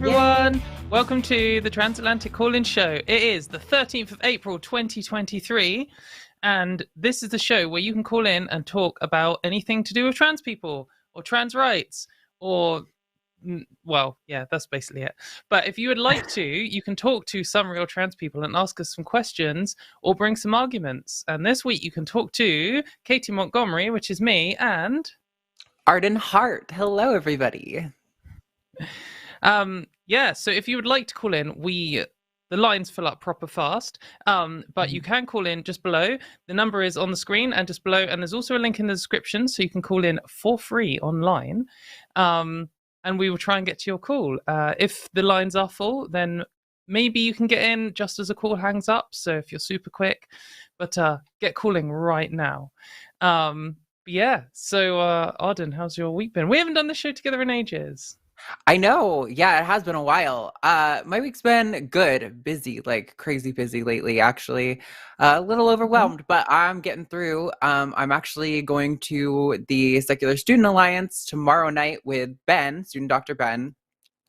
everyone. Welcome to the Transatlantic Call-In Show. It is the 13th of April, 2023, and this is the show where you can call in and talk about anything to do with trans people or trans rights or, well, yeah, that's basically it. But if you would like to, you can talk to some real trans people and ask us some questions or bring some arguments. And this week you can talk to Katy Montgomerie, which is me, and... Arden Hart. Hello, everybody. Yeah, so if you would like to call in, the lines fill up proper fast, but you can call in just below. The number is on the screen and just below, and there's also a link in the description, so you can call in for free online, and we will try and get to your call. If the lines are full, then maybe you can get in just as a call hangs up, so if you're super quick, but get calling right now. Yeah, so Arden, how's your week been? We haven't done this show together in ages. I know. Yeah, it has been a while. My week's been good, busy, like crazy busy lately, actually. A little overwhelmed, but I'm getting through. I'm actually going to the Secular Student Alliance tomorrow night with Ben, student Dr. Ben.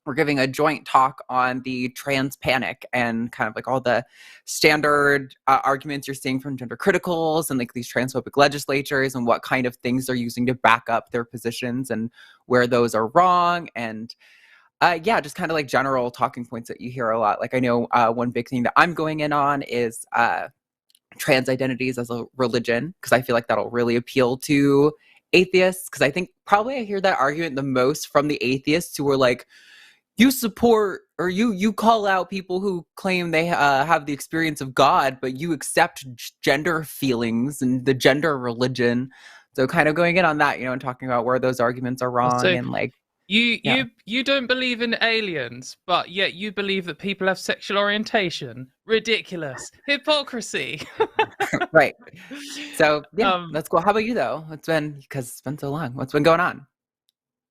We're giving a joint talk on the trans panic and kind of like all the standard arguments you're seeing from gender criticals and like these transphobic legislatures and what kind of things they're using to back up their positions and where those are wrong. And yeah, just kind of like general talking points that you hear a lot. Like I know one big thing that I'm going in on is trans identities as a religion, because I feel like that'll really appeal to atheists. Because I think probably I hear that argument the most from the atheists who are like, you support or you call out people who claim they have the experience of God, but you accept gender feelings and the gender religion. So kind of going in on that, and talking about where those arguments are wrong. So and like you don't believe in aliens, but yet you believe that people have sexual orientation. Ridiculous. Hypocrisy. Right. So yeah, that's cool. How about you though? Because it's been so long. What's been going on?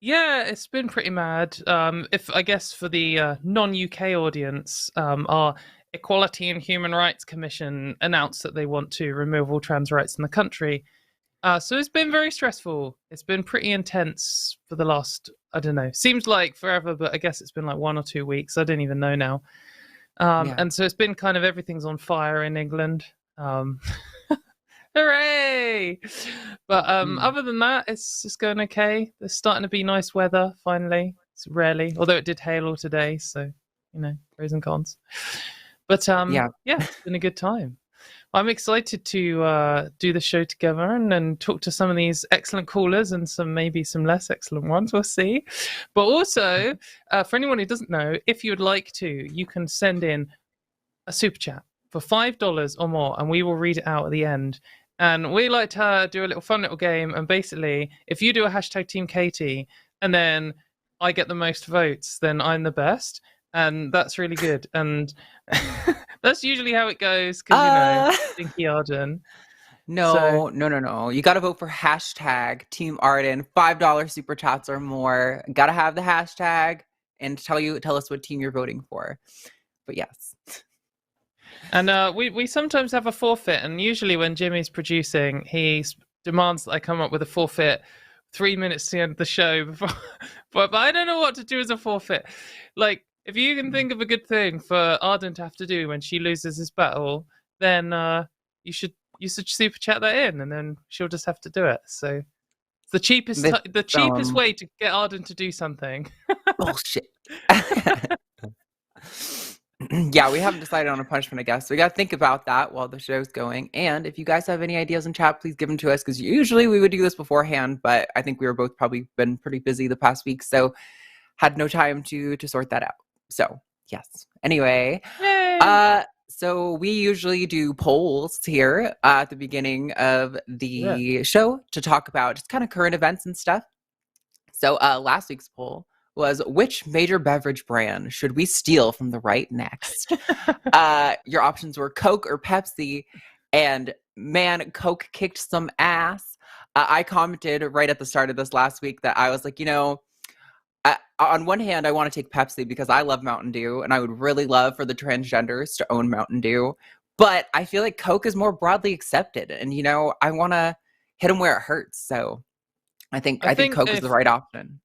Yeah, it's been pretty mad. If I guess for the non-UK audience, our Equality and Human Rights Commission announced that they want to remove all trans rights in the country. So it's been very stressful. It's been pretty intense for the last, I don't know, seems like forever, but I guess it's been like 1 or 2 weeks. I don't even know now. And so it's been kind of everything's on fire in England. Hooray! But other than that, it's just going okay. There's starting to be nice weather, finally. It's rarely, although it did hail all today, so, pros and cons. But yeah, it's been a good time. I'm excited to do the show together and talk to some of these excellent callers and maybe some less excellent ones. We'll see. But also, for anyone who doesn't know, if you would like to, you can send in a super chat for $5 or more, and we will read it out at the end. And we like to do a fun little game. And basically, if you do a hashtag Team Katy, and then I get the most votes, then I'm the best. And that's really good. And that's usually how it goes, because, Stinky Arden. No. You got to vote for hashtag Team Arden, $5 super chats or more. Got to have the hashtag and tell us what team you're voting for. But yes. And we sometimes have a forfeit, and usually when Jimmy's producing, he demands that I come up with a forfeit 3 minutes to the end of the show before. But I don't know what to do as a forfeit. Like, if you can think of a good thing for Arden to have to do when she loses this battle, then you should super chat that in, and then she'll just have to do it. So it's the cheapest way to get Arden to do something. Bullshit. Yeah, we haven't decided on a punishment, I guess. So we got to think about that while the show's going. And if you guys have any ideas in chat, please give them to us, because usually we would do this beforehand, but I think we were both probably been pretty busy the past week, so had no time to sort that out. So yes. Anyway, so we usually do polls here at the beginning of the show to talk about just kind of current events and stuff. So last week's poll was, which major beverage brand should we steal from the right next? Your options were Coke or Pepsi, and man, Coke kicked some ass. I commented right at the start of this last week that I was like, on one hand, I want to take Pepsi because I love Mountain Dew, and I would really love for the transgenders to own Mountain Dew. But I feel like Coke is more broadly accepted, and I want to hit them where it hurts. So I think Coke is the right option.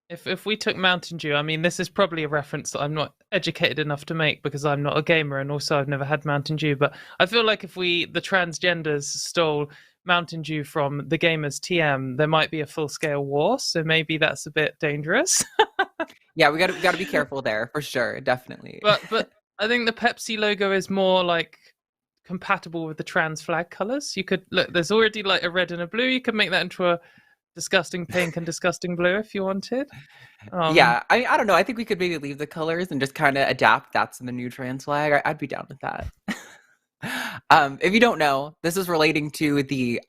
If we took Mountain Dew, I mean, this is probably a reference that I'm not educated enough to make because I'm not a gamer, and also I've never had Mountain Dew. But I feel like if the transgenders stole Mountain Dew from the gamers TM, there might be a full scale war. So maybe that's a bit dangerous. Yeah, we gotta be careful there for sure, definitely. But I think the Pepsi logo is more like compatible with the trans flag colors. You could look. There's already like a red and a blue. You could make that into a disgusting pink and disgusting blue if you wanted. Yeah, I don't know. I think we could maybe leave the colors and just kind of adapt. That's in the new trans flag. I'd be down with that. If you don't know, this is relating to the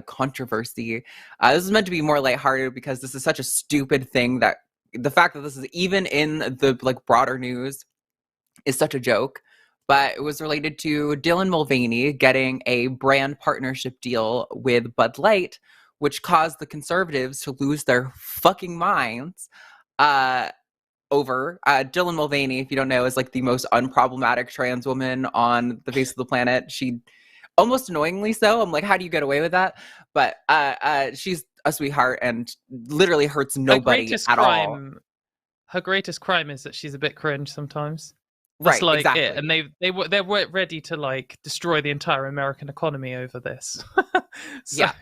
controversy. This is meant to be more lighthearted because this is such a stupid thing that the fact that this is even in the like broader news is such a joke. But it was related to Dylan Mulvaney getting a brand partnership deal with Bud Light, which caused the conservatives to lose their fucking minds over. Dylan Mulvaney, if you don't know, is like the most unproblematic trans woman on the face of the planet. She almost annoyingly so. I'm like, how do you get away with that? But she's a sweetheart and literally hurts nobody at all. Her greatest crime is that she's a bit cringe sometimes. That's right, like exactly. it, and they were ready to like destroy the entire American economy over this. So, yeah,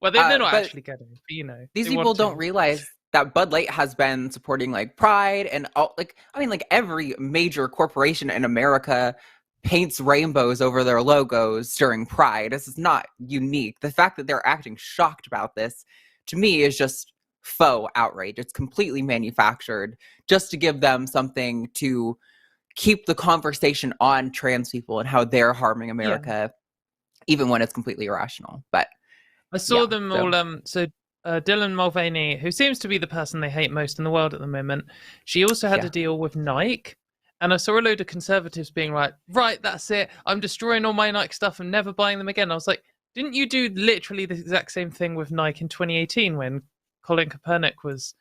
well, they're not actually getting it, but, you know, these people don't realize that Bud Light has been supporting like Pride and all, like, I mean, like every major corporation in America paints rainbows over their logos during Pride. This is not unique. The fact that they're acting shocked about this, to me, is just faux outrage. It's completely manufactured just to give them something to keep the conversation on trans people and how they're harming America, even when it's completely irrational. But I saw them all. Dylan Mulvaney, who seems to be the person they hate most in the world at the moment, she also had a deal with Nike. And I saw a load of conservatives being like, right, that's it. I'm destroying all my Nike stuff and never buying them again. I was like, didn't you do literally the exact same thing with Nike in 2018 when Colin Kaepernick was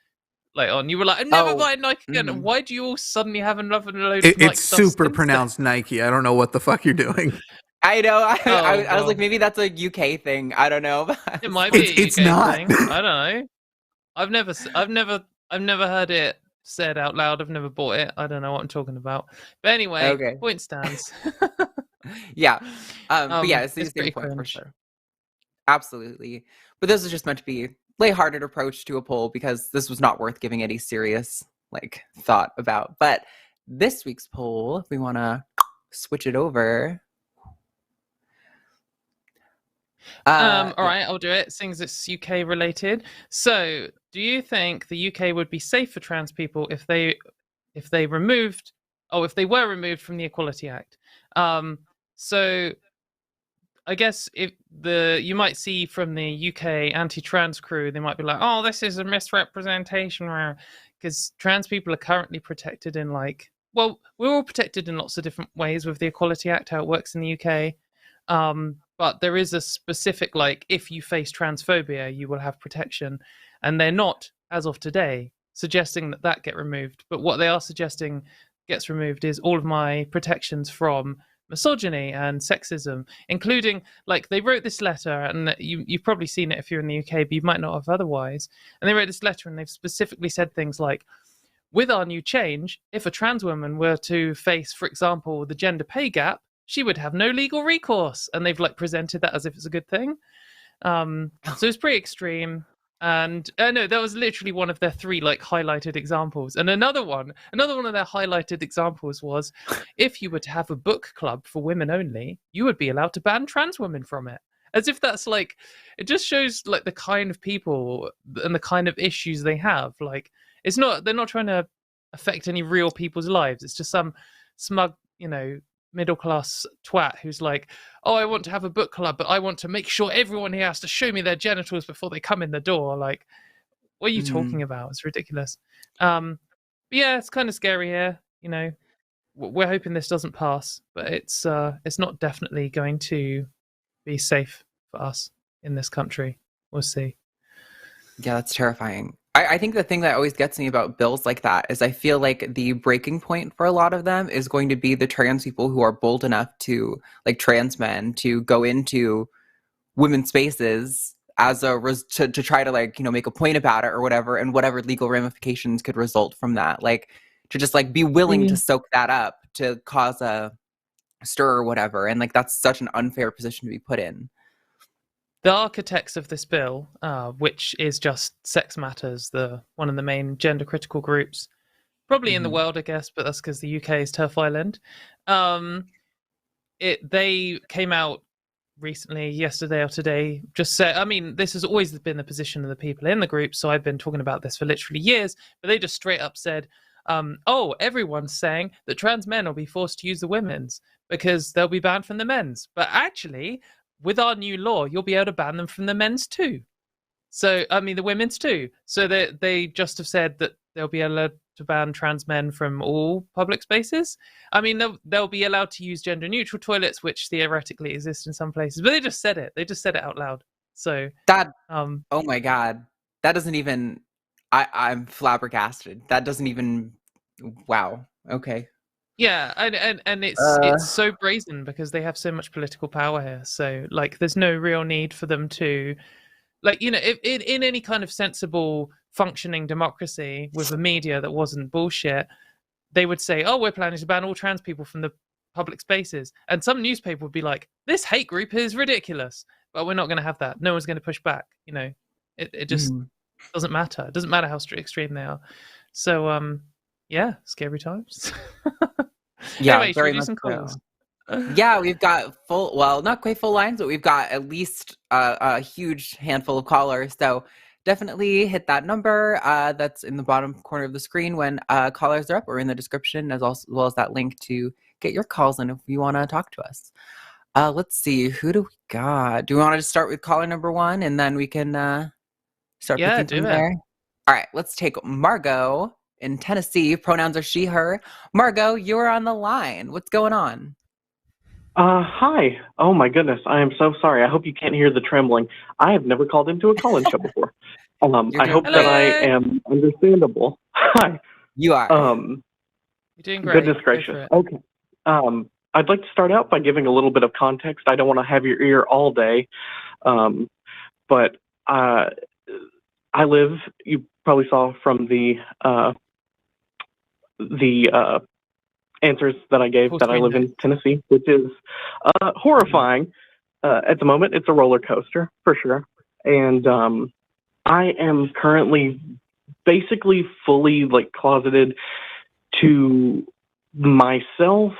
like on? You were like, I'm never buying Nike again. And why do you all suddenly have another load of Nike It's super pronounced Nike. I don't know what the fuck you're doing. I know. I was like, maybe that's a UK thing. I don't know. It might be. It's not. Thing. I don't know. I've never heard it said out loud. I've never bought it. I don't know what I'm talking about. But anyway, point stands. Yeah. But yeah, it's the same point for sure. Absolutely. But this is just meant to be a lighthearted approach to a poll because this was not worth giving any serious like thought about. But this week's poll, if we want to switch it over. All right, I'll do it, seeing as it's UK related. So, do you think the UK would be safe for trans people if they were removed from the Equality Act? So, I guess you might see from the UK anti-trans crew, they might be like, oh, this is a misrepresentation, because trans people are currently protected in we're all protected in lots of different ways with the Equality Act, how it works in the UK. But there is a specific, if you face transphobia, you will have protection. And they're not, as of today, suggesting that get removed. But what they are suggesting gets removed is all of my protections from misogyny and sexism, including, they wrote this letter, and you've probably seen it if you're in the UK, but you might not have otherwise. And they wrote this letter, and they've specifically said things like, with our new change, if a trans woman were to face, for example, the gender pay gap, she would have no legal recourse. And they've presented that as if it's a good thing. So it's pretty extreme. And no, that was literally one of their 3 highlighted examples. And another one of their highlighted examples was, if you were to have a book club for women only, you would be allowed to ban trans women from it. As if that's it just shows the kind of people and the kind of issues they have. They're not trying to affect any real people's lives. It's just some smug, middle class twat who's oh, I want to have a book club, but I want to make sure everyone here has to show me their genitals before they come in the door. What are you talking about? It's ridiculous. But yeah, it's kind of scary here. We're hoping this doesn't pass, but it's not definitely going to be safe for us in this country. We'll see. Yeah, that's terrifying. I think the thing that always gets me about bills like that is I feel like the breaking point for a lot of them is going to be the trans people who are bold enough to, trans men, to go into women's spaces as to try to like, make a point about it or whatever, and whatever legal ramifications could result from that. Like to just like be willing to soak that up to cause a stir or whatever. And like, that's such an unfair position to be put in. The architects of this bill, which is just Sex Matters, one of the main gender critical groups, probably in the world, I guess, but that's because the UK is Turf Island. They came out recently, yesterday or today, just said, I mean, this has always been the position of the people in the group, so I've been talking about this for literally years, but they just straight up said, everyone's saying that trans men will be forced to use the women's because they'll be banned from the men's. But actually, with our new law, you'll be able to ban them from the men's too. So, I mean, the women's too. So they just have said that they'll be allowed to ban trans men from all public spaces. I mean, they'll be allowed to use gender-neutral toilets, which theoretically exist in some places. But they just said it. They just said it out loud. So that, oh my God, that doesn't even, I'm flabbergasted. That doesn't even, wow. Okay. Yeah, and it's so brazen because they have so much political power here. So like, there's no real need for them to, like, if in any kind of sensible functioning democracy with a media that wasn't bullshit, they would say, "Oh, we're planning to ban all trans people from the public spaces," and some newspaper would be like, "This hate group is ridiculous," but we're not going to have that. No one's going to push back. It just doesn't matter. It doesn't matter how extreme they are. So yeah, scary times. Yeah, anyway, very should we do much some calls? so. Yeah, we've got not quite full lines, but we've got at least a huge handful of callers. So definitely hit that number that's in the bottom corner of the screen when callers are up, or in the description, as well as that link to get your calls in if you want to talk to us. Let's see, who do we got? Do we want to just start with caller number 1 and then we can start picking from there? All right, let's take Margo in Tennessee. Pronouns are she, her. Margo, you're on the line. What's going on? Hi. Oh my goodness. I am so sorry. I hope you can't hear the trembling. I have never called into a call-in show before. I hope that I am understandable. Hi. You are. You're doing great. Goodness gracious. Okay. I'd like to start out by giving a little bit of context. I don't want to have your ear all day. But I live, you probably saw from the answers that I gave, that I live in Tennessee, which is horrifying. At the moment, it's a roller coaster for sure. And I am currently basically fully like closeted to myself,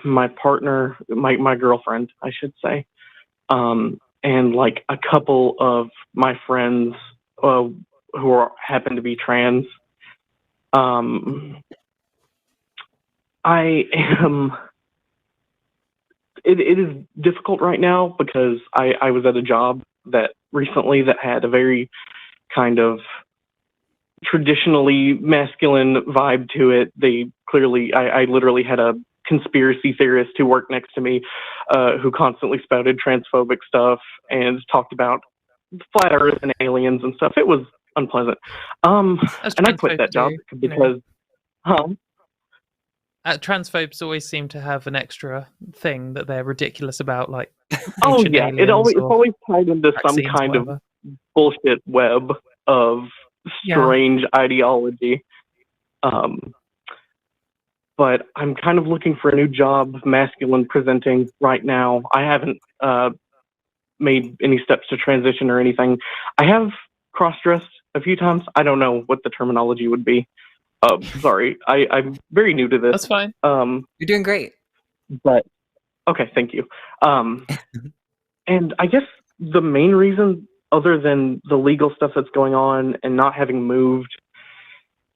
my partner, my girlfriend, I should say, and like a couple of my friends who happen to be trans. I am. It is difficult right now because I was at a job that recently that had a very kind of traditionally masculine vibe to it. They clearly, I literally had a conspiracy theorist who worked next to me who constantly spouted transphobic stuff and talked about flat earth and aliens and stuff. It was unpleasant. And I quit that job because, transphobes always seem to have an extra thing that they're ridiculous about, like oh yeah, it's always tied into some kind of bullshit web of strange ideology. But I'm kind of looking for a new job, masculine presenting right now. I haven't made any steps to transition or anything. I have cross-dressed a few times. I don't know what the terminology would be. Sorry, I'm very new to this. That's fine. You're doing great. But okay, thank you. And I guess the main reason, other than the legal stuff that's going on and not having moved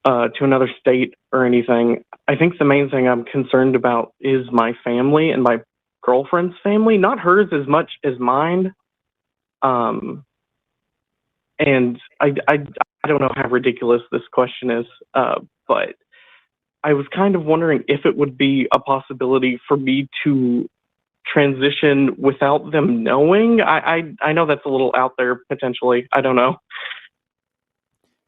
to another state or anything, I think the main thing I'm concerned about is my family and my girlfriend's family, not hers as much as mine. And I don't know how ridiculous this question is, but I was kind of wondering if it would be a possibility for me to transition without them knowing. I know that's a little out there potentially. I don't know.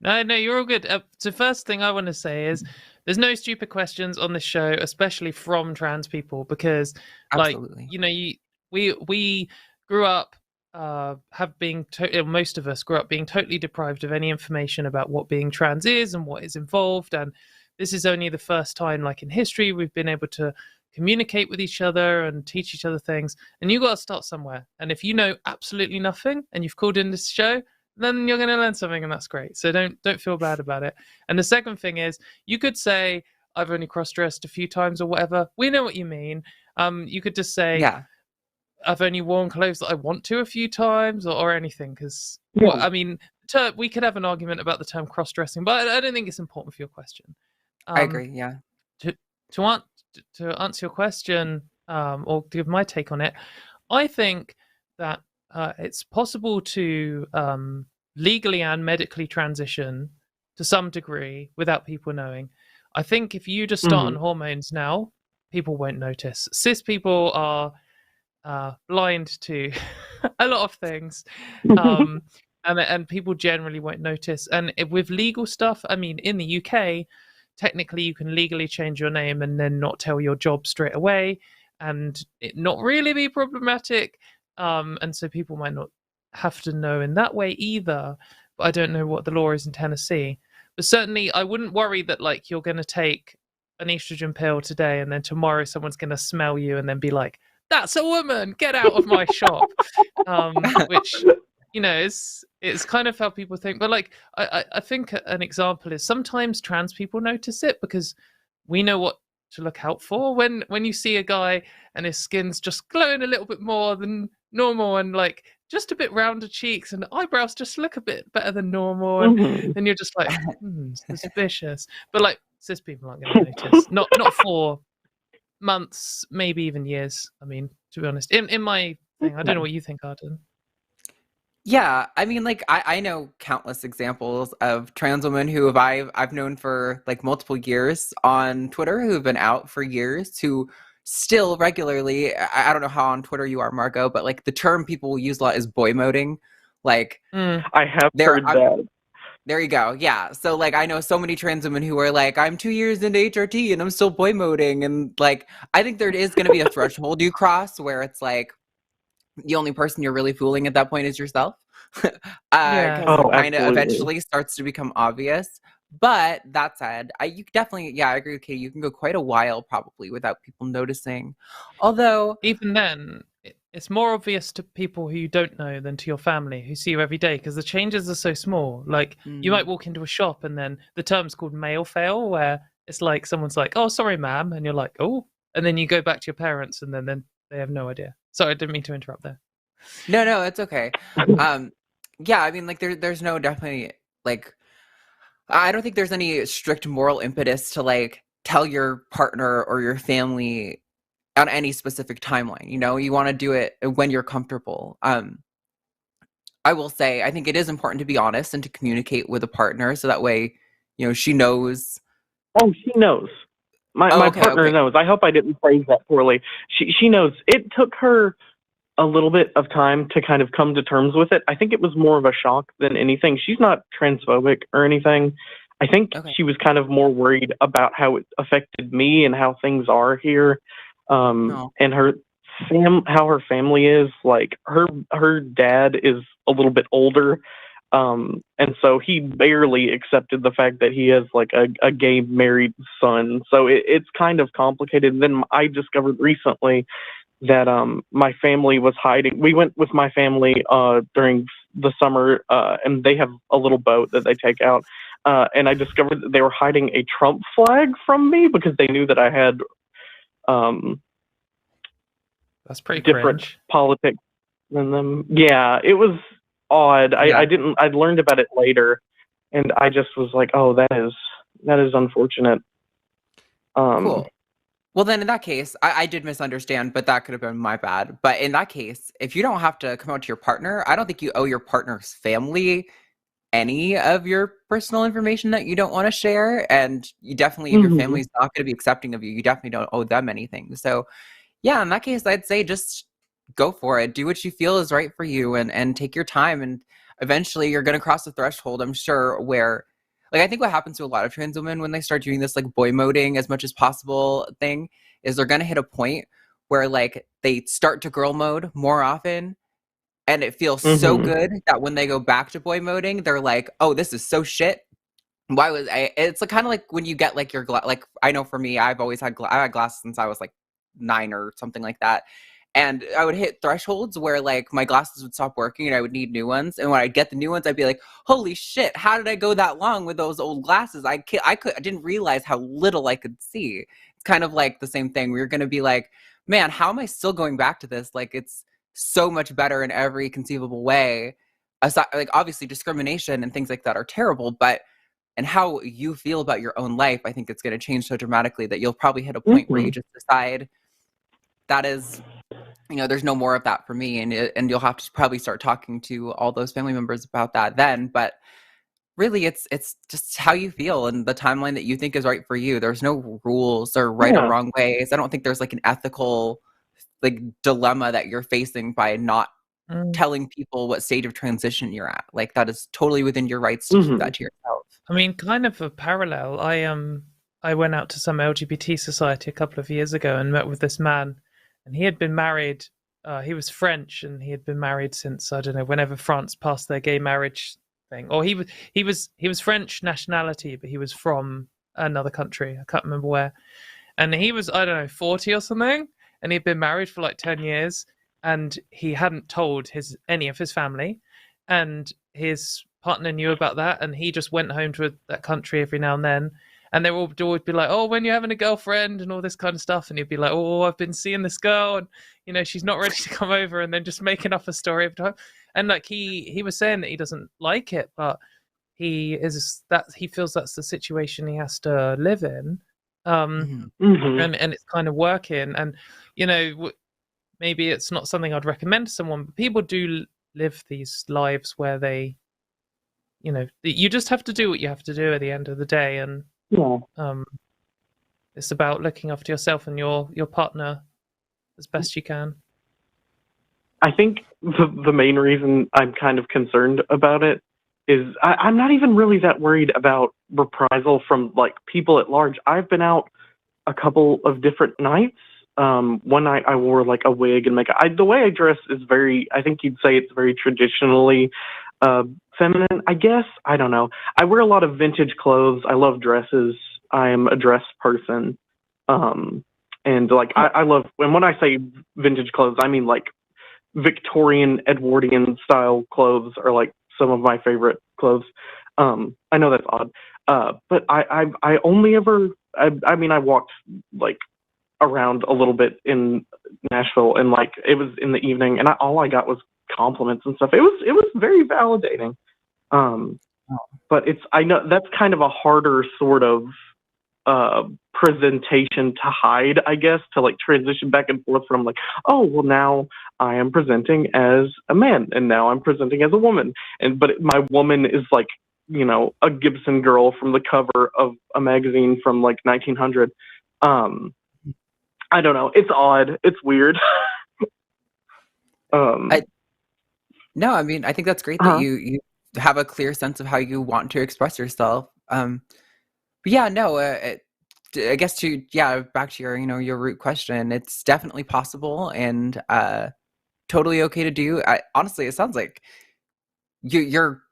No, you're all good. The first thing I want to say is there's no stupid questions on this show, especially from trans people, because absolutely. like, we grew up most of us grew up being totally deprived of any information about what being trans is and what is involved, and this is only the first time, like in history, we've been able to communicate with each other and teach each other things. And you got to start somewhere. And if you know absolutely nothing and you've called in this show, then you're going to learn something, and that's great. So don't feel bad about it. And the second thing is, you could say, I've only cross-dressed a few times or whatever. We know what you mean. You could just say, Yeah. I've only worn clothes that I want to a few times, or anything, because we could have an argument about the term cross-dressing, but I don't think it's important for your question. I agree. Yeah. To answer your question, or give my take on it, I think that it's possible to legally and medically transition to some degree without people knowing. I think if you just start on hormones now, people won't notice. Cis people are blind to a lot of things, and people generally won't notice. And with legal stuff, I mean, in the UK, technically you can legally change your name and then not tell your job straight away, and it not really be problematic. And so people might not have to know in that way either. But I don't know what the law is in Tennessee. But certainly I wouldn't worry that like you're going to take an estrogen pill today and then tomorrow someone's going to smell you and then be like, that's a woman, get out of my shop. Which, you know, it's kind of how people think. But like, I think an example is sometimes trans people notice it because we know what to look out for. When you see a guy and his skin's just glowing a little bit more than normal and like just a bit rounder cheeks and eyebrows just look a bit better than normal, and then you're just like, suspicious. But like, cis people aren't going to notice. Not for months, maybe even years. I mean, to be honest, in my thing, I don't know what you think, Arden. Yeah, I mean, like I know countless examples of trans women who I've known for like multiple years on Twitter, who have been out for years, who still regularly, I don't know how on Twitter you are, Margo, but like the term people will use a lot is boy moding. Like I have heard that. There you go. Yeah. So like I know so many trans women who are like, I'm 2 years into HRT and I'm still boy moding. And like I think there is gonna be a threshold you cross where it's like the only person you're really fooling at that point is yourself. It kind of eventually starts to become obvious. But that said, I agree with Katie. You can go quite a while probably without people noticing. Although even then, it's more obvious to people who you don't know than to your family who see you every day, because the changes are so small. Like you might walk into a shop and then the term's called mail fail, where it's like someone's like, "Oh, sorry, ma'am," and you're like, "Oh," and then you go back to your parents and then they have no idea. Sorry, I didn't mean to interrupt there. No, it's okay. Yeah, I mean, like there's no definitely like. I don't think there's any strict moral impetus to like tell your partner or your family on any specific timeline. You know, you want to do it when you're comfortable. I will say, I think it is important to be honest and to communicate with a partner so that way, you know, she knows. Oh, she knows. My partner knows. I hope I didn't phrase that poorly. She knows. It took her a little bit of time to kind of come to terms with it. I think it was more of a shock than anything. She's not transphobic or anything. I think she was kind of more worried about how it affected me and how things are here. And how her family is. Like her dad is a little bit older. And so he barely accepted the fact that he has like a gay married son. So it's kind of complicated. And then I discovered recently that my family was hiding. We went with my family during the summer, and they have a little boat that they take out. And I discovered that they were hiding a Trump flag from me because they knew that I had that's pretty different cringe. Politics than them. Yeah, it was odd. Yeah. I'd learned about it later, and I just was like, oh, that is unfortunate. Cool. Well, then in that case, I did misunderstand, but that could have been my bad. But in that case, if you don't have to come out to your partner, I don't think you owe your partner's family any of your personal information that you don't want to share. And you definitely, if your family's not going to be accepting of you, you definitely don't owe them anything. So yeah, in that case, I'd say just go for it. Do what you feel is right for you and take your time. And eventually you're going to cross the threshold, I'm sure, where like, I think what happens to a lot of trans women when they start doing this, like, boy moding as much as possible thing is they're going to hit a point where, like, they start to girl mode more often. And it feels so good that when they go back to boy moding, they're like, oh, this is so shit. Why was I? It's kind of like when you get like your like, I know for me, I've always had I had glasses since I was like 9 or something like that. And I would hit thresholds where like my glasses would stop working and I would need new ones. And when I'd get the new ones, I'd be like, holy shit, how did I go that long with those old glasses? I didn't realize how little I could see. It's kind of like the same thing. We're going to be like, man, how am I still going back to this? Like, it's so much better in every conceivable way. Aside, like, obviously discrimination and things like that are terrible, but and how you feel about your own life, I think it's going to change so dramatically that you'll probably hit a point where you just decide that is, you know, there's no more of that for me. And you'll have to probably start talking to all those family members about that then. But really, it's just how you feel and the timeline that you think is right for you. There's no rules or right or wrong ways. I don't think there's like an ethical like dilemma that you're facing by not telling people what stage of transition you're at. Like, that is totally within your rights to keep that to yourself. I mean, kind of a parallel. I went out to some LGBT society a couple of years ago and met with this man, and he had been married. He was French, and he had been married since, I don't know, whenever France passed their gay marriage thing. Or he was French nationality, but he was from another country. I can't remember where. And he was, I don't know, 40 or something, and he'd been married for like 10 years, and he hadn't told any of his family, and his partner knew about that, and he just went home to that country every now and then, and they would always be like, oh, when you're having a girlfriend and all this kind of stuff, and he'd be like, oh, I've been seeing this girl, and you know, she's not ready to come over, and then just making up a story every time. And like he was saying that he doesn't like it, but he feels that's the situation he has to live in, and it's kind of working. And you know, maybe it's not something I'd recommend to someone, but people do live these lives where they, you know, you just have to do what you have to do at the end of the day. And it's about looking after yourself and your partner as best you can. I think the main reason I'm kind of concerned about it is I'm not even really that worried about reprisal from like people at large. I've been out a couple of different nights. One night I wore like a wig and makeup. The way I dress is I think you'd say it's very traditionally feminine, I guess. I don't know. I wear a lot of vintage clothes. I love dresses. I am a dress person. And like, I love, and when I say vintage clothes, I mean like Victorian, Edwardian style clothes are like some of my favorite clothes. I know that's odd. But I only ever, I mean, I walked like around a little bit in Nashville, and like it was in the evening, and all I got was compliments and stuff. It was very validating. But I know that's kind of a harder sort of presentation to hide, I guess, to like transition back and forth from like, oh, well, now I am presenting as a man, and now I'm presenting as a woman, but my woman is like, you know, a Gibson girl from the cover of a magazine from like 1900. I don't know. It's odd. It's weird. No, I mean, I think that's great that you have a clear sense of how you want to express yourself. But yeah, no, I guess back to your, you know, your root question, it's definitely possible and totally okay to do. Honestly, it sounds like you're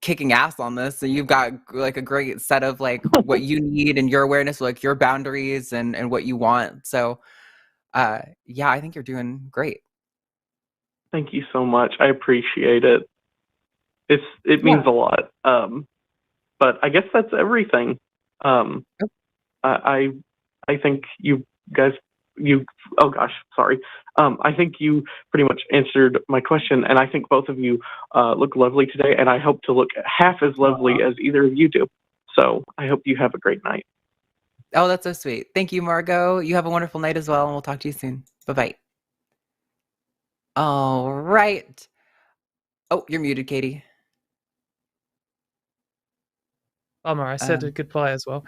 kicking ass on this, and you've got like a great set of like what you need and your awareness, like your boundaries and what you want. So yeah, I think you're doing great. Thank you so much. I appreciate it. It means a lot. But I guess that's everything. I think you guys, oh gosh, sorry. I think you pretty much answered my question, and I think both of you look lovely today, and I hope to look half as lovely as either of you do. So I hope you have a great night. Oh, that's so sweet. Thank you, Margo. You have a wonderful night as well, and we'll talk to you soon. Bye-bye. All right. Oh, you're muted, Katie. Bummer, I said a goodbye as well.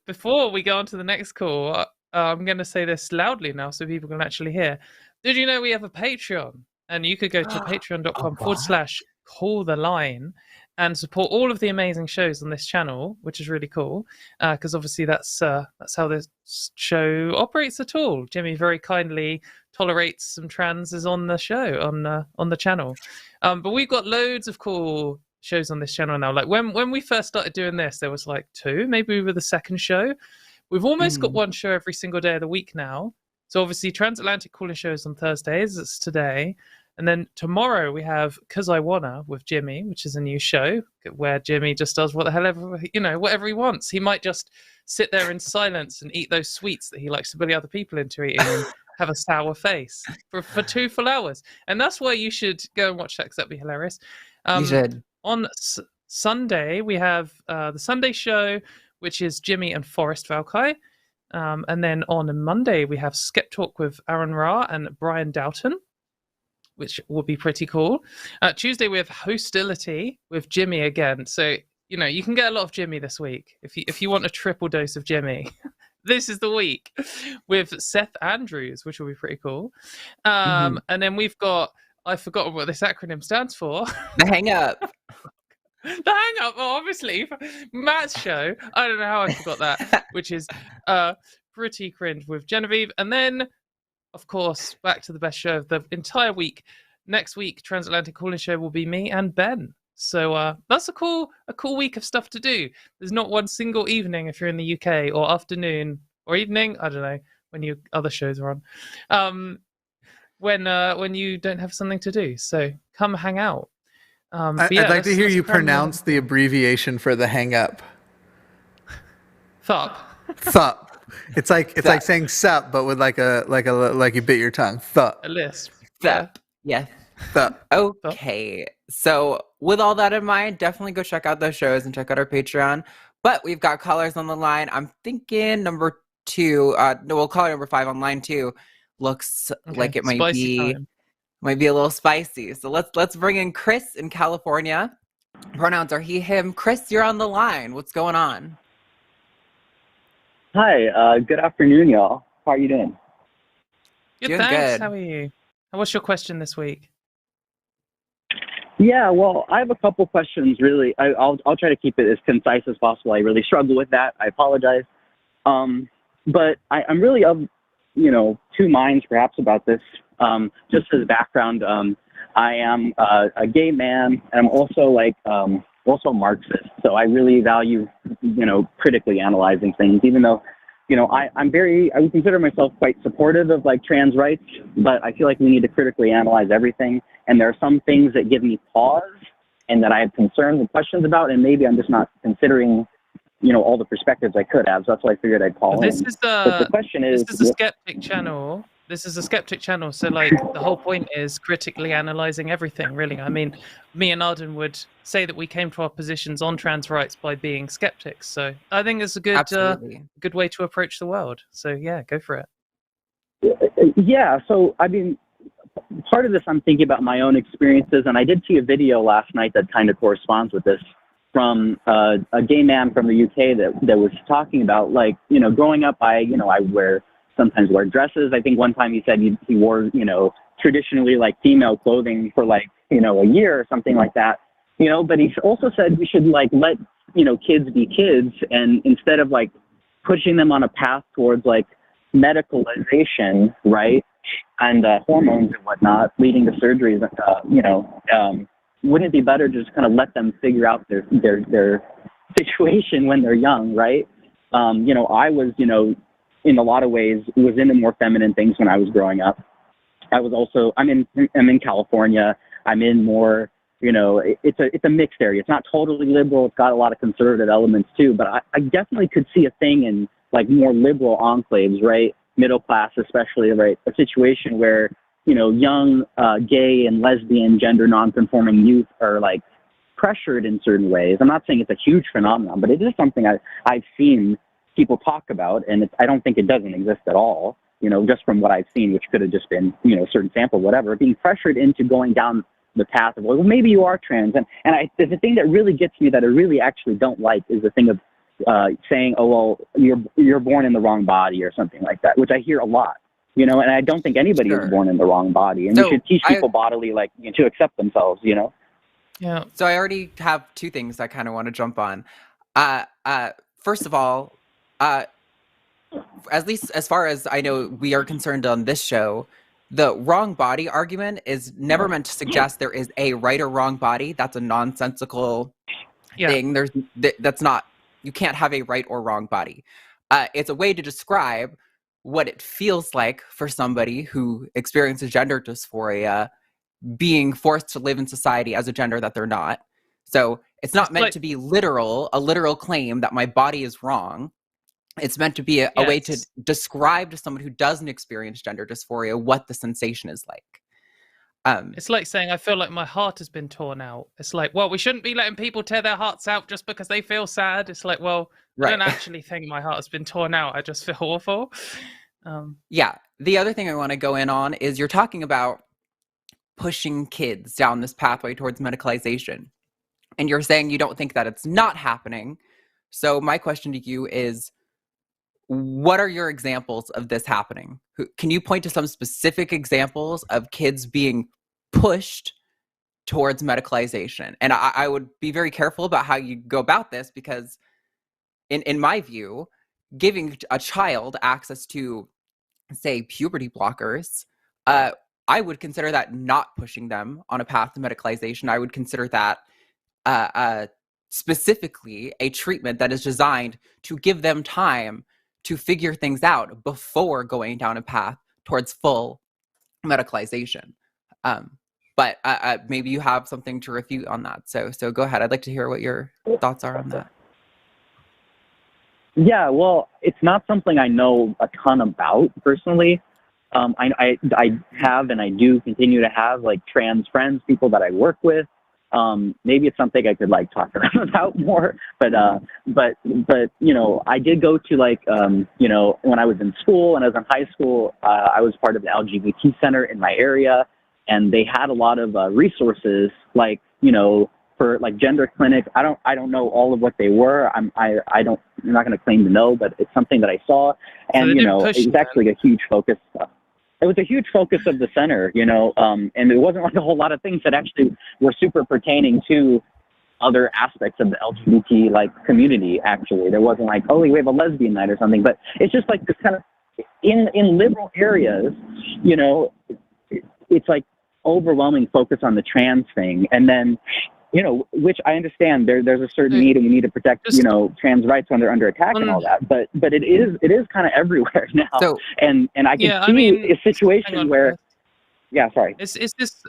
Before we go on to the next call, I'm going to say this loudly now so people can actually hear. Did you know we have a Patreon? And you could go to patreon.com/calltheline and support all of the amazing shows on this channel, which is really cool, because obviously that's how this show operates at all. Jimmy very kindly tolerates some trans is on the show on the channel. But we've got loads of cool shows on this channel now. Like when we first started doing this, there was like 2, maybe we were the second show. We've almost got one show every single day of the week now. So obviously Transatlantic Calling Shows on Thursdays. It's today. And then tomorrow we have 'Cause I Wanna with Jimmy, which is a new show where Jimmy just does what the hell ever, whatever he wants. He might just sit there in silence and eat those sweets that he likes to bully other people into eating and have a sour face for 2 full hours. And that's why you should go and watch that, because that'd be hilarious. You should. On Sunday, we have the Sunday show, which is Jimmy and Forrest Valkai. And then on Monday, we have Skeptalk with Aron Ra and Brian Doughton, which will be pretty cool. Tuesday, we have Hostility with Jimmy again. So, you can get a lot of Jimmy this week. If you want a triple dose of Jimmy, this is the week with Seth Andrews, which will be pretty cool. And then we've got, I've forgotten what this acronym stands for. The Hang Up. The Hang Up, obviously. Matt's show. I don't know how I forgot that, which is pretty cringe with Genevieve. And then, of course, back to the best show of the entire week. Next week, Transatlantic Calling Show will be me and Ben. So that's a cool week of stuff to do. There's not one single evening if you're in the UK, or afternoon or evening, I don't know, when your other shows are on, when you don't have something to do. So come hang out. I'd like to hear you pronounce the abbreviation for the hang up. Thup. Thup. It's like saying sup, but with like you bit your tongue. Thup. A lisp. Thup. Yeah. Thup. Okay. So with all that in mind, definitely go check out those shows and check out our Patreon. But we've got callers on the line. I'm thinking number 2. We'll call it number 5 on line 2. Looks like it might be a little spicy. So let's bring in Chris in California. Pronouns are he, him. Chris, you're on the line. What's going on? Hi, good afternoon, y'all. How are you doing? Good, thanks. How are you? And what's your question this week? Yeah, well, I have a couple questions, really. I'll try to keep it as concise as possible. I really struggle with that. I apologize. But I'm really of, 2 minds perhaps about this. Just as background, I am a gay man, and I'm also also Marxist. So I really value, critically analyzing things, even though, I would consider myself quite supportive of trans rights, but I feel like we need to critically analyze everything. And there are some things that give me pause and that I have concerns and questions about, and maybe I'm just not considering, all the perspectives I could have. So that's why I figured I'd call in. But the question is, this is a skeptic channel. This is a skeptic channel, so the whole point is critically analyzing everything, really. I mean, me and Arden would say that we came to our positions on trans rights by being skeptics. So I think it's a good way to approach the world. So yeah, go for it. Yeah, so I mean, part of this I'm thinking about my own experiences, and I did see a video last night that kind of corresponds with this from a gay man from the UK that was talking about, growing up, I sometimes wear dresses. I think one time he said he wore, traditionally female clothing for a year or something like that, but he also said we should let, kids be kids, and instead of pushing them on a path towards medicalization, right? And hormones and whatnot, leading to surgeries, wouldn't it be better to just kind of let them figure out their situation when they're young, right? I was, in a lot of ways, was into more feminine things when I was growing up. I'm in California. I'm in more, it's a mixed area. It's not totally liberal. It's got a lot of conservative elements too, but I definitely could see a thing in more liberal enclaves, right? Middle class, especially, right? A situation where, young gay and lesbian gender nonconforming youth are pressured in certain ways. I'm not saying it's a huge phenomenon, but it is something I've seen people talk about, and I don't think it doesn't exist at all, just from what I've seen, which could have just been, a certain sample, whatever, being pressured into going down the path of, well, maybe you are trans. And the thing that really gets me that I really actually don't like is the thing of saying, oh, well, you're born in the wrong body or something like that, which I hear a lot, and I don't think anybody is born in the wrong body. And we should teach people bodily, to accept themselves, Yeah. So I already have 2 things I kind of want to jump on. First of all, at least as far as I know, we are concerned on this show, the wrong body argument is never meant to suggest there is a right or wrong body. That's a nonsensical thing. That's not, you can't have a right or wrong body. It's a way to describe what it feels like for somebody who experiences gender dysphoria being forced to live in society as a gender that they're not. So it's not meant to be a literal claim that my body is wrong. It's meant to be a way to describe to someone who doesn't experience gender dysphoria what the sensation is like. It's like saying, I feel like my heart has been torn out. It's like, well, we shouldn't be letting people tear their hearts out just because they feel sad. It's like, well, I don't actually think my heart has been torn out. I just feel awful. Yeah. The other thing I want to go in on is you're talking about pushing kids down this pathway towards medicalization. And you're saying you don't think that it's not happening. So my question to you is, what are your examples of this happening? Can you point to some specific examples of kids being pushed towards medicalization? And I would be very careful about how you go about this, because in my view, giving a child access to, say, puberty blockers, I would consider that not pushing them on a path to medicalization. I would consider that specifically a treatment that is designed to give them time to figure things out before going down a path towards full medicalization. But maybe you have something to refute on that. So go ahead. I'd like to hear what your thoughts are on that. Yeah, well, it's not something I know a ton about personally. I have and I do continue to have like trans friends, people that I work with. Maybe it's something I could like talk to them about more, but you know, I did go to like, you know, when I was in school and I was in high school, I was part of the LGBT center in my area, and they had a lot of resources, like, you know, for like gender clinics. I don't know all of what they were. I'm not going to claim to know, but it's something that I saw, and so you know, it was actually a huge focus. It was a huge focus of the center, you know, and it wasn't like a whole lot of things that actually were super pertaining to other aspects of the LGBT like community. Actually, there wasn't like, oh, we have a lesbian night or something, but it's just like this kind of in liberal areas, you know, it's like overwhelming focus on the trans thing, and then, you know, which I understand there's a certain need, and we need to protect, you know, trans rights when they're under attack and all that. But it is kind of everywhere now. So, and I can see a situation where, sorry. Is this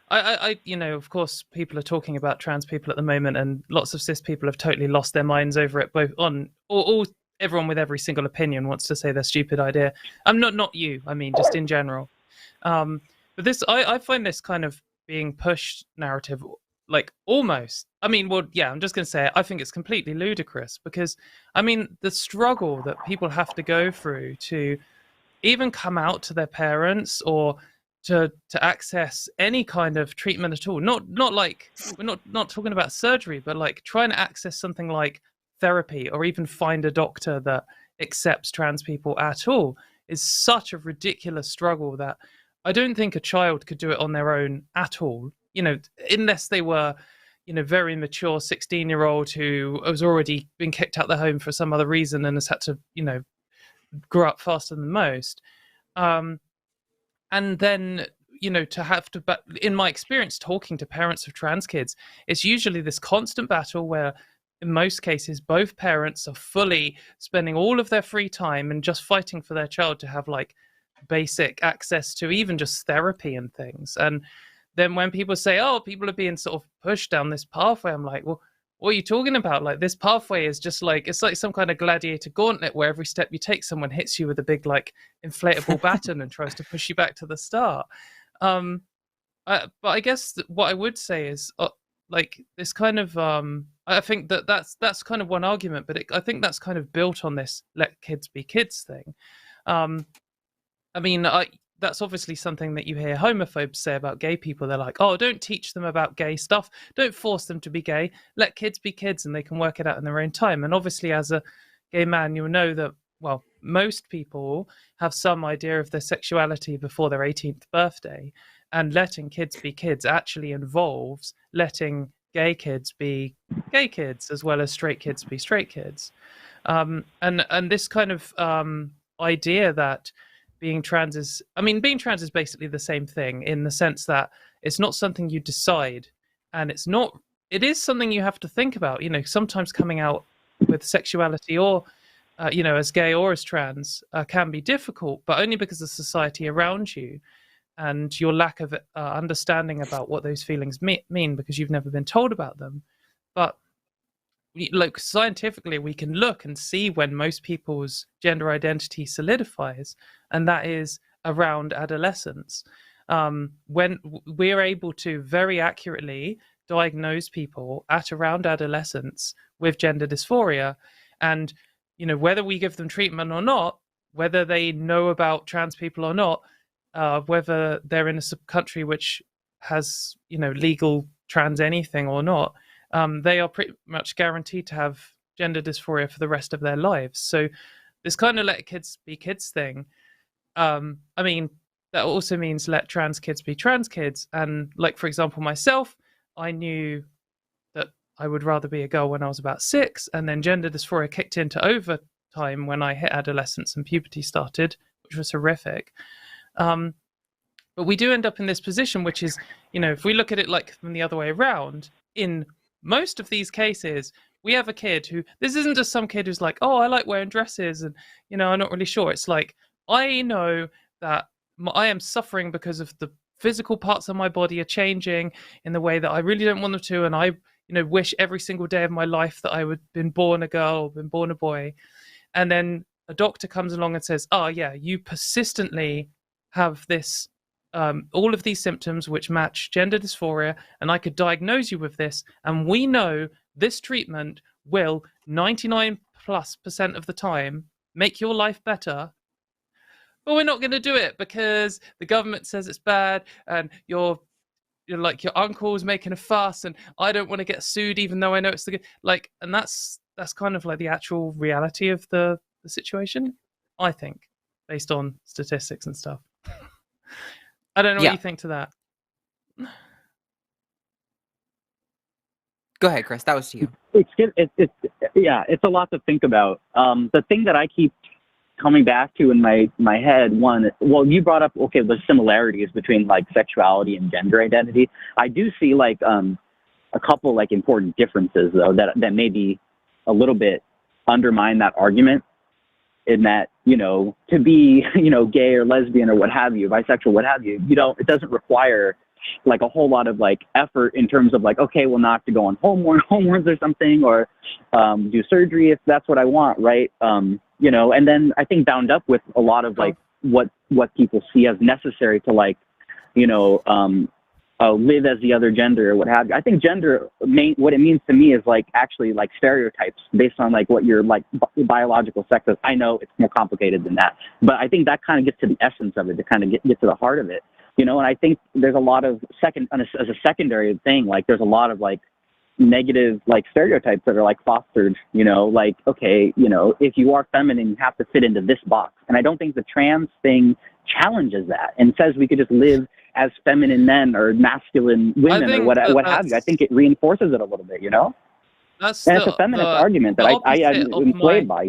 I you know, of course, people are talking about trans people at the moment, and lots of cis people have totally lost their minds over it. Both on all everyone with every single opinion wants to say they're stupid idea. Not you. I mean, just in general. But this, I find this kind of being pushed narrative, like almost, I mean, well, yeah, I'm just going to say it. I think it's completely ludicrous, because, I mean, the struggle that people have to go through to even come out to their parents or to access any kind of treatment at all. Not like, we're not talking about surgery, but like trying to access something like therapy or even find a doctor that accepts trans people at all is such a ridiculous struggle that I don't think a child could do it on their own at all. You know, unless they were, you know, very mature 16-year-old who has already been kicked out of the home for some other reason and has had to, you know, grow up faster than most. And then, you know, to have to, but in my experience talking to parents of trans kids, it's usually this constant battle where in most cases both parents are fully spending all of their free time and just fighting for their child to have like basic access to even just therapy and things. And then when people say, oh, people are being sort of pushed down this pathway, I'm like, well, what are you talking about? Like, this pathway is just like, it's like some kind of gladiator gauntlet where every step you take, someone hits you with a big, like, inflatable baton and tries to push you back to the start. But I guess what I would say is, like, this kind of, I think that's kind of one argument, but I think that's kind of built on this let kids be kids thing. I mean, that's obviously something that you hear homophobes say about gay people. They're like, oh, don't teach them about gay stuff. Don't force them to be gay. Let kids be kids and they can work it out in their own time. And obviously, as a gay man, you'll know that, well, most people have some idea of their sexuality before their 18th birthday. And letting kids be kids actually involves letting gay kids be gay kids as well as straight kids be straight kids. And this kind of idea that being trans is basically the same thing, in the sense that it's not something you decide, and it is something you have to think about. Sometimes coming out with sexuality, or as gay or as trans, can be difficult, but only because of society around you and your lack of understanding about what those feelings mean, because you've never been told about them. But like, scientifically, we can look and see when most people's gender identity solidifies, and that is around adolescence, when we're able to very accurately diagnose people at around adolescence with gender dysphoria. And whether we give them treatment or not, whether they know about trans people or not, whether they're in a country which has legal trans anything or not, they are pretty much guaranteed to have gender dysphoria for the rest of their lives. So this kind of let kids be kids thing, that also means let trans kids be trans kids. And like, for example, myself, I knew that I would rather be a girl when I was about 6, and then gender dysphoria kicked into overtime when I hit adolescence and puberty started, which was horrific. But we do end up in this position, which is, if we look at it like from the other way around, in most of these cases, we have a kid who, this isn't just some kid who's like, oh, I like wearing dresses and, I'm not really sure. It's like, I know that I am suffering because of the physical parts of my body are changing in the way that I really don't want them to. And I, wish every single day of my life that I would have been born a girl or been born a boy. And then a doctor comes along and says, oh yeah, you persistently have this, all of these symptoms which match gender dysphoria, and I could diagnose you with this, and we know this treatment will 99%+ of the time make your life better, but we're not going to do it because the government says it's bad, and you're like, your uncle's making a fuss, and I don't want to get sued even though I know it's and that's kind of like the actual reality of the situation, I think, based on statistics and stuff. I don't know what you think to that. Go ahead, Chris. That was to you. It's a lot to think about. The thing that I keep coming back to in my head, you brought up, the similarities between like sexuality and gender identity. I do see a couple like important differences though that maybe a little bit undermine that argument, in that, to be, gay or lesbian or what have you, bisexual, what have you, it doesn't require like a whole lot of like effort in terms of like, okay, well, not to go on hormones or something, or do surgery if that's what I want, right? And then I think bound up with a lot of like what people see as necessary to like, live as the other gender or what have you. I think gender, what it means to me is like actually like stereotypes based on like what your like biological sex is. I know it's more complicated than that, but I think that kind of gets to the essence of it, to kind of get to the heart of it, and I think there's a lot of as a secondary thing, like there's a lot of like negative like stereotypes that are like fostered, like, okay, if you are feminine, you have to fit into this box. And I don't think the trans thing challenges that and says we could just live as feminine men or masculine women or what have you. I think it reinforces it a little bit, That's and it's a feminist argument that I'm inflated by,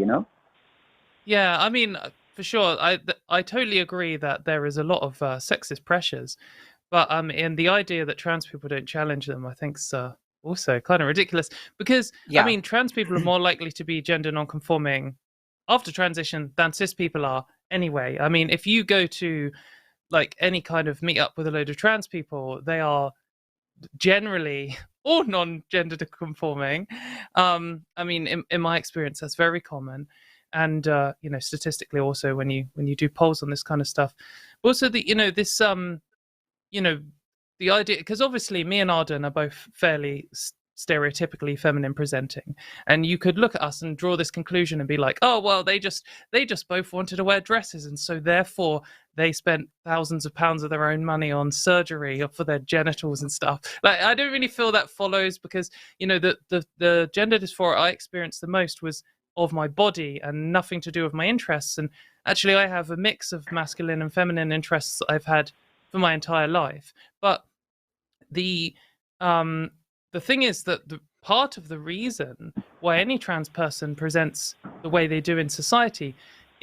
Yeah, I mean, for sure. I totally agree that there is a lot of sexist pressures, but in the idea that trans people don't challenge them, I think is also kind of ridiculous, because I mean, trans people are more likely to be gender non-conforming after transition than cis people are anyway. I mean, if you go to like any kind of meet up with a load of trans people, they are generally all non-gender conforming. I mean, in my experience, that's very common. And statistically also when you do polls on this kind of stuff. But also the the idea, because obviously me and Arden are both fairly stereotypically feminine presenting, and you could look at us and draw this conclusion and be like, oh well, they just both wanted to wear dresses, and so therefore they spent thousands of pounds of their own money on surgery for their genitals and stuff. Like, I don't really feel that follows, because the gender dysphoria I experienced the most was of my body and nothing to do with my interests. And actually I have a mix of masculine and feminine interests that I've had for my entire life. But the thing is that the part of the reason why any trans person presents the way they do in society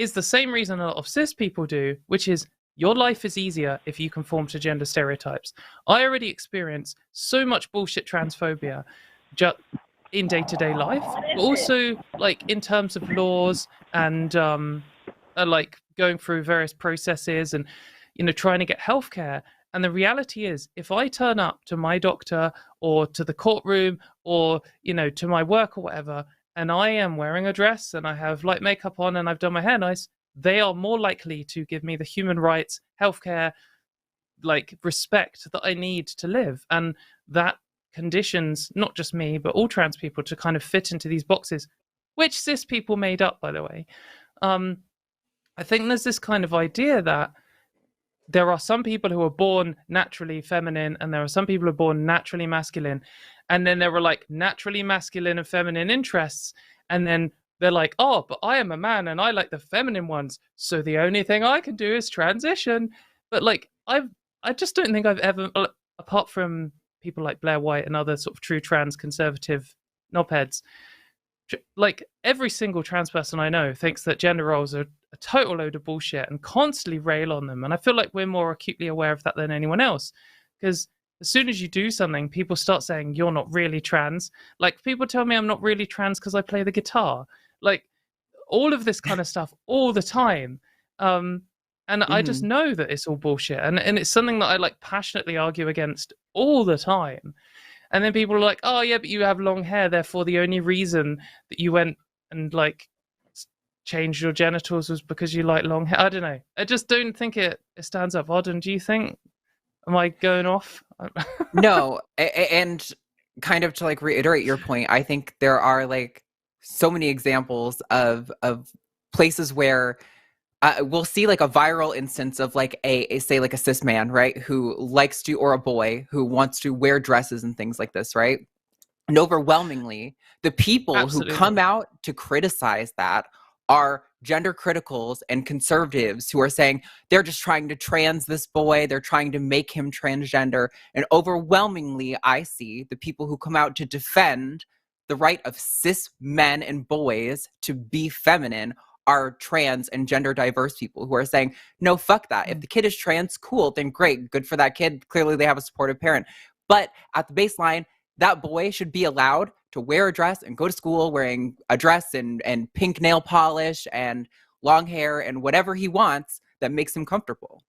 is the same reason a lot of cis people do, which is your life is easier if you conform to gender stereotypes. I already experience so much bullshit transphobia just in day-to-day life, but also like in terms of laws and like going through various processes and, you know, trying to get healthcare. And the reality is, if I turn up to my doctor or to the courtroom or, you know, to my work or whatever, and I am wearing a dress and I have light makeup on and I've done my hair nice, they are more likely to give me the human rights, healthcare, like respect that I need to live. And that conditions not just me, but all trans people to kind of fit into these boxes, which cis people made up, by the way. I think there's this kind of idea that there are some people who are born naturally feminine and there are some people who are born naturally masculine. And then there were like naturally masculine and feminine interests. And then they're like, oh, but I am a man and I like the feminine ones. So the only thing I can do is transition. But like, I just don't think I've ever, apart from people like Blair White and other sort of true trans conservative knobheads, like every single trans person I know thinks that gender roles are a total load of bullshit and constantly rail on them. And I feel like we're more acutely aware of that than anyone else, because as soon as you do something, people start saying you're not really trans. Like people tell me I'm not really trans because I play the guitar. Like all of this kind of stuff all the time. And I just know that it's all bullshit. And it's something that I like passionately argue against all the time. And then people are like, oh yeah, but you have long hair, therefore the only reason that you went and like changed your genitals was because you like long hair. I don't know. I just don't think it stands up. Auden, do you think? Am I going off? No, and kind of to like reiterate your point, I think there are like so many examples of places where we'll see like a viral instance of like a say like a cis man, right, who likes to, or a boy who wants to wear dresses and things like this, right? And overwhelmingly, the people who come out to criticize that are gender criticals and conservatives who are saying they're just trying to trans this boy, they're trying to make him transgender. And overwhelmingly, I see the people who come out to defend the right of cis men and boys to be feminine are trans and gender diverse people who are saying, no, fuck that. If the kid is trans, cool, then great, good for that kid. Clearly they have a supportive parent. But at the baseline, that boy should be allowed to wear a dress and go to school wearing a dress and pink nail polish and long hair and whatever he wants that makes him comfortable.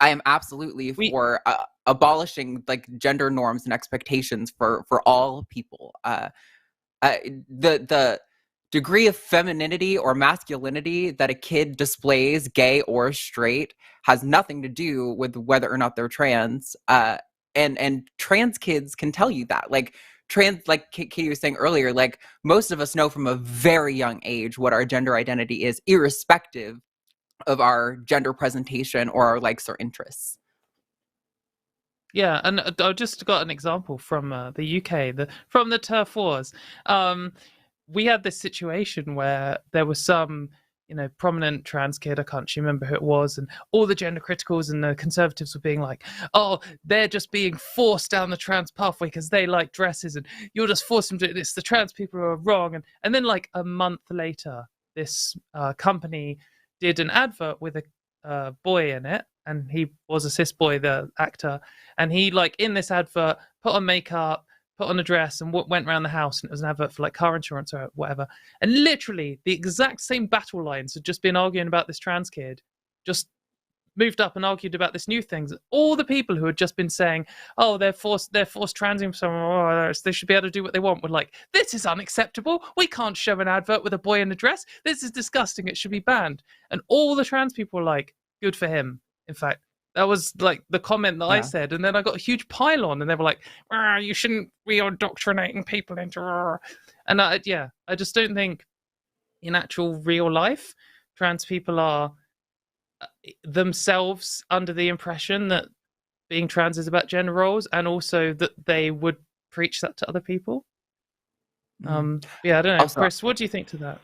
I am absolutely for abolishing like gender norms and expectations for all people. The degree of femininity or masculinity that a kid displays, gay or straight, has nothing to do with whether or not they're trans. And trans kids can tell you that. Like trans, like Katie was saying earlier, like most of us know from a very young age what our gender identity is, irrespective of our gender presentation or our likes or interests. Yeah, and I just got an example from the UK, from the turf wars. We had this situation where there was some, you know, prominent trans kid, I can't actually remember who it was, and all the gender criticals and the conservatives were being like, oh, they're just being forced down the trans pathway because they like dresses and you're just forcing them to do this, the trans people are wrong. And then like a month later, this company did an advert with a boy in it, and he was a cis boy, the actor, and he like in this advert put on makeup, put on a dress and went around the house, and it was an advert for like car insurance or whatever. And literally the exact same battle lines had just been arguing about this trans kid, just moved up and argued about this new things. All the people who had just been saying, oh, they're forced transing someone, they should be able to do what they want, were like, this is unacceptable. We can't show an advert with a boy in a dress. This is disgusting. It should be banned. And all the trans people were like, good for him. In fact, that was like the comment that I said, and then I got a huge pile-on, and they were like, "You shouldn't be indoctrinating people into." And I just don't think, in actual real life, trans people are themselves under the impression that being trans is about gender roles, and also that they would preach that to other people. I don't know, also, Chris, what do you think to that?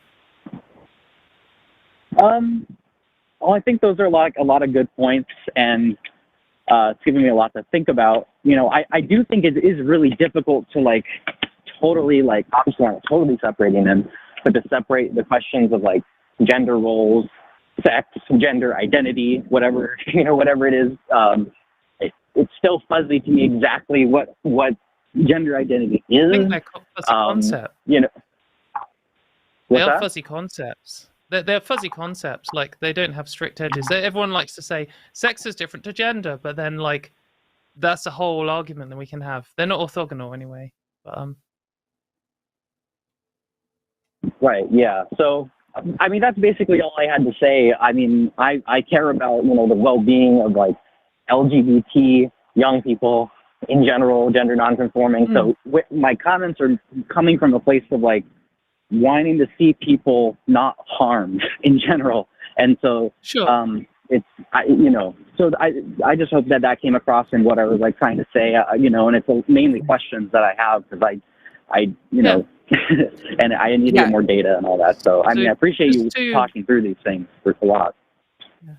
Well, I think those are like a lot of good points, and it's giving me a lot to think about. You know, I do think it is really difficult to like totally obviously not totally separating them, but to separate the questions of like gender roles sex, gender identity, whatever, whatever it is. It's still fuzzy to me exactly what gender identity is. I think they're fuzzy concepts. What's they are that? fuzzy concepts. They're fuzzy concepts. Like, they don't have strict edges. Everyone likes to say sex is different to gender, but then, like, that's a whole argument that we can have. They're not orthogonal anyway. But Right. Yeah. So, I mean, that's basically all I had to say. I mean, I care about, the well-being of, like, LGBT young people in general, gender nonconforming. So my comments are coming from a place of, like, wanting to see people not harmed in general. And so, sure. So I just hope that came across in what I was, like, trying to say, and it's mainly questions that I have, because I and I need to get more data and all that. So, I mean, I appreciate you talking through these things for a lot. Yeah.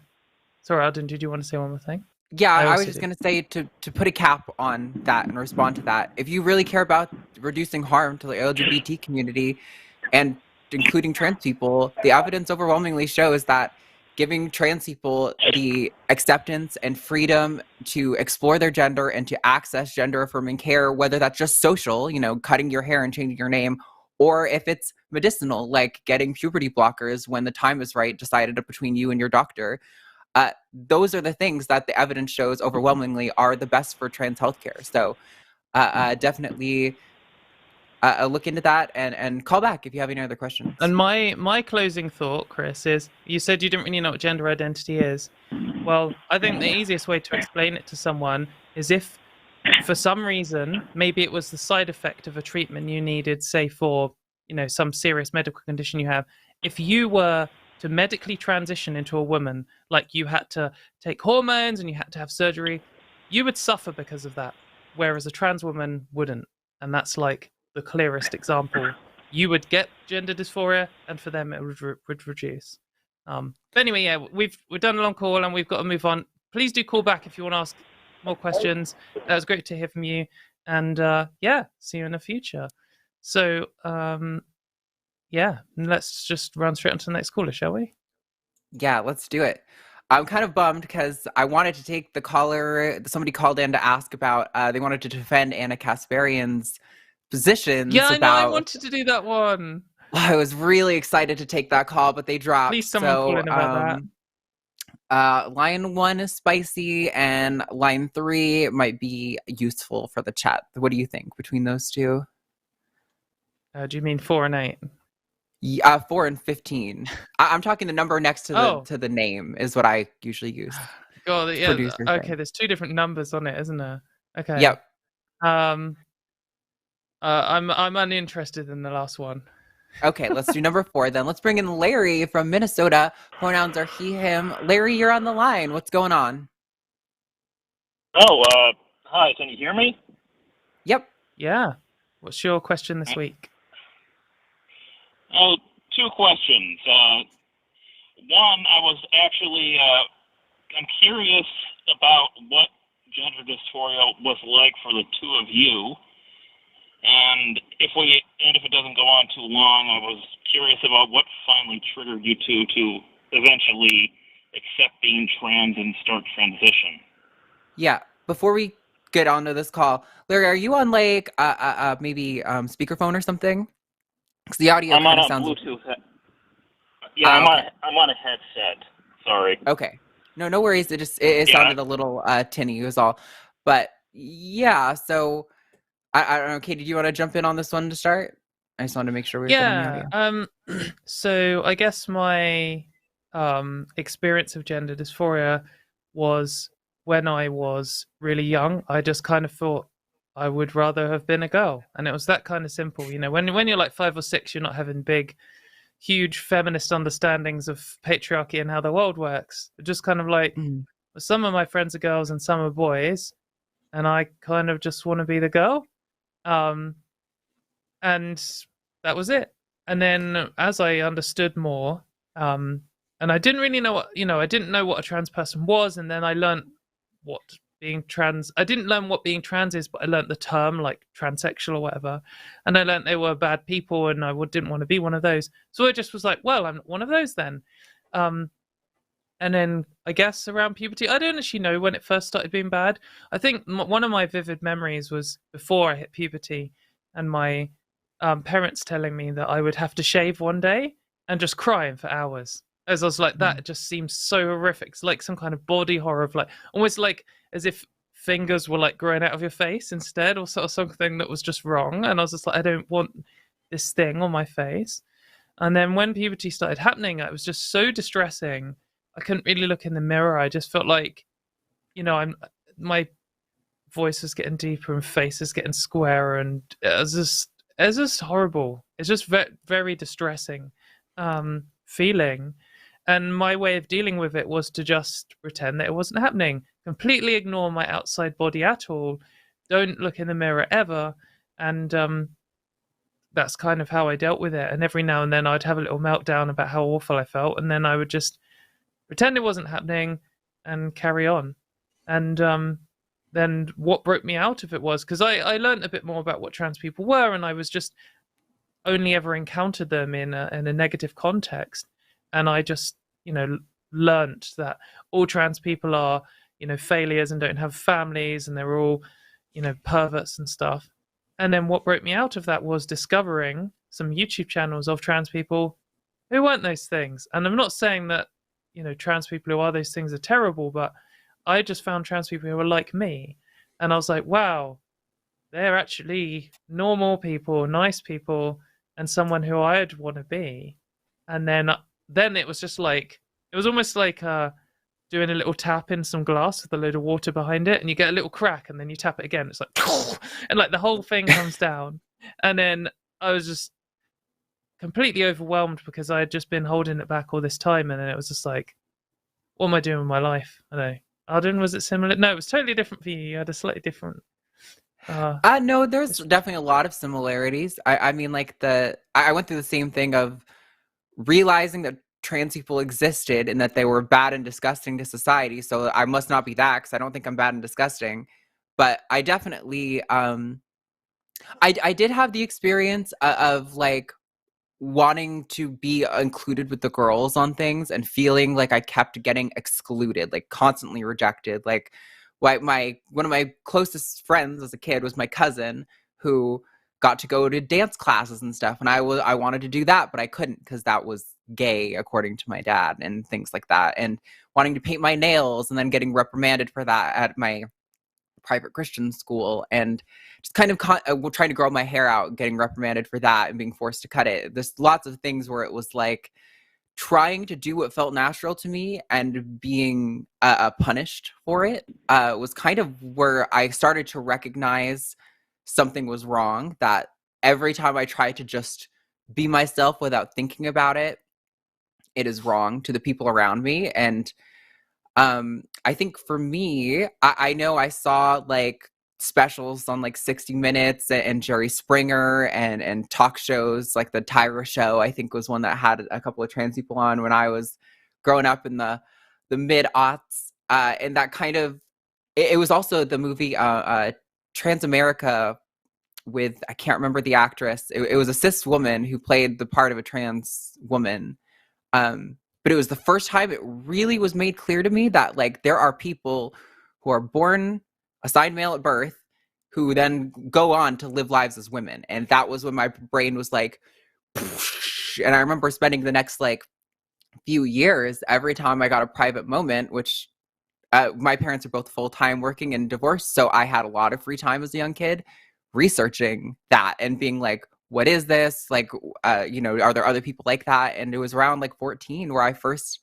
Sorry, Alden, did you want to say one more thing? Yeah, I was just going to say, to put a cap on that and respond to that, if you really care about reducing harm to the LGBT community, and including trans people, the evidence overwhelmingly shows that giving trans people the acceptance and freedom to explore their gender and to access gender-affirming care, whether that's just social, cutting your hair and changing your name, or if it's medicinal, like getting puberty blockers when the time is right, decided between you and your doctor. Those are the things that the evidence shows overwhelmingly are the best for trans healthcare. So definitely look into that and call back if you have any other questions. And my closing thought, Chris, is you said you didn't really know what gender identity is. Well, I think the easiest way to explain it to someone is if, for some reason, maybe it was the side effect of a treatment you needed, say for, some serious medical condition you have. If you were to medically transition into a woman, like you had to take hormones and you had to have surgery, you would suffer because of that, whereas a trans woman wouldn't. And that's, like, the clearest example. You would get gender dysphoria, and for them it would reduce. But anyway, yeah, we've done a long call and we've got to move on. Please do call back if you want to ask more questions. It was great to hear from you, and see you in the future. So let's just run straight on to the next caller, shall we? Yeah, let's do it. I'm kind of bummed because I wanted to take the caller. Somebody called in to ask about, they wanted to defend Anna Kasparian's positions. Yeah, I know, I wanted to do that one. I was really excited to take that call, but they dropped. Please someone call in about that. Line 1 is spicy, and line 3 might be useful for the chat. What do you think between those two? Do you mean 4 and 8? 4 and 15. I'm talking the number next to the name is what I usually use. God, yeah. Okay, there's 2 different numbers on it, isn't there? Okay. Yep. I'm uninterested in the last one. Okay, let's do number 4 then. Let's bring in Larry from Minnesota. Pronouns are he, him. Larry, you're on the line. What's going on? Oh, hi. Can you hear me? Yep. Yeah. What's your question this week? 2 questions. One, I was actually, I'm curious about what gender dysphoria was like for the 2 of you. And if it doesn't go on too long, I was curious about what finally triggered you two to eventually accept being trans and start transition. Yeah. Before we get onto this call, Larry, are you on like maybe speakerphone or something? Because the audio kind of sounds. Bluetooth. Yeah, I'm on a headset. Sorry. Okay. No worries. It sounded a little tinny was all, but yeah. So. I don't know, Katie, do you want to jump in on this one to start? I just wanted to make sure we were getting the audio. So I guess my experience of gender dysphoria was when I was really young. I just kind of thought I would rather have been a girl. And it was that kind of simple. When you're like 5 or 6, you're not having big, huge feminist understandings of patriarchy and how the world works. Just kind of like, some of my friends are girls and some are boys. And I kind of just want to be the girl. And that was it. And then as I understood more, and I didn't really know I didn't know what a trans person was. And then I learned what being trans, I didn't learn what being trans is, but I learned the term like transsexual or whatever. And I learned they were bad people and I didn't want to be one of those. So I just was like, well, I'm not one of those then. And then I guess around puberty, I don't actually know when it first started being bad. I think one of my vivid memories was before I hit puberty, and my parents telling me that I would have to shave one day and just crying for hours. As I was like, that just seems so horrific. It's like some kind of body horror of like, almost like as if fingers were like growing out of your face instead, or sort of something that was just wrong. And I was just like, I don't want this thing on my face. And then when puberty started happening, it was just so distressing. I couldn't really look in the mirror. I just felt like, my voice was getting deeper and face is getting squarer, and it's just horrible. It's just very distressing feeling. And my way of dealing with it was to just pretend that it wasn't happening, completely ignore my outside body at all, don't look in the mirror ever, and that's kind of how I dealt with it. And every now and then I'd have a little meltdown about how awful I felt, and then I would just pretend it wasn't happening and carry on. And then what broke me out of it was, because I learned a bit more about what trans people were, and I was just only ever encountered them in a negative context. And I just, learned that all trans people are, failures and don't have families, and they're all, perverts and stuff. And then what broke me out of that was discovering some YouTube channels of trans people who weren't those things. And I'm not saying that, trans people who are those things are terrible, but I just found trans people who were like me. And I was like, wow, they're actually normal people, nice people, and someone who I'd want to be. And then it was just like, it was almost like doing a little tap in some glass with a load of water behind it, and you get a little crack, and then you tap it again. It's like, and like the whole thing comes down. And then I was just completely overwhelmed because I had just been holding it back all this time. And then it was just like, what am I doing with my life? I know. Arden, was it similar? No, it was totally different for you. You had a slightly different. No, there's definitely a lot of similarities. I mean, like I went through the same thing of realizing that trans people existed and that they were bad and disgusting to society. So I must not be that, because I don't think I'm bad and disgusting. But I definitely, I did have the experience of like wanting to be included with the girls on things and feeling like I kept getting excluded, like constantly rejected. Like one of my closest friends as a kid was my cousin, who got to go to dance classes and stuff, and I wanted to do that, but I couldn't because that was gay according to my dad and things like that. And wanting to paint my nails and then getting reprimanded for that at my private Christian school, and just kind of trying to grow my hair out, getting reprimanded for that and being forced to cut it. There's lots of things where it was like trying to do what felt natural to me and being punished for it was kind of where I started to recognize something was wrong, that every time I tried to just be myself without thinking about it, it is wrong to the people around me. And I think for me, I know I saw like specials on like 60 Minutes and Jerry Springer and talk shows like the Tyra Show, I think was one that had a couple of trans people on when I was growing up in the mid-aughts. And that kind of, it was also the movie Transamerica with, I can't remember the actress. It was a cis woman who played the part of a trans woman. But it was the first time it really was made clear to me that like there are people who are born assigned male at birth who then go on to live lives as women. And that was when my brain was like, and I remember spending the next like few years, every time I got a private moment, which my parents are both full-time working and divorced. So I had a lot of free time as a young kid researching that and being like, what is this? Like, are there other people like that? And it was around like 14 where I first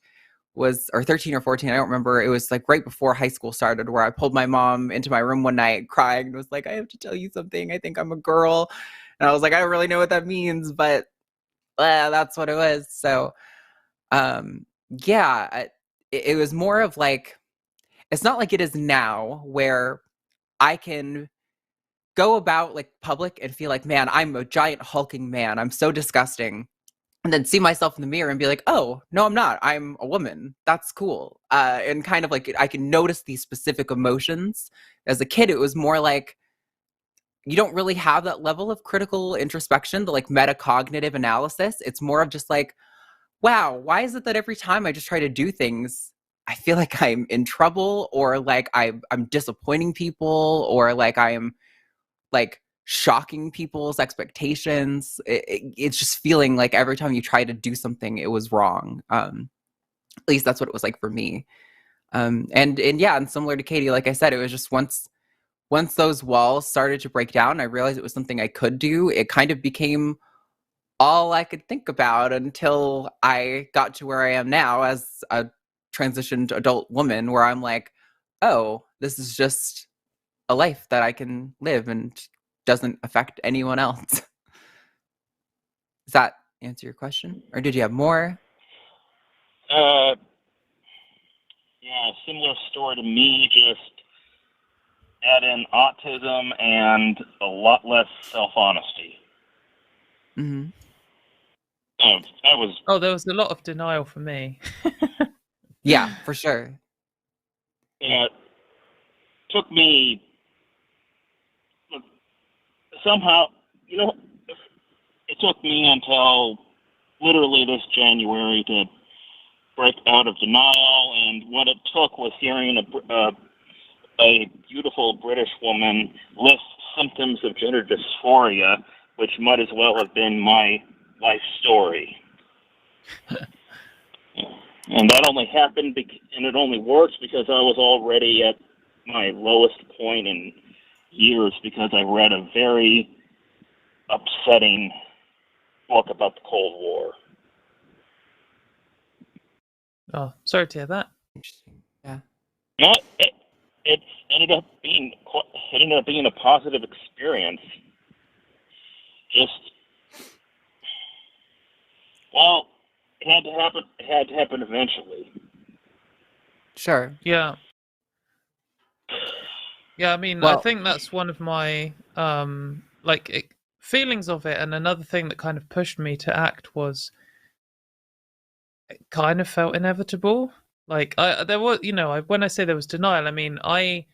was, or 13 or 14, I don't remember. It was like right before high school started, where I pulled my mom into my room one night crying and was like, I have to tell you something. I think I'm a girl. And I was like, I don't really know what that means, but that's what it was. So, it was more of like, it's not like it is now where I can go about like public and feel like, man, I'm a giant hulking man. I'm so disgusting. And then see myself in the mirror and be like, oh, no, I'm not. I'm a woman. That's cool. And kind of like I can notice these specific emotions. As a kid, it was more like you don't really have that level of critical introspection, the like metacognitive analysis. It's more of just like, wow, why is it that every time I just try to do things, I feel like I'm in trouble, or like I'm disappointing people, or like I'm like shocking people's expectations. It's just feeling like every time you try to do something, it was wrong. At least that's what it was like for me. And yeah, and similar to Katie, like I said, it was just once those walls started to break down, I realized it was something I could do. It kind of became all I could think about until I got to where I am now as a transitioned adult woman, where I'm like, oh, this is just a life that I can live and doesn't affect anyone else. Does that answer your question? Or did you have more? Yeah, similar story to me, just add in autism and a lot less self-honesty. Mm-hmm. There was a lot of denial for me. Yeah, for sure. Yeah, it took me somehow, it took me until literally this January to break out of denial, and what it took was hearing a beautiful British woman list symptoms of gender dysphoria, which might as well have been my life story. And that only happened, and it only works because I was already at my lowest point in years, because I read a very upsetting book about the Cold War. Oh, sorry to hear that. Interesting. Yeah. It ended up being a positive experience. It had to happen. It had to happen eventually. Sure. Yeah. Yeah, I mean, I think that's one of my feelings of it, and another thing that kind of pushed me to act was it kind of felt inevitable. Like there was, when I say there was denial, I mean I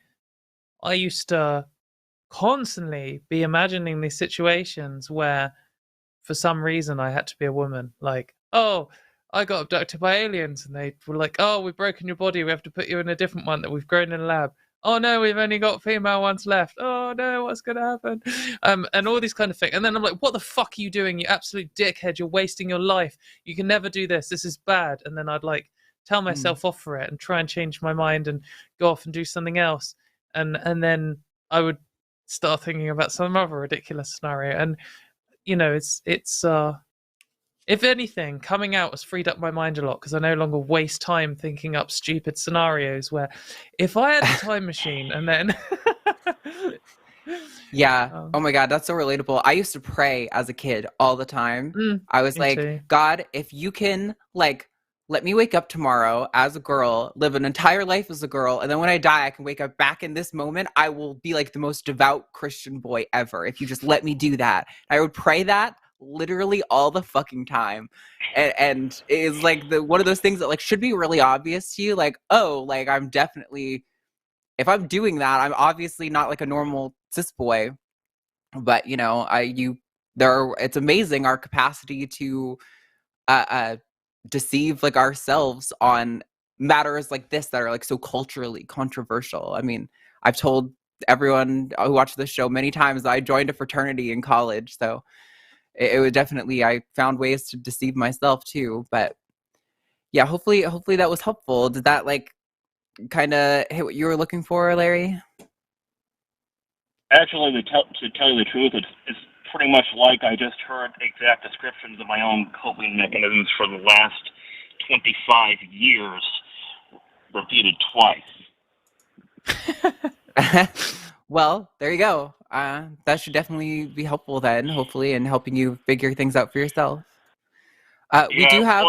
used to constantly be imagining these situations where, for some reason, I had to be a woman. Like, oh, I got abducted by aliens, and they were like, oh, we've broken your body, we have to put you in a different one that we've grown in a lab. Oh no, we've only got female ones left. Oh no, what's going to happen? And all these kind of things. And then I'm like, what the fuck are you doing, you absolute dickhead? You're wasting your life. You can never do this. This is bad. And then I'd like tell myself off for it and try and change my mind and go off and do something else. And then I would start thinking about some other ridiculous scenario. And it's if anything, coming out has freed up my mind a lot, because I no longer waste time thinking up stupid scenarios where if I had a time machine and then yeah. Oh my God, that's so relatable. I used to pray as a kid all the time. I was like, too. God, if you can let me wake up tomorrow as a girl, live an entire life as a girl, and then when I die, I can wake up back in this moment, I will be like the most devout Christian boy ever. If you just let me do that. I would pray that literally all the fucking time. And it is like one of those things that should be really obvious to you. Like, oh, I'm definitely, if I'm doing that, I'm obviously not like a normal cis boy. But it's amazing our capacity to deceive ourselves on matters like this that are so culturally controversial. I mean, I've told everyone who watched this show many times that I joined a fraternity in college, so it would definitely, I found ways to deceive myself too. But yeah, hopefully that was helpful. Did that kind of hit what you were looking for, Larry? Actually, to tell you the truth, it's pretty much like I just heard exact descriptions of my own coping mechanisms for the last 25 years, repeated twice. Well, there you go. That should definitely be helpful then, hopefully, in helping you figure things out for yourself. We do have.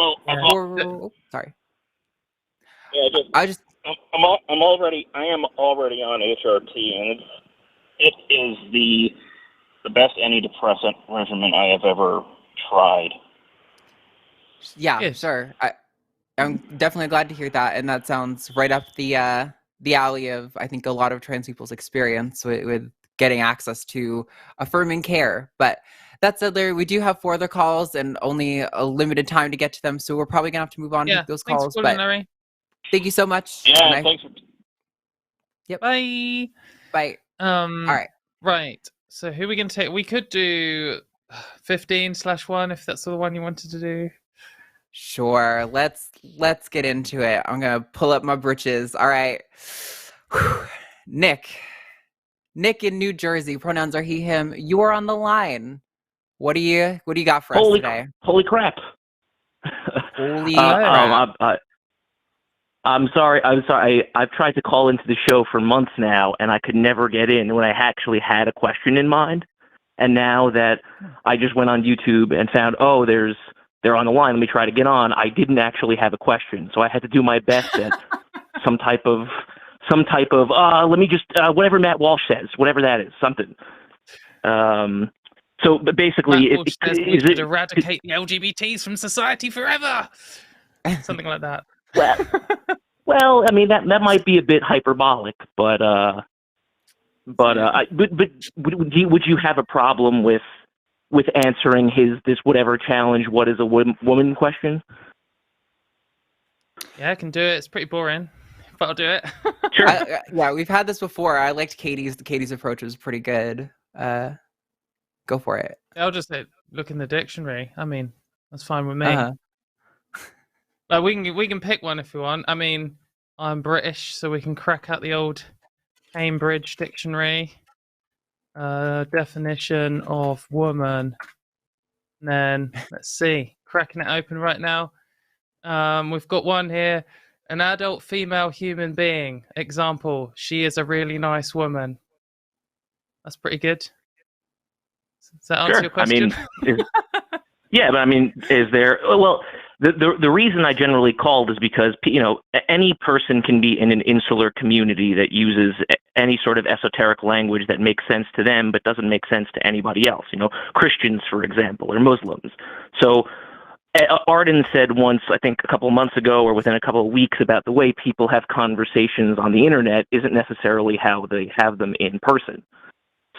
Sorry. Yeah, I am already on HRT, and it is the best antidepressant regimen I have ever tried. Yeah, sure. I'm definitely glad to hear that, and that sounds right up the alley of, I think, a lot of trans people's experience with getting access to affirming care. But that said, Larry, we do have 4 other calls and only a limited time to get to them, so we're probably gonna have to move on to those calls. Thanks for calling, Larry. Thank you so much. Yeah, thanks for. Yep. Bye. Bye. All right. Right. So who are we going to take? We could do 15/1 if that's the one you wanted to do. Sure. Let's get into it. I'm gonna pull up my britches. All right. Nick in New Jersey. Pronouns are he, him. You are on the line. What do you got for us today? Holy crap! Holy crap! I'm sorry. I've tried to call into the show for months now, and I could never get in when I actually had a question in mind. And now that I just went on YouTube and found, they're on the line, let me try to get on, I didn't actually have a question, so I had to do my best at some type of let me just whatever Matt Walsh says, whatever that is, something. So but basically, Matt Walsh says we should eradicate the LGBTs from society forever. Something like that. Well, I mean that might be a bit hyperbolic, but would you have a problem with answering this whatever challenge, what is a woman question? Yeah, I can do it. It's pretty boring, but I'll do it. Sure. Yeah, we've had this before. I liked Katie's approach was pretty good. Go for it. I'll just look in the dictionary. I mean, that's fine with me. Uh-huh. Like we can pick one if we want. I mean, I'm British, so we can crack out the old Cambridge dictionary. Definition of woman. And then let's see, cracking it open right now. We've got one here: an adult female human being. Example: she is a really nice woman. That's pretty good. Does that answer your question? Yeah, but I mean, is there? Well, the reason I generally called is because any person can be in an insular community that uses any sort of esoteric language that makes sense to them but doesn't make sense to anybody else. Christians, for example, or Muslims. So Arden said once, I think a couple of months ago or within a couple of weeks, about the way people have conversations on the internet isn't necessarily how they have them in person.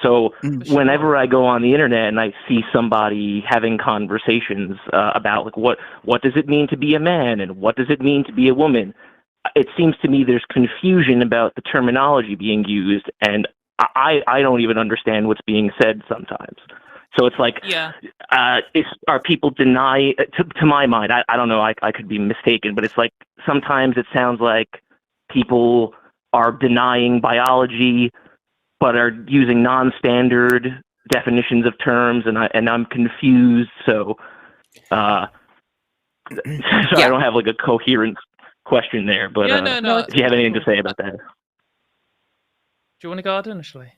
So whenever I go on the internet and I see somebody having conversations about like what does it mean to be a man and what does it mean to be a woman, it seems to me there's confusion about the terminology being used, and I don't even understand what's being said sometimes. So it's like, are people deny? To my mind, I don't know. I could be mistaken, but it's like sometimes it sounds like people are denying biology, but are using non-standard definitions of terms, and I'm confused. So, I don't have like a coherent question there. But if you have anything to say about that, do you want to go out initially?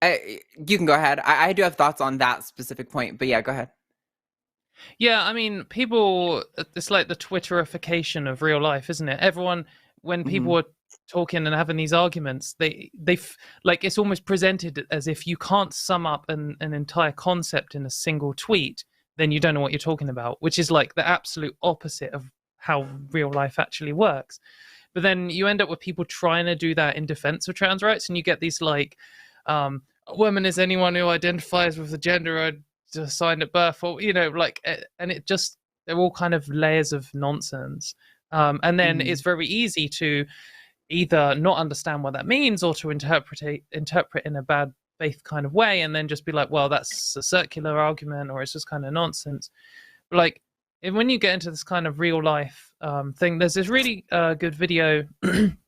You can go ahead. I do have thoughts on that specific point, but yeah, go ahead. Yeah, I mean, people, it's like the Twitterification of real life, isn't it? Everyone, when people are talking and having these arguments, they like, it's almost presented as if you can't sum up an entire concept in a single tweet, then you don't know what you're talking about, which is like the absolute opposite of how real life actually works. But then you end up with people trying to do that in defense of trans rights, and you get these like, a woman is anyone who identifies with the gender assigned at birth, or like, and it just, they're all kind of layers of nonsense. And then it's very easy to either not understand what that means or to interpret in a bad faith kind of way, and then just be like, well, that's a circular argument, or it's just kind of nonsense. But like, when you get into this kind of real life thing, there's this really good video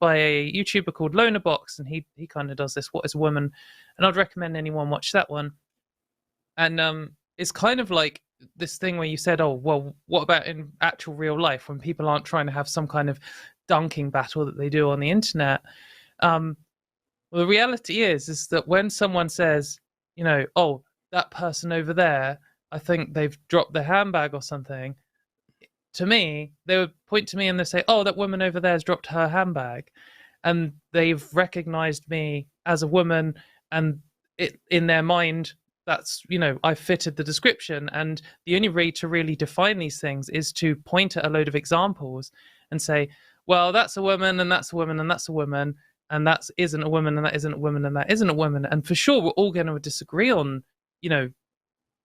by a YouTuber called Lonerbox, and he kind of does this, What is a Woman? And I'd recommend anyone watch that one. And it's kind of like this thing where you said, oh, well, what about in actual real life when people aren't trying to have some kind of dunking battle that they do on the internet? Well, the reality is that when someone says, oh, that person over there, I think they've dropped their handbag or something, to me, they would point to me and they say, oh, that woman over there has dropped her handbag. And they've recognized me as a woman, and in their mind, that's, I fitted the description. And the only way to really define these things is to point at a load of examples and say, well, that's a woman, and that's a woman, and that's a woman, and that isn't a woman, and that isn't a woman, and that isn't a woman. And for sure, we're all going to disagree on,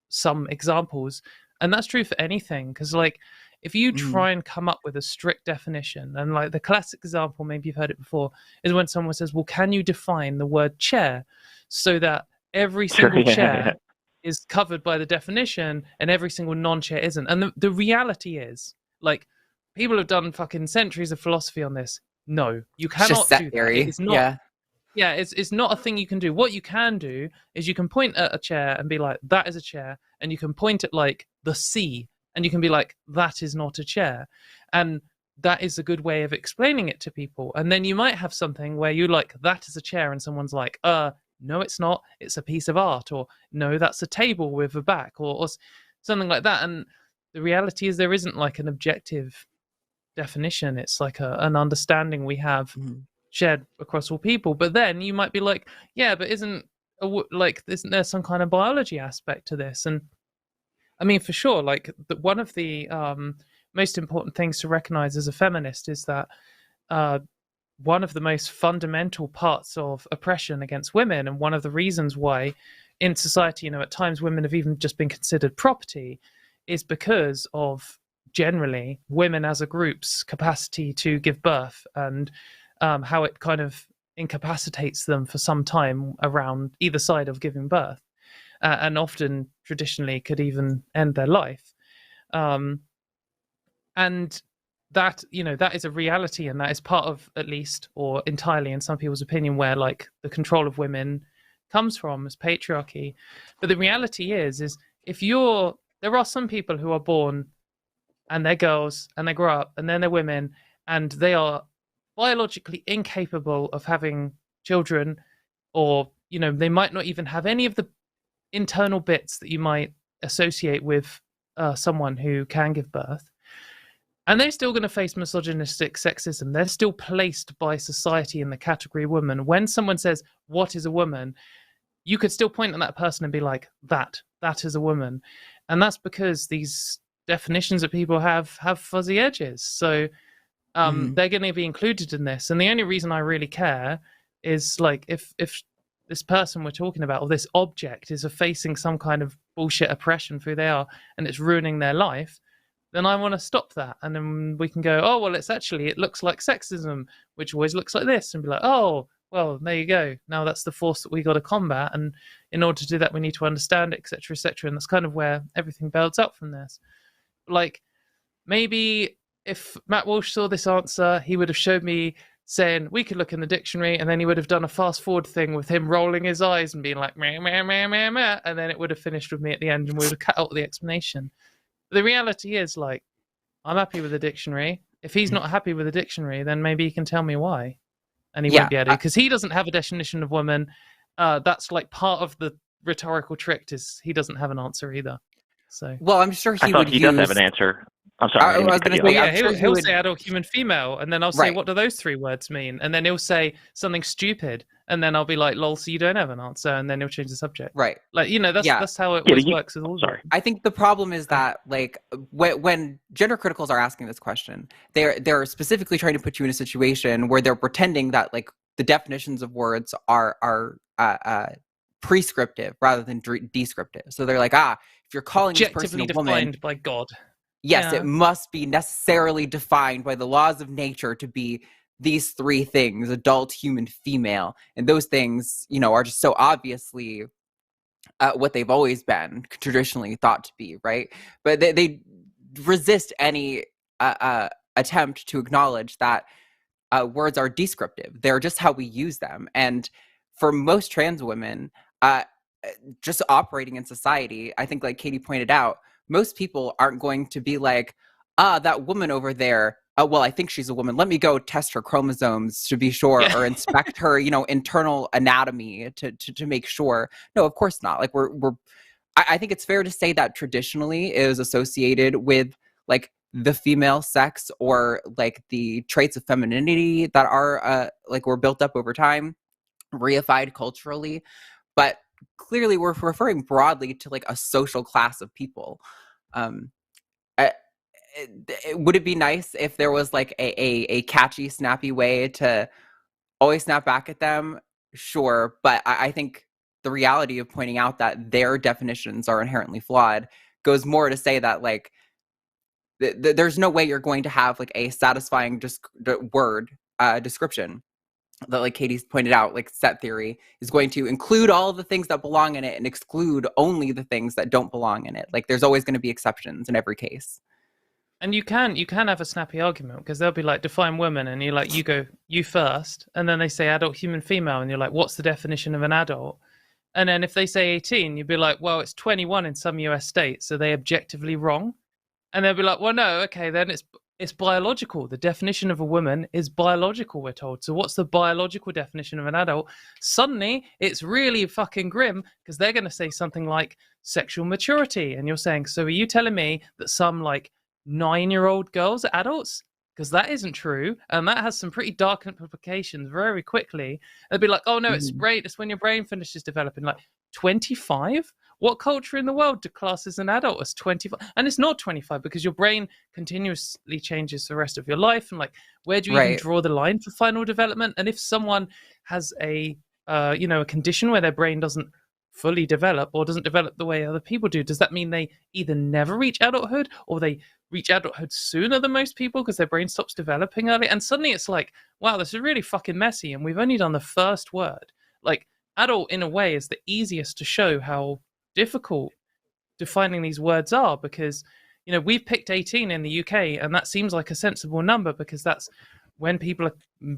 some examples. And that's true for anything, because like, if you try and come up with a strict definition, and like the classic example, maybe you've heard it before, is when someone says, well, can you define the word chair so that every single chair is covered by the definition and every single non-chair isn't? And the reality is, like, people have done fucking centuries of philosophy on this. No, you cannot do that. It's not, it's not a thing you can do. What you can do is you can point at a chair and be like, that is a chair. And you can point at like the sea and you can be like, that is not a chair. And that is a good way of explaining it to people. And then you might have something where you like, that is a chair, and someone's like, no, it's not. It's a piece of art. Or no, that's a table with a back, or something like that. And the reality is there isn't like an objective definition. It's like an understanding we have shared across all people. But then you might be like, yeah, but isn't there some kind of biology aspect to this? And I mean, for sure, like one of the most important things to recognize as a feminist is that one of the most fundamental parts of oppression against women, and one of the reasons why in society, at times women have even just been considered property, is because of generally women as a group's capacity to give birth, and how it kind of incapacitates them for some time around either side of giving birth. And often traditionally could even end their life. And that, that is a reality, and that is part of, at least, or entirely in some people's opinion, where like the control of women comes from, as patriarchy. But the reality is there are some people who are born and they're girls and they grow up and then they're women and they are biologically incapable of having children, or, they might not even have any of the internal bits that you might associate with someone who can give birth, and they're still going to face misogynistic sexism. They're still placed by society in the category woman. When someone says, what is a woman, you could still point at that person and be like, that is a woman. And that's because these definitions that people have fuzzy edges. So they're going to be included in this. And the only reason I really care is like if this person we're talking about, or this object, is facing some kind of bullshit oppression for who they are, and it's ruining their life, then I want to stop that. And then we can go, oh, well, it looks like sexism, which always looks like this, and be like, oh, well, there you go. Now that's the force that we got to combat. And in order to do that, we need to understand it, et cetera, et cetera. And that's kind of where everything builds up from this. Like, maybe if Matt Walsh saw this answer, he would have showed me saying we could look in the dictionary, and then he would have done a fast forward thing with him rolling his eyes and being like meh, meh, meh, meh, meh, and then it would have finished with me at the end and we would have cut out the explanation. But the reality is, like, I'm happy with the dictionary. If he's not happy with the dictionary, then maybe he can tell me why, and he won't be able to, because he doesn't have a definition of woman. That's like part of the rhetorical trick, is he doesn't have an answer either. So, well, I'm sure he does have an answer. I'm sorry. I was going to say, he'll say adult, human, female, and then I'll say, what do those three words mean? And then he'll say something stupid, and then I'll be like, lol, so you don't have an answer, and then he'll change the subject. Right. Like, that's how it always works with all of it. I think the problem is that, like, when gender criticals are asking this question, they're specifically trying to put you in a situation where they're pretending that, like, the definitions of words are prescriptive rather than descriptive. So they're like, if you're calling this person a woman, defined by God. Yes, it must be necessarily defined by the laws of nature to be these three things: adult, human, female. And those things, are just so obviously what they've always been traditionally thought to be, right? But they resist any attempt to acknowledge that words are descriptive. They're just how we use them. And for most trans women, just operating in society, I think, like Katie pointed out, most people aren't going to be like, that woman over there, well, I think she's a woman. Let me go test her chromosomes to be sure, or inspect her, internal anatomy to make sure. No, of course not. Like I think it's fair to say that traditionally it was associated with like the female sex, or like the traits of femininity that are were built up over time, reified culturally. But clearly we're referring broadly to like a social class of people. Would it be nice if there was like a catchy, snappy way to always snap back at them? Sure. But I think the reality of pointing out that their definitions are inherently flawed goes more to say that, like, there's no way you're going to have like a satisfying word description that, like Katie's pointed out, like set theory is going to include all the things that belong in it and exclude only the things that don't belong in it. Like there's always going to be exceptions in every case. And you can have a snappy argument, because they'll be like, define woman, and you're like, you first, and then they say adult human female, and you're like, what's the definition of an adult? And then if they say 18, you'd be like, well, it's 21 in some US states, so they objectively wrong. And they'll be like, well, no, okay, then it's biological. The definition of a woman is biological, we're told. So what's the biological definition of an adult? Suddenly, it's really fucking grim, because they're going to say something like sexual maturity. And you're saying, so are you telling me that some like 9-year-old girls are adults? Because that isn't true, and that has some pretty dark implications very quickly. They'd be like, oh no, it's when your brain finishes developing. Like 25? What culture in the world classes an adult as 25? And it's not 25, because your brain continuously changes for the rest of your life. And like, where do you even draw the line for final development? And if someone has a condition where their brain doesn't fully develop, or doesn't develop the way other people do, does that mean they either never reach adulthood, or they reach adulthood sooner than most people because their brain stops developing early? And suddenly it's like, wow, this is really fucking messy, and we've only done the first word. Like, adult in a way is the easiest to show how difficult defining these words are, because we've picked 18 in the UK, and that seems like a sensible number, because that's when people are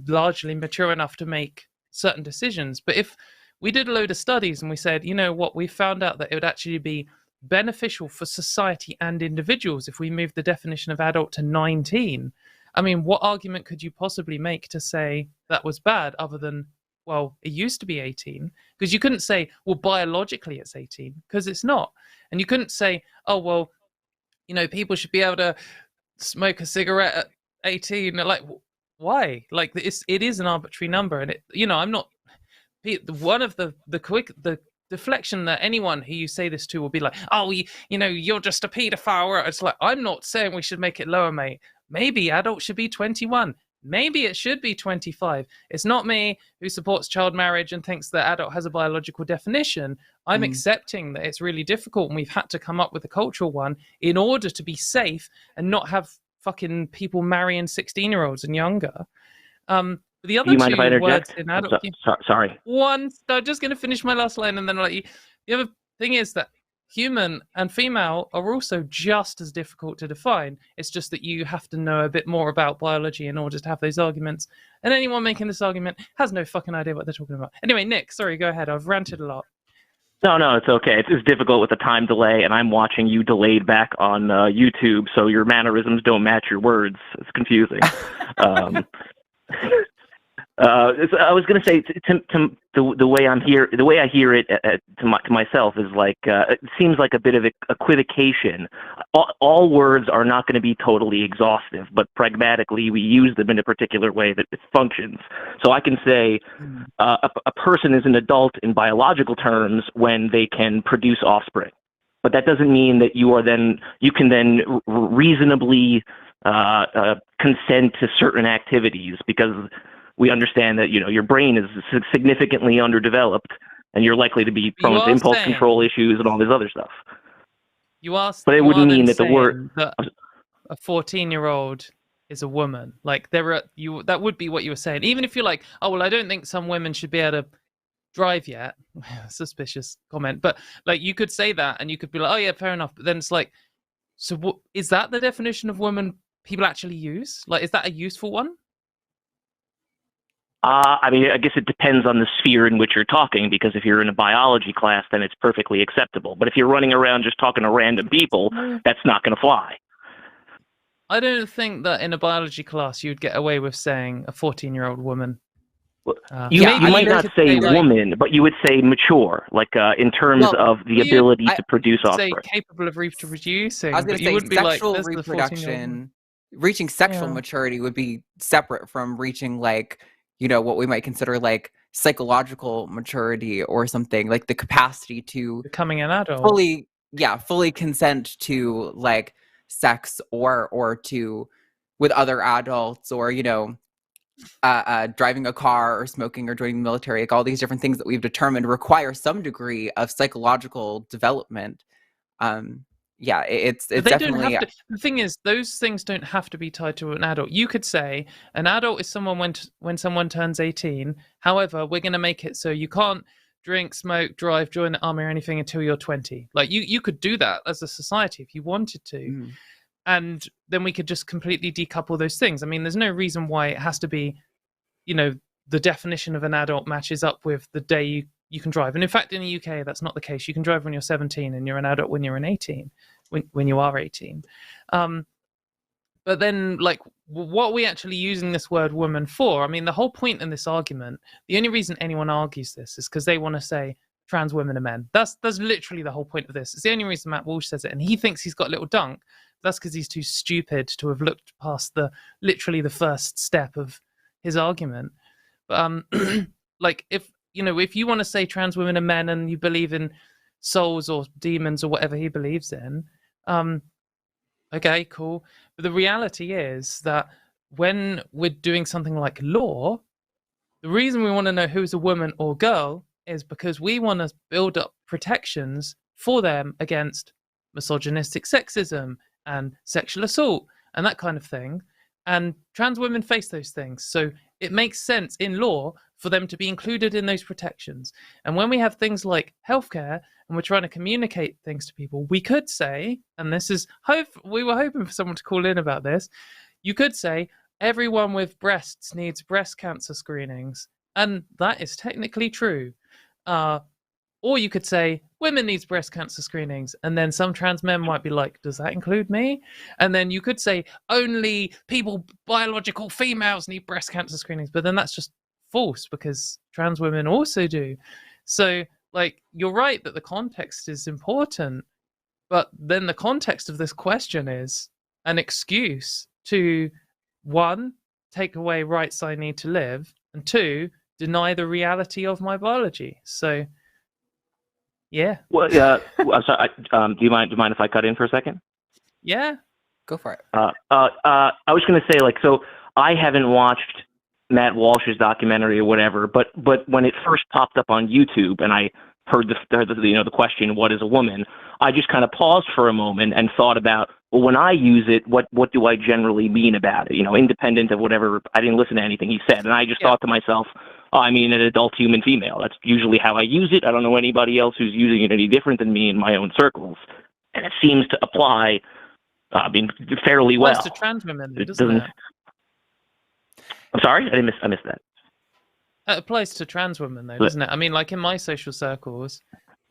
largely mature enough to make certain decisions. But if we did a load of studies and we said, you know what, we found out that it would actually be beneficial for society and individuals if we moved the definition of adult to 19. I mean, what argument could you possibly make to say that was bad, other than, well, it used to be 18? Because you couldn't say, well, biologically it's 18, because it's not. And you couldn't say, oh, well, people should be able to smoke a cigarette at 18. Like, why? Like, it is an arbitrary number. And I'm not, one of the deflection that anyone who you say this to will be like, oh, you're just a paedophile. It's like, I'm not saying we should make it lower, mate. Maybe adults should be 21. Maybe it should be 25. It's not me who supports child marriage and thinks that adult has a biological definition. I'm accepting that it's really difficult, and we've had to come up with a cultural one in order to be safe and not have fucking people marrying 16-year-olds and younger. The other two words in adult... Sorry. I'm just going to finish my last line, and then I'll let you... The other thing is that human and female are also just as difficult to define. It's just that you have to know a bit more about biology in order to have those arguments. And anyone making this argument has no fucking idea what they're talking about. Anyway, Nick, sorry, go ahead. I've ranted a lot. No, it's okay. It's difficult with the time delay, and I'm watching you delayed back on YouTube, so your mannerisms don't match your words. It's confusing. I was going to say, the way I hear it to myself is like, it seems like a bit of equivocation. All words are not going to be totally exhaustive, but pragmatically we use them in a particular way that it functions. So I can say a person is an adult in biological terms when they can produce offspring, but that doesn't mean that you can then reasonably consent to certain activities, because we understand that your brain is significantly underdeveloped, and you're likely to be prone to impulse control issues and all this other stuff. But it wouldn't mean that the word that a 14-year-old is a woman. Like that would be what you were saying. Even if you're like, oh well, I don't think some women should be able to drive yet. Suspicious comment, but like you could say that, and you could be like, oh yeah, fair enough. But then it's like, so what is that the definition of woman people actually use? Like, is that a useful one? I mean, I guess it depends on the sphere in which you're talking, because if you're in a biology class, then it's perfectly acceptable. But if you're running around just talking to random people, that's not going to fly. I don't think that in a biology class you'd get away with saying a 14-year-old woman. You might not say woman, but you would say mature, like in terms of the ability to produce offspring. Say capable of reproducing. I was going to say sexual reproduction, reaching sexual maturity would be separate from reaching like, what we might consider like psychological maturity or something, like the capacity to becoming an adult, fully consent to like sex or to with other adults, or driving a car or smoking or joining the military. Like all these different things that we've determined require some degree of psychological development. yeah, it's But they definitely. don't have to. The thing is, those things don't have to be tied to an adult. You could say an adult is someone when someone turns 18. However, we're going to make it so you can't drink, smoke, drive, join the army, or anything until you're 20. Like you could do that as a society if you wanted to, and then we could just completely decouple those things. I mean, there's no reason why it has to be, the definition of an adult matches up with the day you can drive. And in fact, in the UK, that's not the case. You can drive when you're 17 and you're an adult when you're 18, when you are 18. But then, like, what are we actually using this word woman for? I mean, the whole point in this argument, the only reason anyone argues this is because they want to say trans women are men. That's literally the whole point of this. It's the only reason Matt Walsh says it. And he thinks he's got a little dunk. That's because he's too stupid to have looked past literally the first step of his argument. But like, if you want to say trans women are men and you believe in souls or demons or whatever he believes in, okay, cool. But the reality is that when we're doing something like law, the reason we want to know who's a woman or girl is because we want to build up protections for them against misogynistic sexism and sexual assault and that kind of thing. And trans women face those things. So it makes sense in law for them to be included in those protections. And when we have things like healthcare and we're trying to communicate things to people, we could say, and this is we were hoping for someone to call in about this, you could say everyone with breasts needs breast cancer screenings. And that is technically true. Or you could say women needs breast cancer screenings, and then some trans men might be like, does that include me? And then you could say only biological females need breast cancer screenings, but then that's just false because trans women also do. So, like, you're right that the context is important, but then the context of this question is an excuse to, one, take away rights I need to live, and two, deny the reality of my biology. So, yeah. Well, I'm sorry. Do you mind if I cut in for a second? Yeah. Go for it. I was going to say, like, so I haven't watched Matt Walsh's documentary or whatever, but when it first popped up on YouTube and I heard the question, what is a woman? I just kind of paused for a moment and thought about, well, when I use it, what do I generally mean about it? Independent of whatever. I didn't listen to anything he said, and I just thought to myself, I mean an adult human female. That's usually how I use it. I don't know anybody else who's using it any different than me in my own circles. And it seems to apply fairly well. It applies to trans women, doesn't it? I'm sorry? I missed that. It applies to trans women, though, doesn't it? I mean, like in my social circles,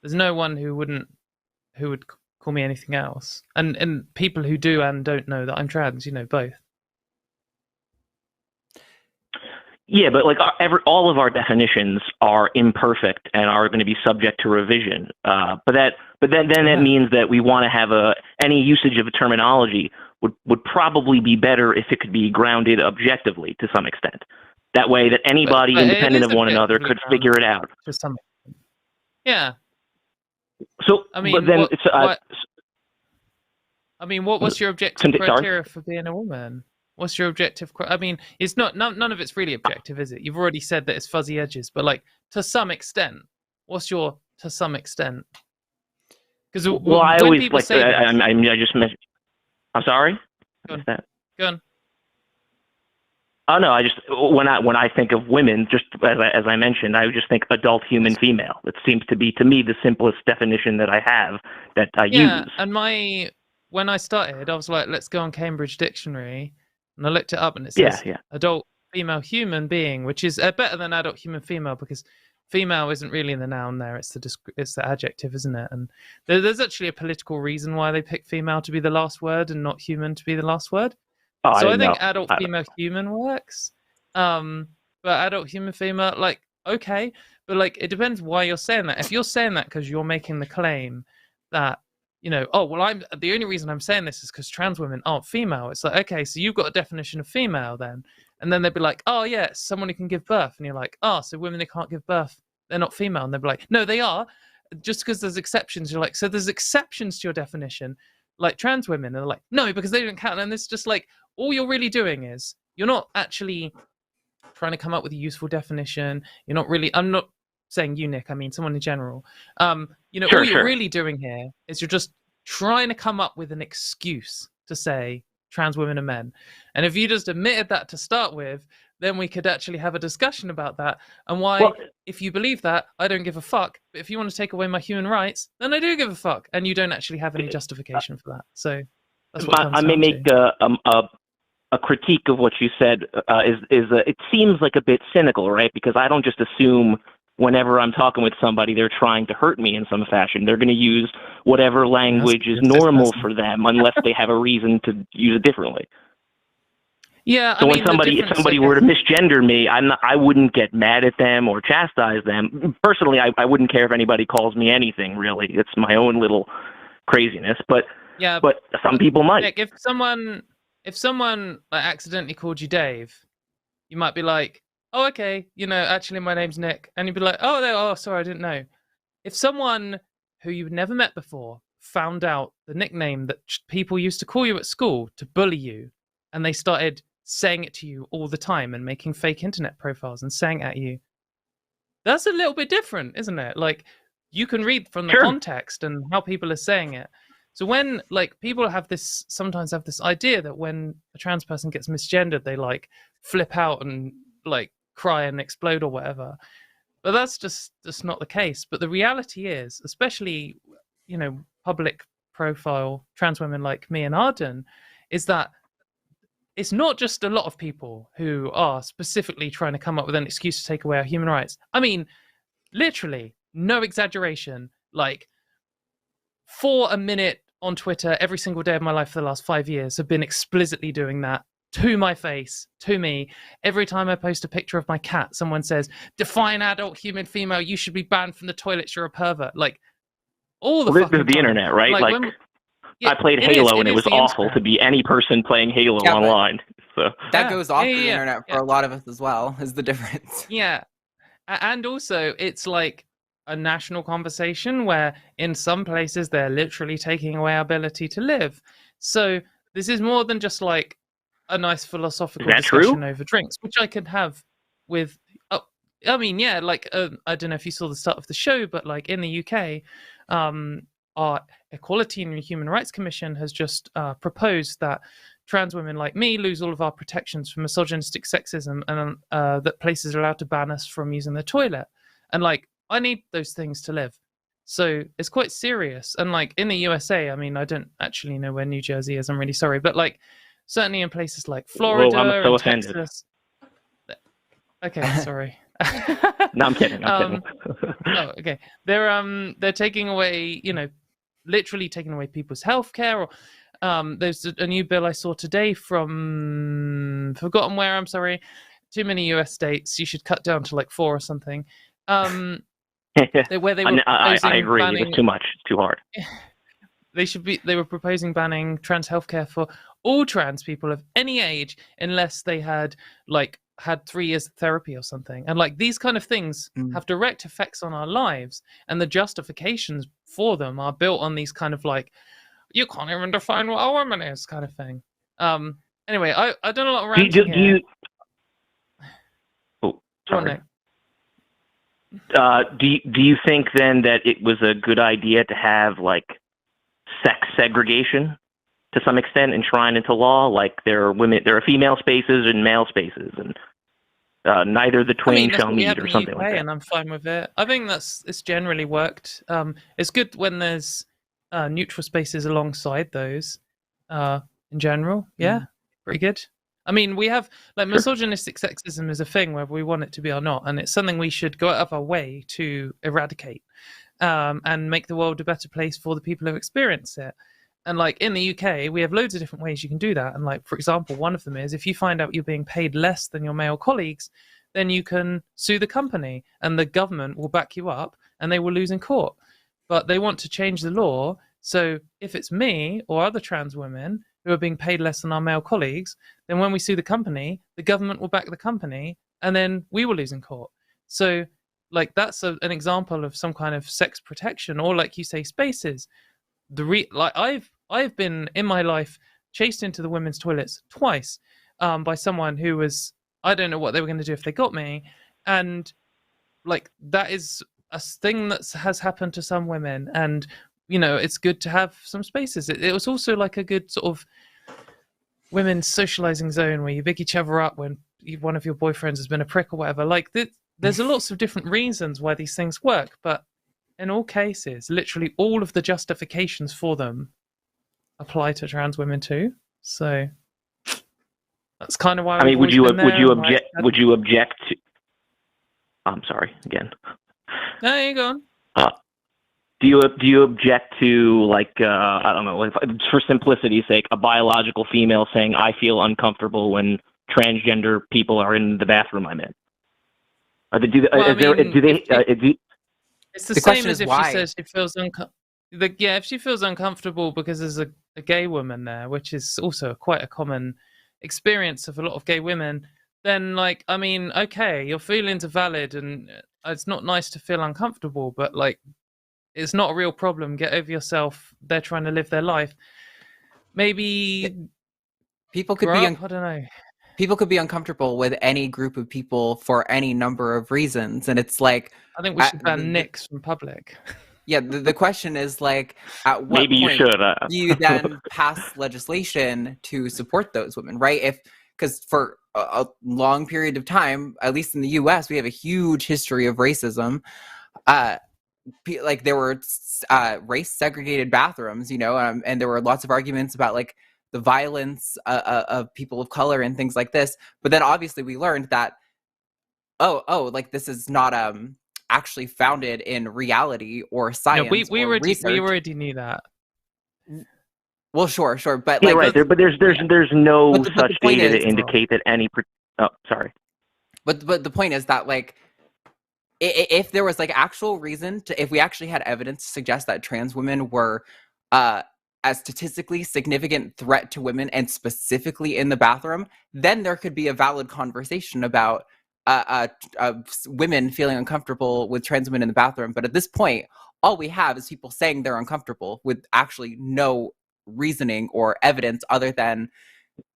there's no one who would call me anything else. And people who do and don't know that I'm trans, both. Yeah, but like all of our definitions are imperfect and are going to be subject to revision. But then that means that we want to have any usage of a terminology would probably be better if it could be grounded objectively to some extent. That way, that anybody independent of one another could figure it out. To some extent. Yeah. So, I mean, but then what's your objective criteria for being a woman? What's your objective? I mean, it's not none of it's really objective, is it? You've already said that it's fuzzy edges, but like to some extent, what's your to some extent? Because I always like. I just mentioned. I'm sorry. Go on. Oh no! I just when I think of women, just as I mentioned, I would just think adult human female. It seems to be to me the simplest definition that I have that I use. Yeah, and when I started, I was like, let's go on Cambridge Dictionary. And I looked it up, and it says adult female human being, which is better than adult human female because female isn't really in the noun there; it's the adjective, isn't it? And there's actually a political reason why they pick female to be the last word and not human to be the last word. So I think adult female human works, but adult human female, like, okay, but like it depends why you're saying that. If you're saying that because you're making the claim that, I'm the only reason I'm saying this is because trans women aren't female. It's like, okay, so you've got a definition of female then. And then they'd be like, oh yeah, it's someone who can give birth. And you're like, oh, so women that can't give birth, they're not female. And they'd be like, no, they are. Just because there's exceptions. You're like, so there's exceptions to your definition, like trans women. And they're like, no, because they don't count. And it's just like, all you're really doing is, you're not actually trying to come up with a useful definition. You're not really, I'm not saying you, Nick, I mean someone in general. All you're really doing here is you're just trying to come up with an excuse to say trans women are men. And if you just admitted that to start with, then we could actually have a discussion about that and why, if you believe that, I don't give a fuck. But if you want to take away my human rights, then I do give a fuck. And you don't actually have any justification for that. So that's what I may make a critique of what you said. It seems like a bit cynical, right? Because I don't just assume whenever I'm talking with somebody, they're trying to hurt me in some fashion. They're going to use whatever language is normal for them, unless they have a reason to use it differently. Yeah. So when if somebody were to misgender me, I wouldn't get mad at them or chastise them. Personally, I wouldn't care if anybody calls me anything. Really, it's my own little craziness. But some people might. Nick, if someone like, accidentally called you Dave, you might be like, "Oh, okay, actually my name's Nick," and you'd be like, "Oh, sorry, I didn't know." If someone who you've never met before found out the nickname that people used to call you at school to bully you, and they started saying it to you all the time and making fake internet profiles and saying at you, that's a little bit different, isn't it? Like, you can read from the context and how people are saying it. So when people sometimes have this idea that when a trans person gets misgendered, they flip out and cry and explode or whatever. But that's just not the case. But the reality is, especially, public profile trans women like me and Arden, is that it's not just a lot of people who are specifically trying to come up with an excuse to take away our human rights. I mean, literally, no exaggeration, for a minute on Twitter every single day of my life for the last 5 years have been explicitly doing that to my face, to me. Every time I post a picture of my cat, someone says, "Define adult human female, you should be banned from the toilets, you're a pervert." All the fucking this is the internet, right? I played Halo, and it was awful to be any person playing Halo online. So that goes off the internet for a lot of us as well, is the difference. Yeah. And also, it's a national conversation where in some places they're literally taking away our ability to live. So this is more than just a nice philosophical discussion over drinks, which I can have with... I mean, yeah, I don't know if you saw the start of the show, but in the UK, our Equality and Human Rights Commission has just proposed that trans women like me lose all of our protections from misogynistic sexism, and that places are allowed to ban us from using the toilet. And I need those things to live. So it's quite serious. And in the USA, I mean, I don't actually know where New Jersey is, I'm really sorry, but certainly in places like Florida and Texas. Okay, sorry. No, I'm kidding. Oh, okay. They're taking away, literally taking away people's healthcare. Or there's a new bill I saw today from forgotten where. I'm sorry. Too many US states. You should cut down to 4 or something. Where they were I agree. It's too much. It's too hard. They were proposing banning trans healthcare for all trans people of any age unless they had had 3 years of therapy or something. And these kind of things have direct effects on our lives, and the justifications for them are built on these kind of you can't even define what a woman is kind of thing. Anyway, I've done a lot of ranting here. Oh, sorry. Do you think then that it was a good idea to have sex segregation to some extent enshrined into law? There are female spaces and male spaces, and neither the twain shall meet, or something like that. And I'm fine with it. I think it's generally worked. It's good when there's neutral spaces alongside those. In general, pretty good. I mean, we have misogynistic sexism is a thing whether we want it to be or not, and it's something we should go out of our way to eradicate and make the world a better place for the people who experience it. And in the UK, we have loads of different ways you can do that. And for example, one of them is if you find out you're being paid less than your male colleagues, then you can sue the company and the government will back you up and they will lose in court. But they want to change the law. So if it's me or other trans women who are being paid less than our male colleagues, then when we sue the company, the government will back the company and then we will lose in court. So that's an example of some kind of sex protection, or you say, spaces. I've been in my life chased into the women's toilets twice by someone who was, I don't know what they were going to do if they got me, and that is a thing that has happened to some women, and it's good to have some spaces. It was also like a good sort of women's socializing zone where you big each other up when one of your boyfriends has been a prick or whatever. Like, there's lots of different reasons why these things work, but in all cases, literally all of the justifications for them apply to trans women too. So that's kind of why. I mean, would you object to? I'm sorry again. No, you go on. Do you object to, like, I don't know, like, for simplicity's sake, a biological female saying, "I feel uncomfortable when transgender people are in the bathroom I'm in"? It's the same as if she says she feels if she feels uncomfortable because there's a gay woman there, which is also quite a common experience of a lot of gay women, then, like, I mean, okay, your feelings are valid and it's not nice to feel uncomfortable, but, like, it's not a real problem. Get over yourself. They're trying to live their life. Maybe people could I don't know. People could be uncomfortable with any group of people for any number of reasons, and it's like, I think we should ban nicks from public. Yeah, the question is, like, at what maybe point you should do you then pass legislation to support those women, right? Because for a long period of time, at least in the U.S., we have a huge history of racism. Like, there were race segregated bathrooms, and there were lots of arguments about, like, the violence of people of color and things like this. But then obviously we learned that, like, this is not actually founded in reality or science. No, we already knew that. Well, sure, but yeah, like, right. There's no such data to indicate that any. Sorry. But the point is that, like, if there was, like, actual reason to, if we actually had evidence to suggest that trans women were a statistically significant threat to women, and specifically in the bathroom, then there could be a valid conversation about women feeling uncomfortable with trans women in the bathroom. But at this point, all we have is people saying they're uncomfortable with actually no reasoning or evidence other than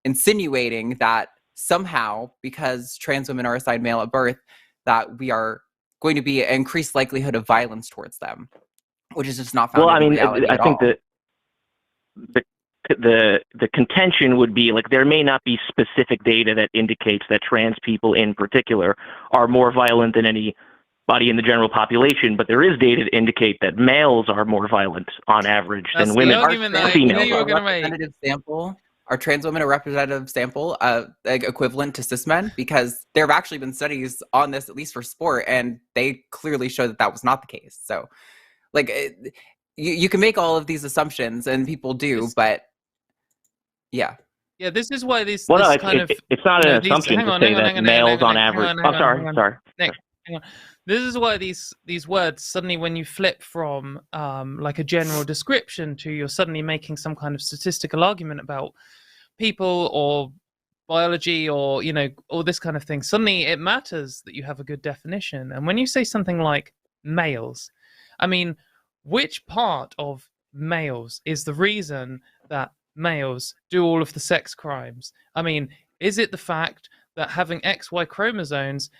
insinuating that somehow, because trans women are assigned male at birth, that we are going to be an increased likelihood of violence towards them, which is just not founded in reality I at think all. that the contention would be, like, there may not be specific data that indicates that trans people in particular are more violent than anybody in the general population, but there is data to indicate that males are more violent on average than women. Are trans women a representative sample, like, equivalent to cis men? Because there have actually been studies on this, at least for sport, and they clearly show that that was not the case. So, like, you can make all of these assumptions, and people do, but yeah. Yeah, this is why these. Well, it's not an assumption to say that males on average. Sorry. Nick, hang on. This is why these words suddenly, when you flip from like a general description to, you're suddenly making some kind of statistical argument about people or biology or all this kind of thing. Suddenly, it matters that you have a good definition. And when you say something like males, I mean, which part of males is the reason that males do all of the sex crimes? I mean, is it the fact that having XY chromosomes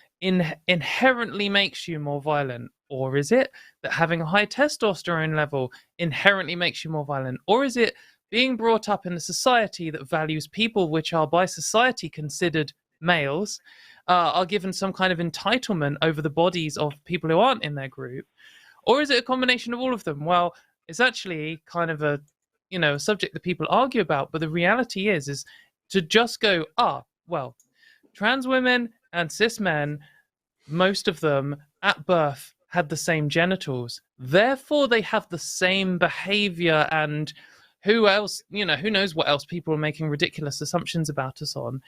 inherently makes you more violent? Or is it that having a high testosterone level inherently makes you more violent? Or is it being brought up in a society that values people which are by society considered males, are given some kind of entitlement over the bodies of people who aren't in their group? Or is it a combination of all of them? Well, it's actually kind of a subject that people argue about, but the reality is to just go, well, trans women and cis men, most of them at birth had the same genitals, therefore they have the same behavior, and who knows what else people are making ridiculous assumptions about us on.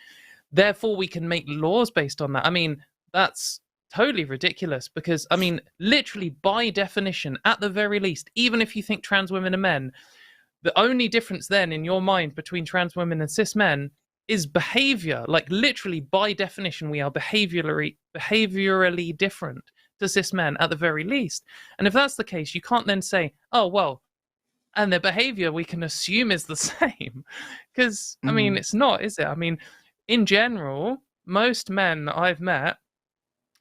Therefore we can make laws based on that. I mean, that's totally ridiculous, because, I mean, literally by definition, at the very least, even if you think trans women are men, the only difference then in your mind between trans women and cis men is behavior. Like, literally by definition, we are behaviorally different to cis men at the very least. And if that's the case, you can't then say, oh, well, and their behavior we can assume is the same. Because, I mean, it's not, is it? I mean, in general, most men that I've met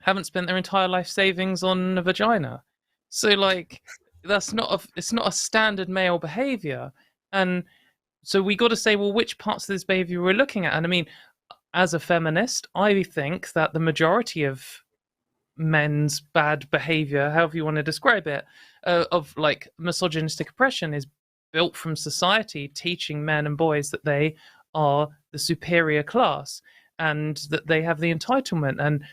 haven't spent their entire life savings on a vagina. So, like, it's not a standard male behavior. And so we got to say, well, which parts of this behavior we're looking at. And I mean, as a feminist, I think that the majority of men's bad behavior, however you want to describe it, of like misogynistic oppression, is built from society teaching men and boys that they are the superior class and that they have the entitlement. And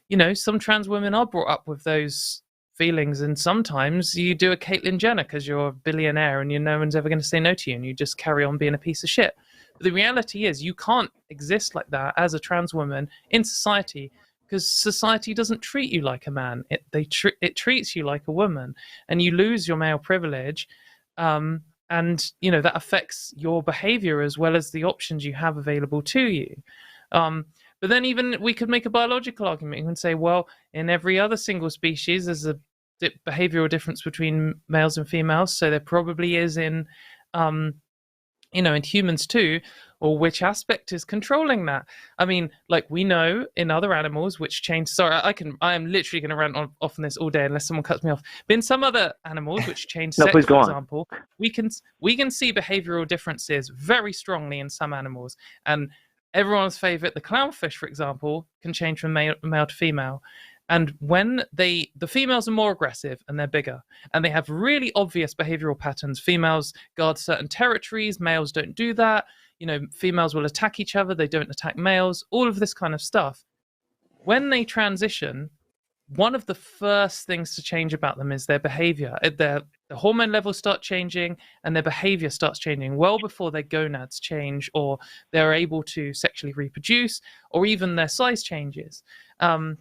you know, some trans women are brought up with those feelings, and sometimes you do a Caitlyn Jenner because you're a billionaire and no one's ever going to say no to you, and you just carry on being a piece of shit. But the reality is you can't exist like that as a trans woman in society, because society doesn't treat you like a man. It treats you like a woman, and you lose your male privilege. And you know that affects your behavior as well as the options you have available to you. But then even we could make a biological argument. You can say, well, in every other single species, there's a behavioral difference between males and females. So there probably is in, you know, in humans too. Or which aspect is controlling that? I mean, like we know in other animals which change. Sorry, I am literally going to rant off on this all day unless someone cuts me off. But in some other animals which change sex, for example, we can see behavioral differences very strongly in some animals. And everyone's favorite, the clownfish, for example, can change from male to female. And when the females are more aggressive and they're bigger and they have really obvious behavioral patterns. Females guard certain territories, males don't do that. You know, females will attack each other, they don't attack males, all of this kind of stuff. When they transition, one of the first things to change about them is their behavior. The hormone levels start changing and their behavior starts changing well before their gonads change or they're able to sexually reproduce or even their size changes. And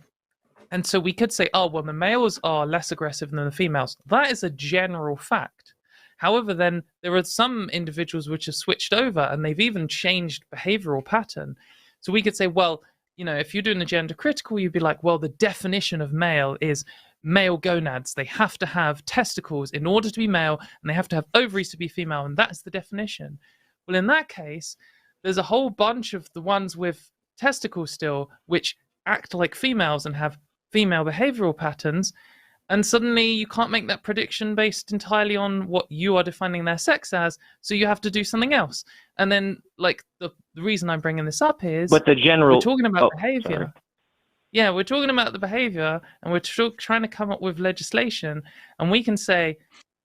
so we could say, oh, well, the males are less aggressive than the females. That is a general fact. However, then there are some individuals which have switched over and they've even changed behavioral pattern. So we could say, well, you know, if you're doing the gender critical, you'd be like, well, the definition of male is male gonads. They have to have testicles in order to be male and they have to have ovaries to be female. And that's the definition. Well, in that case, there's a whole bunch of the ones with testicles still, which act like females and have female behavioral patterns. And suddenly you can't make that prediction based entirely on what you are defining their sex as. So you have to do something else. And then, like, the reason I'm bringing this up is... But the general... We're talking about behavior. Sorry. Yeah, we're talking about the behavior, and we're trying to come up with legislation. And we can say,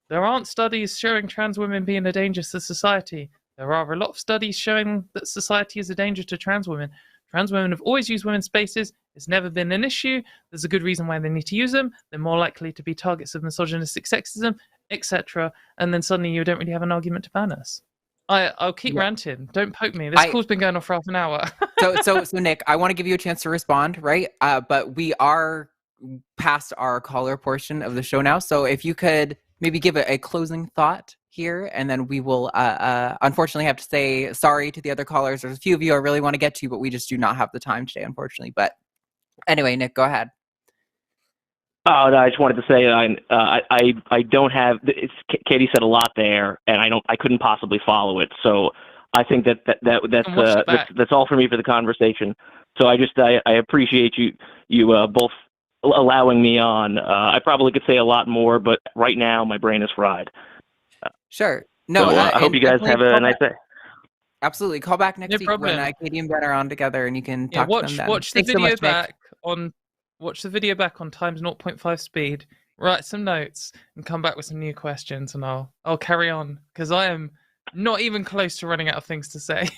there aren't studies showing trans women being a danger to society. There are a lot of studies showing that society is a danger to trans women. Trans women have always used women's spaces. It's never been an issue. There's a good reason why they need to use them. They're more likely to be targets of misogynistic sexism, etc. And then suddenly you don't really have an argument to ban us. I'll keep ranting. Don't poke me. This call's been going on for half an hour. So Nick, I want to give you a chance to respond, right? But we are past our caller portion of the show now. So if you could maybe give a closing thought here, and then we will unfortunately have to say sorry to the other callers. There's a few of you I really want to get to, but we just do not have the time today, unfortunately. But anyway, Nick, go ahead. Oh, no, I just wanted to say I don't have. Katie said a lot there, and I couldn't possibly follow it. So I think that's all for me for the conversation. So I appreciate you both allowing me on. I probably could say a lot more, but right now my brain is fried. Sure. No, so, I hope you guys have a nice day. Absolutely. Call back next week when Katie and Ben are on together and you can talk to them then. Watch the video back on times 0.5 speed, write some notes and come back with some new questions and I'll carry on because I am not even close to running out of things to say.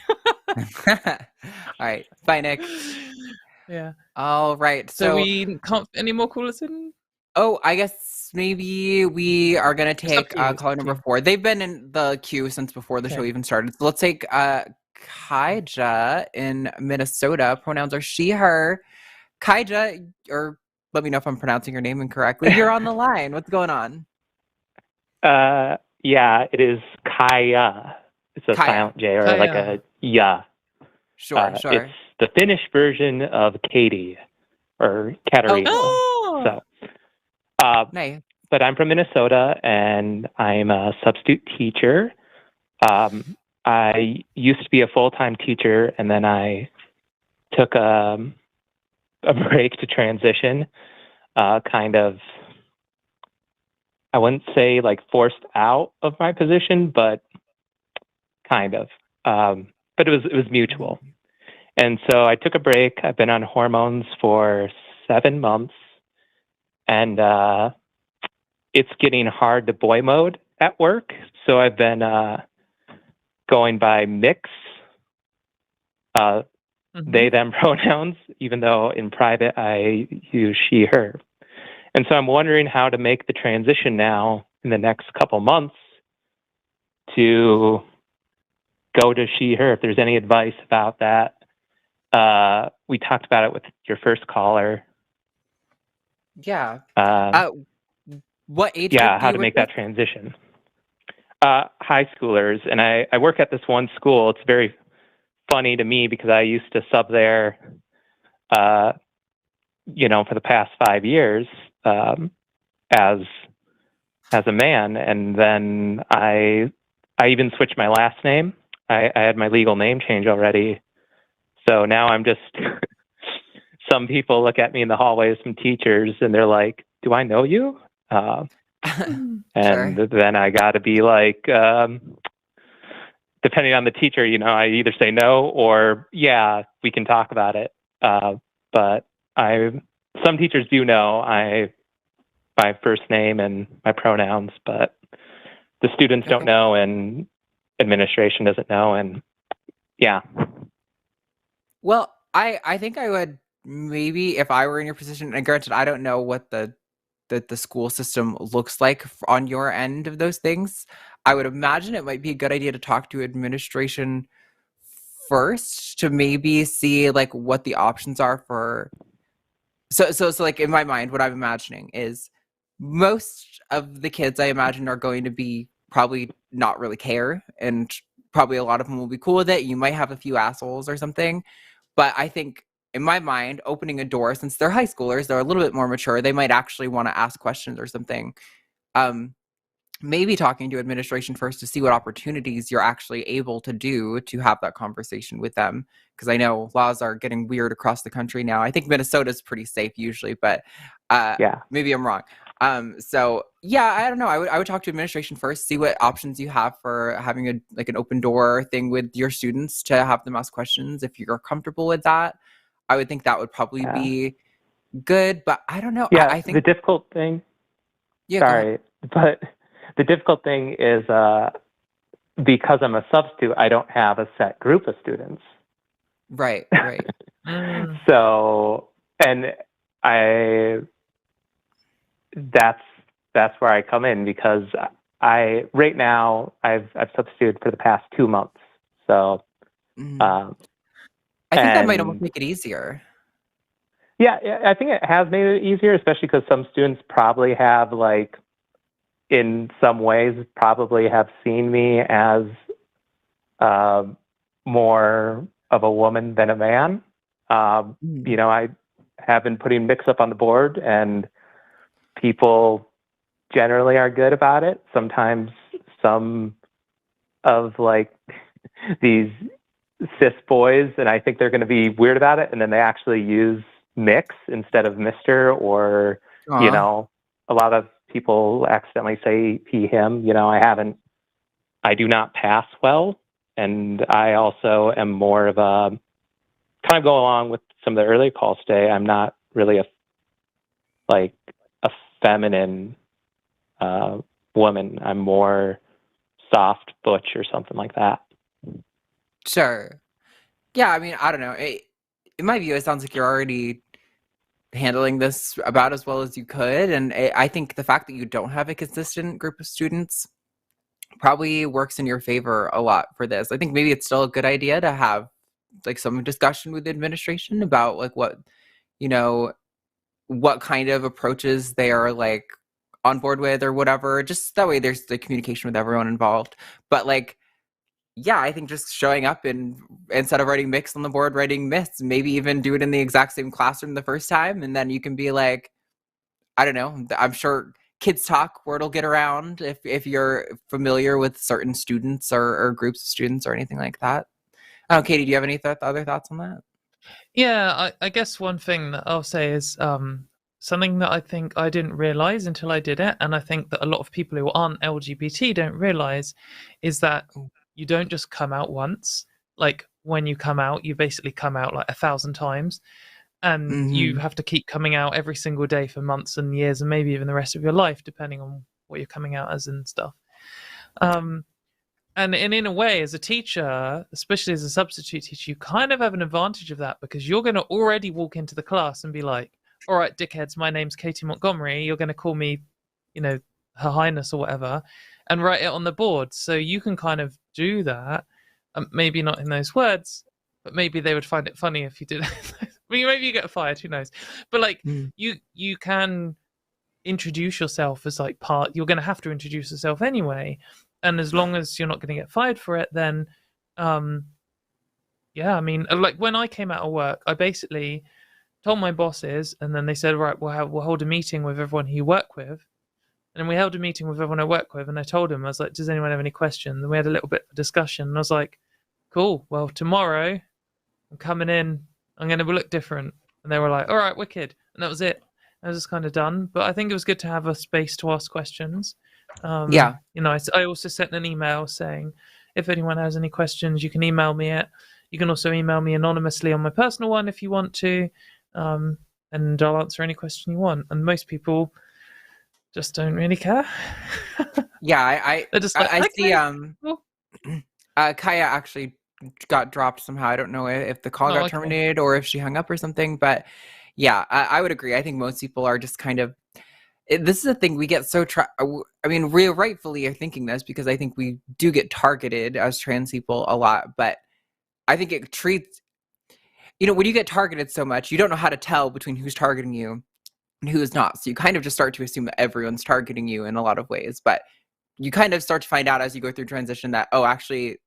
All right. Bye, Nick. Yeah. All right. So we can't any more callers in? Oh, I guess maybe we are going to take caller number 4. They've been in the queue since before the show even started. So let's take Kaia in Minnesota. Pronouns are she, her. Kaia, or let me know if I'm pronouncing your name incorrectly. You're on the line. What's going on? Yeah, it is Kaia. It's a silent J or like a ya. Sure. It's the Finnish version of Katie or Katarina. Oh. So, nice. But I'm from Minnesota and I'm a substitute teacher. I used to be a full-time teacher and then I took a break to transition, kind of I wouldn't say like forced out of my position, but kind of. But it was mutual. And so I took a break. I've been on hormones for 7 months, and it's getting hard to boy mode at work. So I've been going by mix, they, them pronouns, even though in private I use she, her. And so I'm wondering how to make the transition now in the next couple months to go to she, her, if there's any advice about that. We talked about it with your first caller. Yeah. What age? Yeah, how to make that transition. High schoolers. And I work at this one school. It's very funny to me because I used to sub there, for the past 5 years as a man. And then I even switched my last name. I had my legal name change already. So now I'm just, some people look at me in the hallways, some teachers, and they're like, do I know you? And Sure. then I got to be like, depending on the teacher, I either say no or, yeah, we can talk about it. But some teachers do know my first name and my pronouns, but the students don't know and administration doesn't know. And yeah. Well, I think I would maybe, if I were in your position, and granted, I don't know what the school system looks like on your end of those things. I would imagine it might be a good idea to talk to administration first to maybe see like what the options are for. So like in my mind, what I'm imagining is most of the kids I imagine are going to be probably not really care, and probably a lot of them will be cool with it. You might have a few assholes or something, but I think in my mind, opening a door, since they're high schoolers, they're a little bit more mature, they might actually want to ask questions or something. Maybe talking to administration first to see what opportunities you're actually able to do to have that conversation with them. Because I know laws are getting weird across the country now. I think Minnesota's pretty safe usually, but maybe I'm wrong. So yeah, I don't know. I would talk to administration first, see what options you have for having an open door thing with your students to have them ask questions. If you're comfortable with that, I would think that would probably be good, but I don't know. Yeah, I think the difficult thing. Yeah, sorry, but the difficult thing is because I'm a substitute, I don't have a set group of students. Right. So, and that's where I come in, because right now I've substituted for the past 2 months. So, I think that might almost make it easier. Yeah, I think it has made it easier, especially because some students probably have, like, in some ways, probably have seen me as more of a woman than a man. I have been putting mix up on the board, and people generally are good about it. Sometimes some of, like, these cis boys, and I think they're going to be weird about it, and then they actually use mix instead of Mr. or, a lot of people accidentally say he, him. I do not pass well, and I also am more of a, kind of go along with some of the earlier calls today, I'm not really a feminine woman. I'm more soft butch or something like that. Sure. Yeah, I mean, I don't know. In my view, it sounds like you're already handling this about as well as you could. And I think the fact that you don't have a consistent group of students probably works in your favor a lot for this. I think maybe it's still a good idea to have like some discussion with the administration about like what kind of approaches they are like on board with or whatever. Just that way there's the communication with everyone involved. But like, yeah, I think just showing up and instead of writing mix on the board, writing myths, maybe even do it in the exact same classroom the first time. And then you can be like, I don't know, I'm sure kids talk, word will get around if you're familiar with certain students or groups of students or anything like that. Oh, Katie, do you have any other thoughts on that? Yeah, I guess one thing that I'll say is something that I think I didn't realize until I did it, and I think that a lot of people who aren't LGBT don't realize, is that you don't just come out once. Like, when you come out, you basically come out like 1,000 times, and you have to keep coming out every single day for months and years, and maybe even the rest of your life, depending on what you're coming out as and stuff. And in a way, as a teacher, especially as a substitute teacher, you kind of have an advantage of that, because you're going to already walk into the class and be like, all right, dickheads, my name's Katy Montgomerie. You're going to call me, Her Highness or whatever, and write it on the board. So you can kind of do that. Maybe not in those words, but maybe they would find it funny if you did. Maybe you get fired, who knows? But you can introduce yourself as like part. You're going to have to introduce yourself anyway. And as long as you're not going to get fired for it, then, like when I came out of work, I basically told my bosses, and then they said, right, we'll hold a meeting with everyone who you work with. And then we held a meeting with everyone I work with, and I told them, I was like, does anyone have any questions? And we had a little bit of discussion, and I was like, cool, well, tomorrow I'm coming in, I'm going to look different. And they were like, all right, wicked. And that was it. I was just kind of done. But I think it was good to have a space to ask questions. I also sent an email saying, if anyone has any questions, you can email me it. You can also email me anonymously on my personal one if you want to, and I'll answer any question you want. And most people just don't really care. I just like, I see. Cool. Kaia actually got dropped somehow. I don't know if the call got terminated or if she hung up or something. But yeah, I would agree. I think most people are just kind of. This is a thing we get so. We rightfully are thinking this because I think we do get targeted as trans people a lot. But I think it treats. When you get targeted so much, you don't know how to tell between who's targeting you and who's not. So you kind of just start to assume that everyone's targeting you in a lot of ways. But you kind of start to find out as you go through transition that, actually,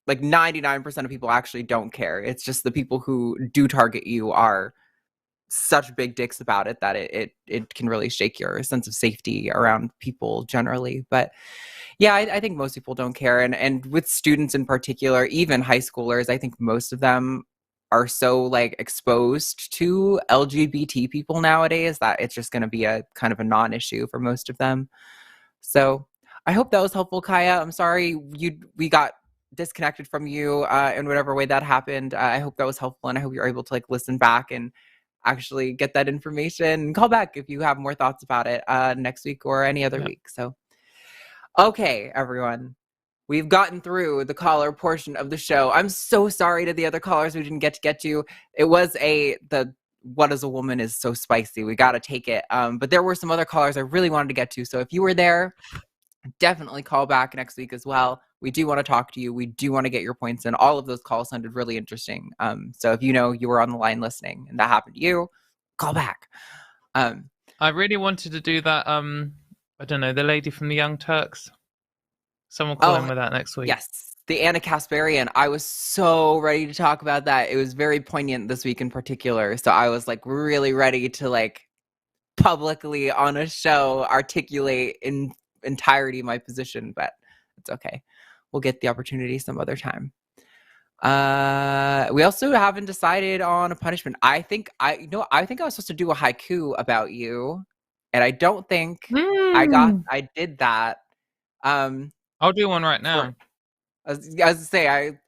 like 99% of people actually don't care. It's just the people who do target you are such big dicks about it that it can really shake your sense of safety around people generally. But yeah, I think most people don't care. And with students in particular, even high schoolers, I think most of them are so like exposed to LGBT people nowadays that it's just going to be a kind of a non-issue for most of them. So I hope that was helpful, Kaia. I'm sorry we got disconnected from you in whatever way that happened. I hope that was helpful, and I hope you're able to like listen back and actually get that information. Call back if you have more thoughts about it next week or any other week. So, okay, everyone. We've gotten through the caller portion of the show. I'm so sorry to the other callers we didn't get to. It was the what is a woman is so spicy. We got to take it. But there were some other callers I really wanted to get to. So if you were there, definitely call back next week as well. We do want to talk to you. We do want to get your points in. All of those calls sounded really interesting. So if you were on the line listening and that happened to you, call back. I really wanted to do that. I don't know, the lady from the Young Turks. Someone call in with that next week. Yes, the Anna Kasparian. I was so ready to talk about that. It was very poignant this week in particular. So I was like really ready to like publicly on a show articulate in entirety my position, but it's okay. We'll get the opportunity some other time. We also haven't decided on a punishment. I think I was supposed to do a haiku about you, and I don't think I did that. I'll do one right now. I was gonna say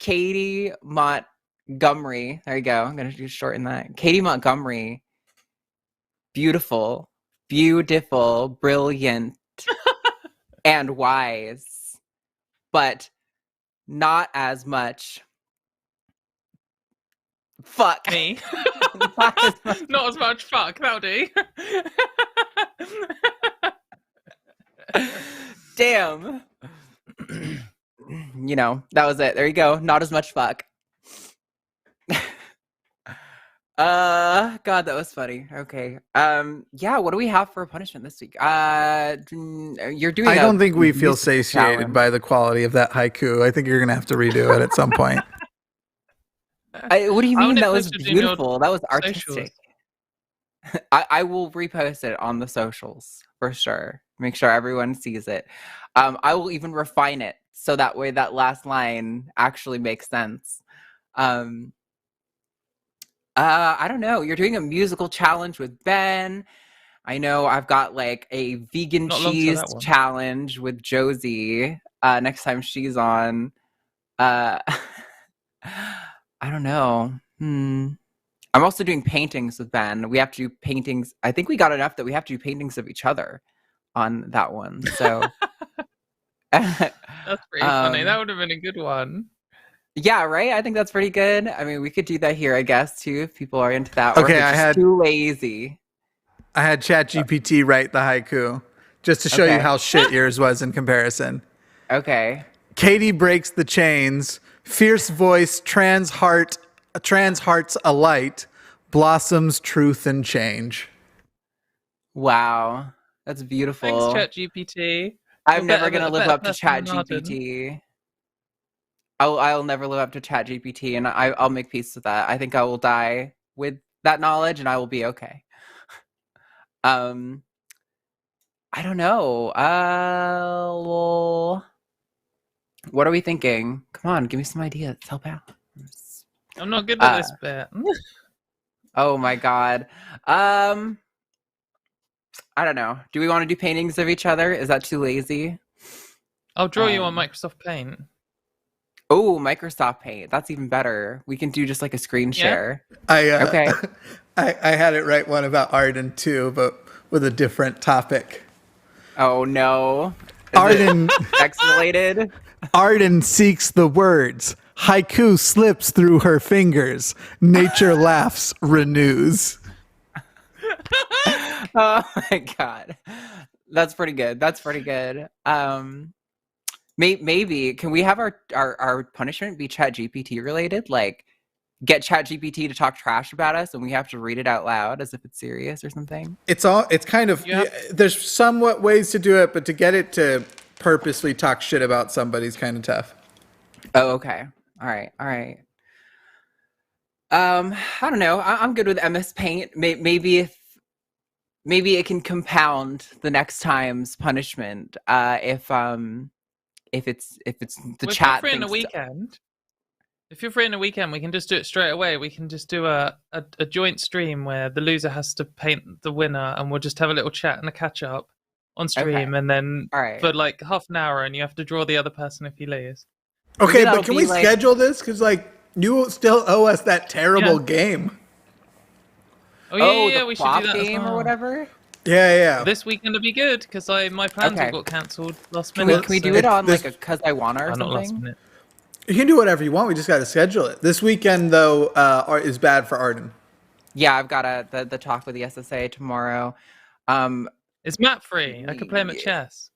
Katy Montgomerie. There you go. I'm gonna just shorten that. Katy Montgomerie. Beautiful, brilliant, and wise, but not as much. Fuck me. Not as much fuck. That'll do. Damn. That was it. There you go. Not as much fuck. God, that was funny. Okay. What do we have for a punishment this week? You're doing. I don't think we feel satiated by the quality of that haiku. I think you're gonna have to redo it at some point. What do you mean? That was beautiful. That was artistic. I will repost it on the socials for sure. Make sure everyone sees it. I will even refine it so that way that last line actually makes sense. I don't know. You're doing a musical challenge with Ben. I know I've got like a vegan cheese challenge with Josie next time she's on. I don't know. I'm also doing paintings with Ben. We have to do paintings. I think we got enough that we have to do paintings of each other on that one. So that's pretty funny. That would have been a good one. Yeah, right? I think that's pretty good. I mean, we could do that here, I guess, too, if people are into that. Okay, or just too lazy. I had ChatGPT write the haiku just to show you how shit yours was in comparison. Okay. Katy breaks the chains. Fierce voice, trans hearts alight. Blossoms truth and change. Wow. That's beautiful. Thanks, ChatGPT. I'm never going to live up to ChatGPT. I'll never live up to ChatGPT, and I'll make peace with that. I think I will die with that knowledge, and I will be okay. I don't know. Well, what are we thinking? Come on, give me some ideas. Help out. I'm not good at this bit. Oh my god. I don't know. Do we want to do paintings of each other? Is that too lazy? I'll draw you on Microsoft Paint. Oh, Microsoft Paint. That's even better. We can do just like a screen share. Okay. I had it write one about Arden too, but with a different topic. Oh no. Arden X-related? Arden seeks the words. Haiku slips through her fingers. Nature laughs, renews. Oh my god. That's pretty good. Maybe can we have our punishment be ChatGPT related? Like get ChatGPT to talk trash about us and we have to read it out loud as if it's serious or something? It's kind of there's somewhat ways to do it, but to get it to purposely talk shit about somebody is kind of tough. Oh, okay. All right. I don't know. I'm good with MS Paint. Maybe it can compound the next time's punishment. If it's the chat. If you're free in a weekend, we can just do it straight away. We can just do a joint stream where the loser has to paint the winner, and we'll just have a little chat and a catch up on stream, and then for like half an hour, and you have to draw the other person if you lose. Okay, but can we schedule this? Because like you still owe us that terrible game. Oh yeah, we should do that game as well. Or whatever. Yeah. This weekend will be good because my plans all got cancelled last Can minute. we do it on like a Cause I Wanna or not last something? minute. You can do whatever you want. We just got to schedule it. This weekend though is bad for Arden. Yeah, I've got the talk with the SSA tomorrow. Is Matt free? I could play him at chess.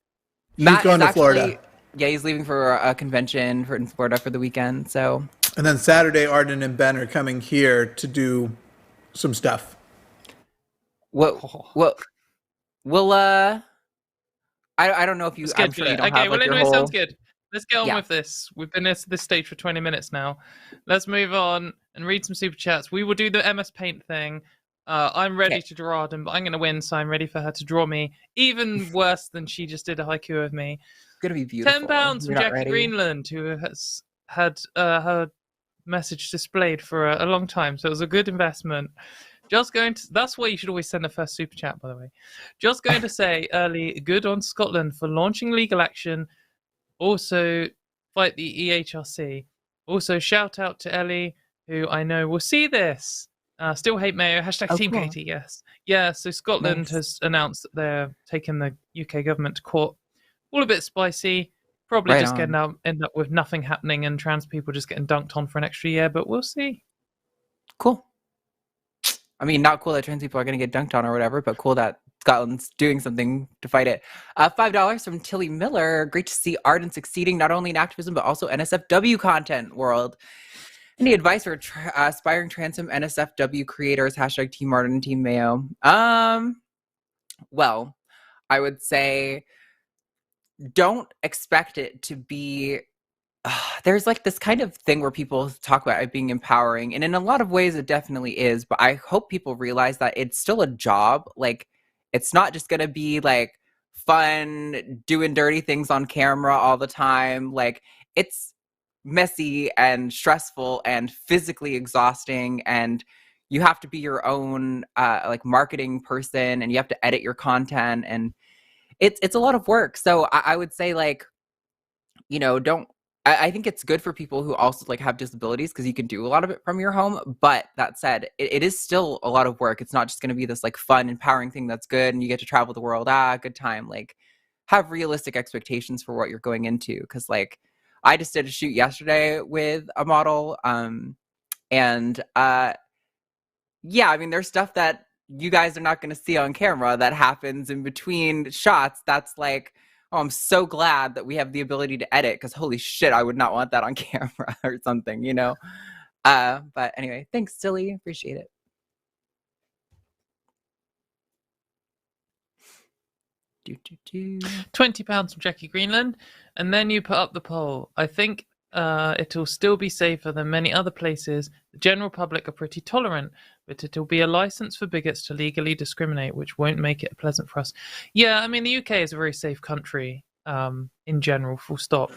Matt's going to Florida. Yeah, he's leaving for a convention in Florida for the weekend. So. And then Saturday, Arden and Ben are coming here to do some stuff. Well, I don't know if you. I'm sure you don't have, like, anyway, sounds good. Let's get on with this. We've been at this stage for 20 minutes now. Let's move on and read some super chats. We will do the MS Paint thing. I'm ready to draw Arden, but I'm going to win, so I'm ready for her to draw me even worse than she just did a haiku of me. It's going to be beautiful. £10 from Jackie Greenland, who has had her message displayed for a long time, so it was a good investment. That's why you should always send the first super chat, by the way. Just going to say early, good on Scotland for launching legal action. Also, fight the EHRC. Also, shout out to Ellie, who I know will see this. Still hate Mayo. # Team cool. Katy, yes. Yeah, so Scotland has announced that they're taking the UK government to court. All a bit spicy. Probably just end up with nothing happening and trans people just getting dunked on for an extra year, but we'll see. Cool. I mean, not cool that trans people are going to get dunked on or whatever, but cool that Scotland's doing something to fight it. $5 from Tilly Miller. Great to see Arden succeeding not only in activism, but also NSFW content world. Any advice for aspiring transom NSFW creators? # Team Arden, Team Mayo. Well, I would say don't expect it to be... there's like this kind of thing where people talk about it being empowering, and in a lot of ways it definitely is, but I hope people realize that it's still a job. Like, it's not just gonna be like fun doing dirty things on camera all the time. Like, it's messy and stressful and physically exhausting, and you have to be your own like marketing person, and you have to edit your content, and it's a lot of work. So I would say, like, I think it's good for people who also like have disabilities, because you can do a lot of it from your home. But that said, it is still a lot of work. It's not just going to be this like fun, empowering thing that's good and you get to travel the world. Good time. Like, have realistic expectations for what you're going into. Because like, I just did a shoot yesterday with a model, and yeah, I mean, there's stuff that you guys are not going to see on camera that happens in between shots. That's like, oh, I'm so glad that we have the ability to edit, because holy shit, I would not want that on camera or something, But anyway, thanks, Silly. Appreciate it. £20 from Jackie Greenland, and then you put up the poll. I think it'll still be safer than many other places. The general public are pretty tolerant, but it'll be a license for bigots to legally discriminate, which won't make it pleasant for us. Yeah, I mean, the UK is a very safe country in general, full stop.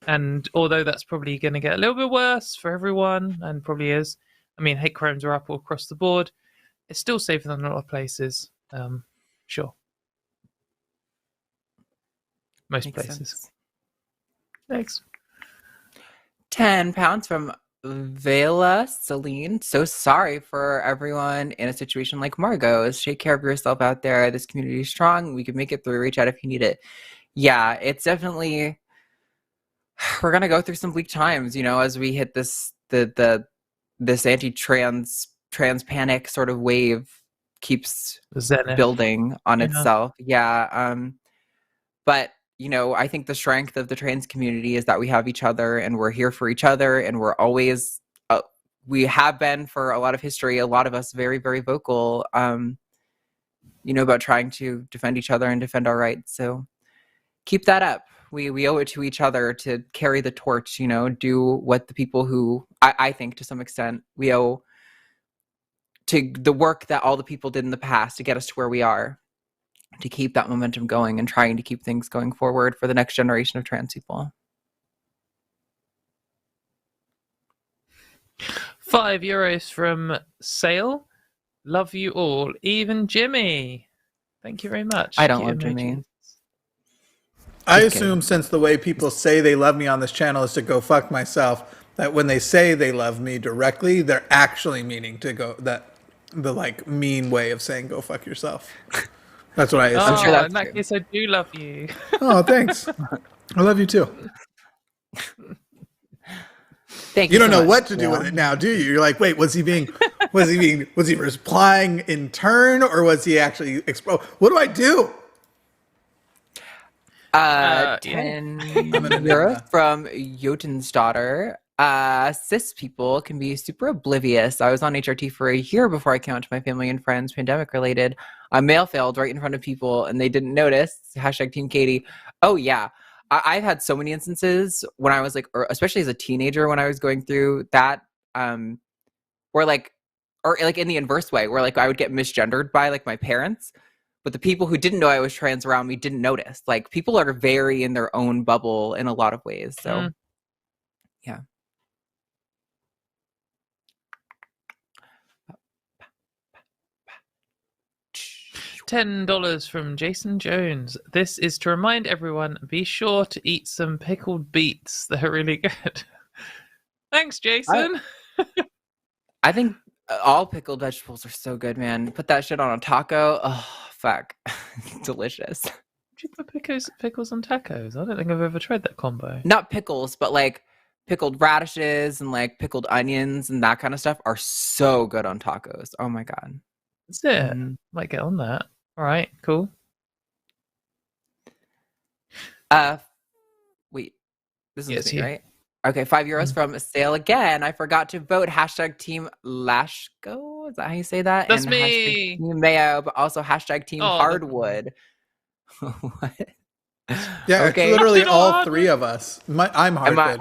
And although that's probably going to get a little bit worse for everyone, and probably is, I mean, hate crimes are up all across the board, it's still safer than a lot of places. Sure. Most Makes places. sense. Thanks. £10 from Vela Celine. So sorry for everyone in a situation like Margo's. Take care of yourself out there. This community is strong. We can make it through. Reach out if you need it. Yeah, it's definitely, we're gonna go through some bleak times, as we hit this this anti-trans panic sort of wave keeps building on itself. Yeah. But I think the strength of the trans community is that we have each other, and we're here for each other, and we're always, we have been for a lot of history, a lot of us very, very vocal, about trying to defend each other and defend our rights. So keep that up. We owe it to each other to carry the torch, do what the people who, I think to some extent, we owe to the work that all the people did in the past to get us to where we are, to keep that momentum going and trying to keep things going forward for the next generation of trans people. €5 from Sale. Love you all, even Jimmy. Thank you very much. I don't love Jimmy. I assume, since the way people say they love me on this channel is to go fuck myself, that when they say they love me directly, they're actually meaning to go, that the like mean way of saying go fuck yourself. That's what I assume. I'm sure that's in that case, I do love you. Oh, thanks. I love you too. Thank you. You don't know what to do with it now, do you? You're like, wait, was he replying in turn, or was he actually what do I do? 10 euros from Jotun's daughter. Cis people can be super oblivious. I was on HRT for a year before I came out to my family and friends, pandemic related. I mail failed right in front of people and they didn't notice. Hashtag Team Katy. Oh yeah. I've had so many instances when I was like, or especially as a teenager, when I was going through that, or like in the inverse way, where like I would get misgendered by like my parents, but the people who didn't know I was trans around me didn't notice. Like, people are very in their own bubble in a lot of ways. So yeah. $10 from Jason Jones. This is to remind everyone, be sure to eat some pickled beets. They're really good. Thanks, Jason. I think all pickled vegetables are so good, man. Put that shit on a taco. Oh, fuck. Delicious. Would you put pickles on tacos? I don't think I've ever tried that combo. Not pickles, but like pickled radishes and like pickled onions and that kind of stuff are so good on tacos. Oh my God. That's it. Might get on that. All right, cool. Wait, this is me, right? Okay, €5 from Sale again. I forgot to vote. Hashtag Team Lashko. Is that how you say that? That's and me. Hashtag Team Mayo, but also hashtag Team Hardwood. What? Yeah, okay. It's literally all three of us. I'm Hardwood.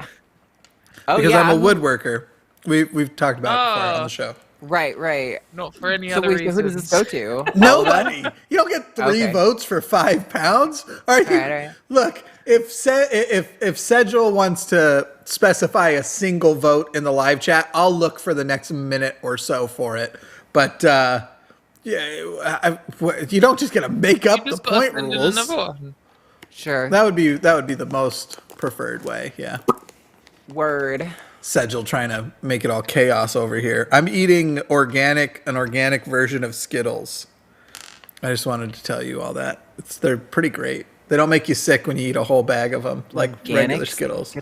Because I'm a woodworker. We've talked about it before on the show. Right. Not for any other reason. Who does this go to? Nobody. You don't get three votes for £5. All right. Look, if Sedgel wants to specify a single vote in the live chat, I'll look for the next minute or so for it. But you don't just get to make up the point rules. Sure. That would be the most preferred way. Yeah. Word. Sedgel trying to make it all chaos over here. I'm eating an organic version of Skittles. I just wanted to tell you all that. They're pretty great. They don't make you sick when you eat a whole bag of them, like regular Skittles.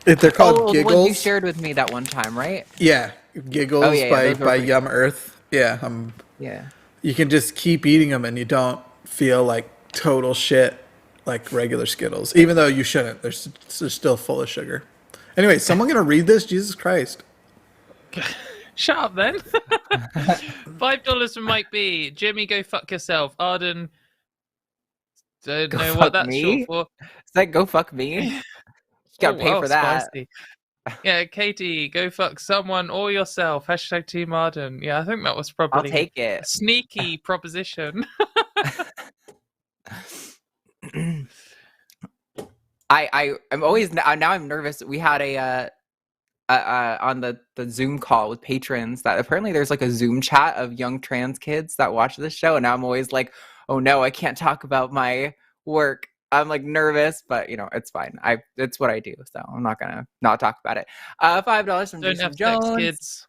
They're called Giggles. The ones you shared with me that one time, right? Yeah, Giggles by Yum Earth. Yeah, you can just keep eating them and you don't feel like total shit like regular Skittles, even though you shouldn't. They're still full of sugar. Anyway, someone gonna read this? Jesus Christ. Shut up then. $5 from Mike B. Jimmy, go fuck yourself. Arden, don't know what that's short for. Is that go fuck me? You gotta pay for that. Spicy. Yeah, Katie, go fuck someone or yourself. # Team Arden. Yeah, I think that was probably I'll take it. A sneaky proposition. I'm always now I'm nervous. We had a on the Zoom call with patrons that apparently there's like a Zoom chat of young trans kids that watch this show, and now I'm always like, oh no, I can't talk about my work. I'm like nervous, but it's fine. It's what I do, so I'm not gonna not talk about it. $5 from Jason Jones. Kids.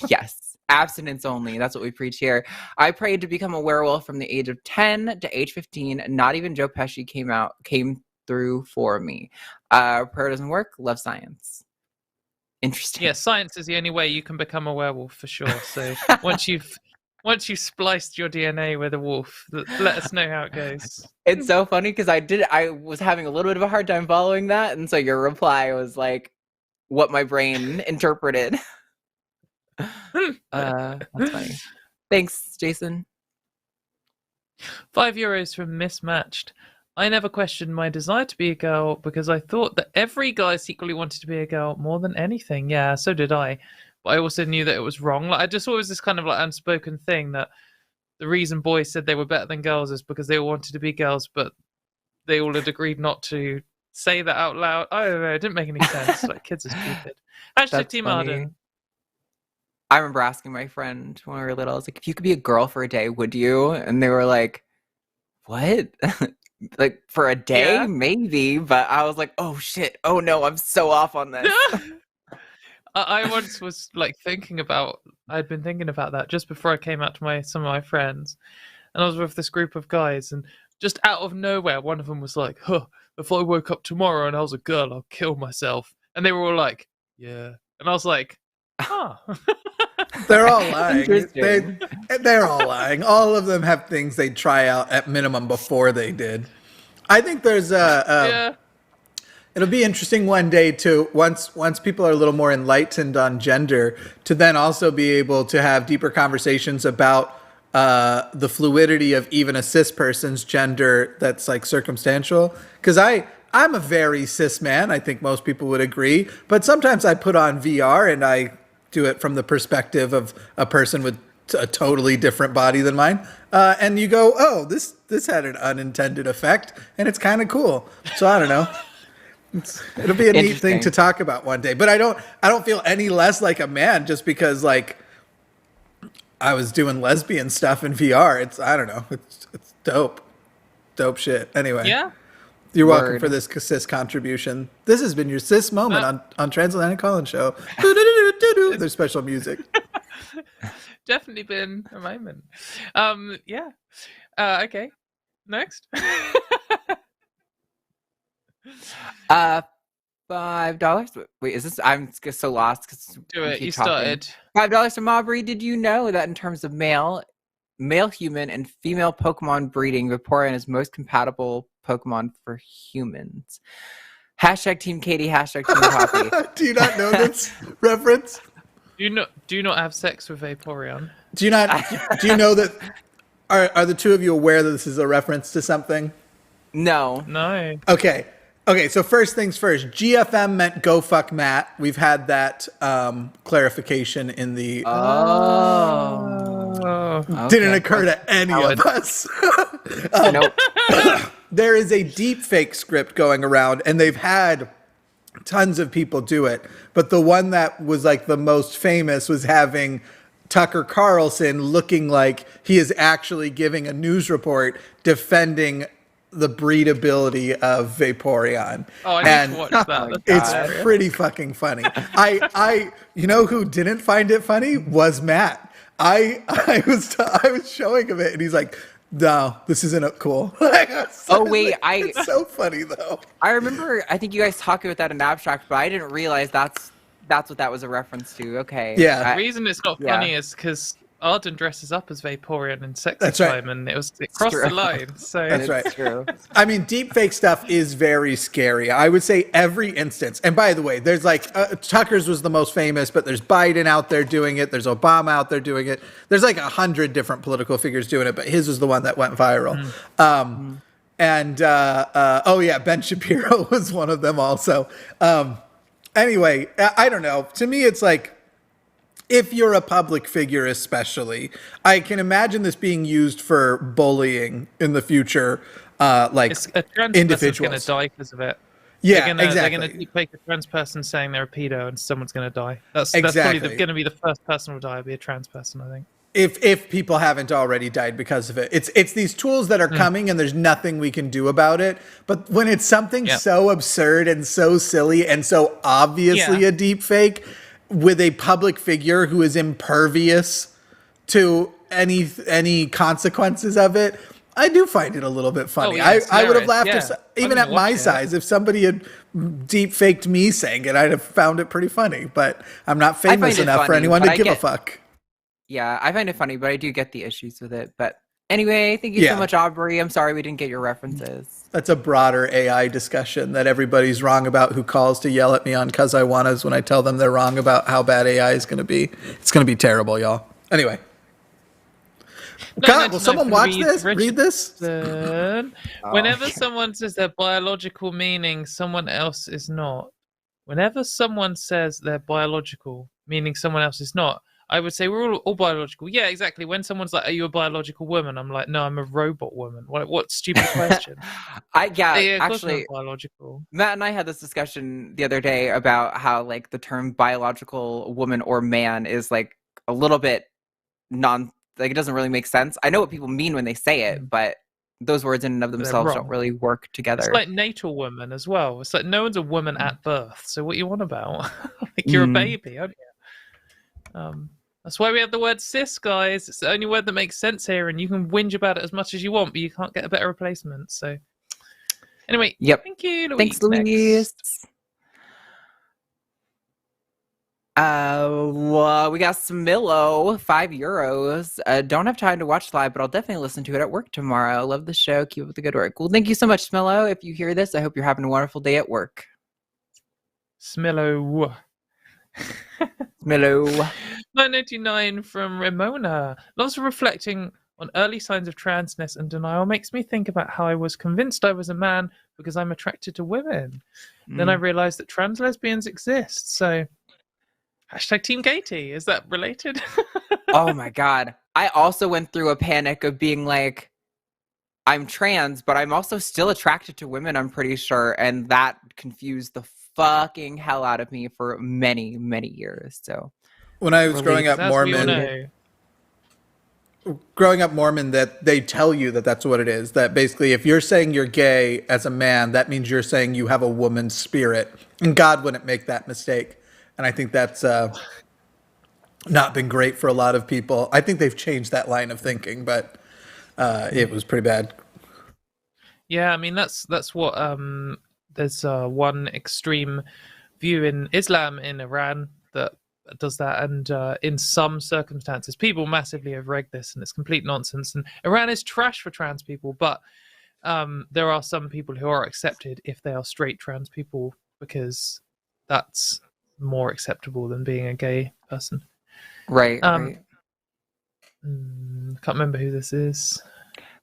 Yes, abstinence only. That's what we preach here. I prayed to become a werewolf from the age of 10 to age 15. Not even Joe Pesci came through for me. Prayer doesn't work. Love science. Interesting. Yeah, science is the only way you can become a werewolf for sure. So once you've spliced your DNA with a wolf, let us know how it goes. It's so funny because I was having a little bit of a hard time following that, and so your reply was like what my brain interpreted. That's funny. Thanks, Jason. €5 from Mismatched. I never questioned my desire to be a girl because I thought that every guy secretly wanted to be a girl more than anything. Yeah, so did I. But I also knew that it was wrong. Like, I just thought it was this kind of like unspoken thing that the reason boys said they were better than girls is because they all wanted to be girls, but they all had agreed not to say that out loud. I don't know. It didn't make any sense. Like, kids are stupid. # Team Arden. I remember asking my friend when we were little, I was like, if you could be a girl for a day, would you? And they were like, what? Like for a day, yeah. Maybe, but I was like, oh shit, oh no, I'm so off on this. I once was like I'd been thinking about that just before I came out to some of my friends, and I was with this group of guys, and just out of nowhere, one of them was like, if I woke up tomorrow and I was a girl, I'll kill myself. And they were all like, yeah. And I was like, They're all lying. They're all lying. All of them have things they try out at minimum before they did. I think there's yeah. It'll be interesting one day to once people are a little more enlightened on gender to then also be able to have deeper conversations about the fluidity of even a cis person's gender that's like circumstantial. Because I'm a very cis man. I think most people would agree. But sometimes I put on VR and I do it from the perspective of a person with a totally different body than mine. And you go, oh, this had an unintended effect. And it's kind of cool. So I don't know. It'll be a neat thing to talk about one day. But I don't feel any less like a man just because like I was doing lesbian stuff in VR. I don't know. It's dope. Dope shit. Anyway. Yeah. You're welcome for this cis contribution. This has been your cis moment on Transatlantic Call-In Show. There's special music. Definitely been a moment. Yeah. Okay. Next. $5. Wait, is this? I'm so lost. Do it. You started. $5 from Aubrey. Did you know that in terms of male human and female Pokemon breeding, Vaporeon is most compatible Pokemon for humans? # Team Katie. # Team Poppy. Do you not know this reference? Do you not have sex with Vaporeon? Do you know that? Are the two of you aware that this is a reference to something? No. Okay. So first things first. GFM meant go fuck Matt. We've had that clarification in the. Didn't occur to any of us. Nope. There is a deep fake script going around, and they've had tons of people do it. But the one that was like the most famous was having Tucker Carlson looking like he is actually giving a news report defending the breedability of Vaporeon. Oh, I need to watch that. It's pretty fucking funny. I you know who didn't find it funny was Matt. I was showing him it, and he's like, "No, this isn't cool." It's so funny though. I remember. I think you guys talked about that in abstract, but I didn't realize that's what that was a reference to. Okay. Yeah. The reason it's not funny is because Arden dresses up as Vaporeon in Sexy That's Time, right. and it crossed the line. So That's right. True. I mean, deepfake stuff is very scary. I would say every instance. And by the way, there's like Tucker's was the most famous, but there's Biden out there doing it. There's Obama out there doing it. There's like 100 different political figures doing it, but his was the one that went viral. And oh yeah, Ben Shapiro was one of them also. Anyway, I don't know. To me, it's like, if you're a public figure, especially, I can imagine this being used for bullying in the future, like a trans individuals. Person's going to die because of it. Yeah, exactly. They're going to deepfake a trans person saying they're a pedo, and someone's going to die. That's probably going to be the first person who will die. Will be a trans person, I think. If people haven't already died because of it. It's these tools that are coming, and there's nothing we can do about it. But when it's something so absurd and so silly and so obviously a deep fake with a public figure who is impervious to any consequences of it, I do find it a little bit funny. I would have laughed if, even at my size, if somebody had deep faked me saying it, I'd have found it pretty funny. But I'm not famous enough for anyone to give a fuck. Yeah, I find it funny, but I do get the issues with it. But anyway, thank you so much, Aubrey. I'm sorry we didn't get your references. That's a broader AI discussion that everybody's wrong about who calls to yell at me on Cuz I Wannas when I tell them they're wrong about how bad AI is going to be. It's going to be terrible, y'all. Anyway. God, will someone watch this? Read this? Whenever someone says their biological meaning, someone else is not. Whenever someone says they're biological, meaning someone else is not, I would say we're all biological. Yeah, exactly. When someone's like, "Are you a biological woman?" I'm like, "No, I'm a robot woman." What stupid question? Actually, biological. Matt and I had this discussion the other day about how like the term biological woman or man is like a little bit like it doesn't really make sense. I know what people mean when they say it, but those words in and of themselves don't really work together. It's like natal woman as well. It's like no one's a woman at birth. So what you want about? Like you're a baby, aren't you? That's why we have the word cis, guys. It's the only word that makes sense here, and you can whinge about it as much as you want, but you can't get a better replacement. So, anyway, thank you, Louise. Thanks, Louise. Well, we got Smillo, €5. Don't have time to watch live, but I'll definitely listen to it at work tomorrow. Love the show. Keep up the good work. Well, thank you so much, Smillo. If you hear this, I hope you're having a wonderful day at work. Smillo. Smillo. 999 from Ramona. Lots of reflecting on early signs of transness and denial makes me think about how I was convinced I was a man because I'm attracted to women. Then I realized that trans lesbians exist. So, hashtag Team Katy. Is that related? Oh my God. I also went through a panic of being like, I'm trans, but I'm also still attracted to women, I'm pretty sure. And that confused the fucking hell out of me for many, many years. So when I was growing up Mormon, that they tell you that that's what it is. That basically, if you're saying you're gay as a man, that means you're saying you have a woman's spirit, and God wouldn't make that mistake. And I think that's not been great for a lot of people. I think they've changed that line of thinking, but it was pretty bad. Yeah, I mean that's what there's one extreme view in Islam in Iran that does that, and in some circumstances people massively overrate this, and it's complete nonsense. And Iran is trash for trans people, but there are some people who are accepted if they are straight trans people, because that's more acceptable than being a gay person. Right. Can't remember who this is.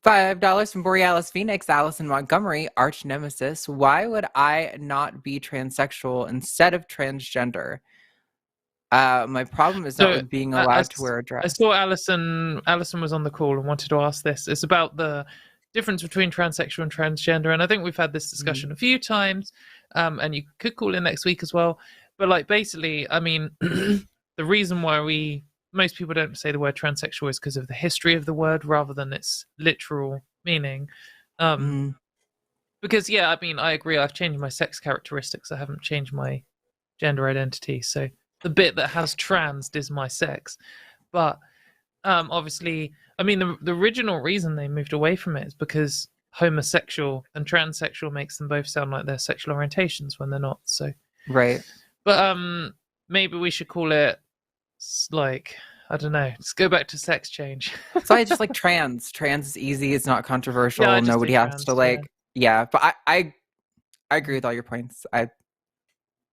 $5 from Borealis Phoenix, Allison Montgomerie, arch nemesis. Why would I not be transsexual instead of transgender? My problem is not with being allowed to wear a dress. I saw Allison was on the call and wanted to ask this. It's about the difference between transsexual and transgender, and I think we've had this discussion a few times, and you could call in next week as well. But like basically, I mean, the reason why we most people don't say the word transsexual is because of the history of the word rather than its literal meaning. Because, yeah, I mean, I agree. I've changed my sex characteristics. I haven't changed my gender identity. So the bit that has trans is my sex. But obviously, I mean, the original reason they moved away from it is because homosexual and transsexual makes them both sound like their sexual orientations when they're not. So Right. But maybe we should call it, like, I don't know. Let's go back to sex change. So I just like trans. Trans is easy. It's not controversial. Yeah, I just Nobody say has trans, to like. Yeah, but I agree with all your points. I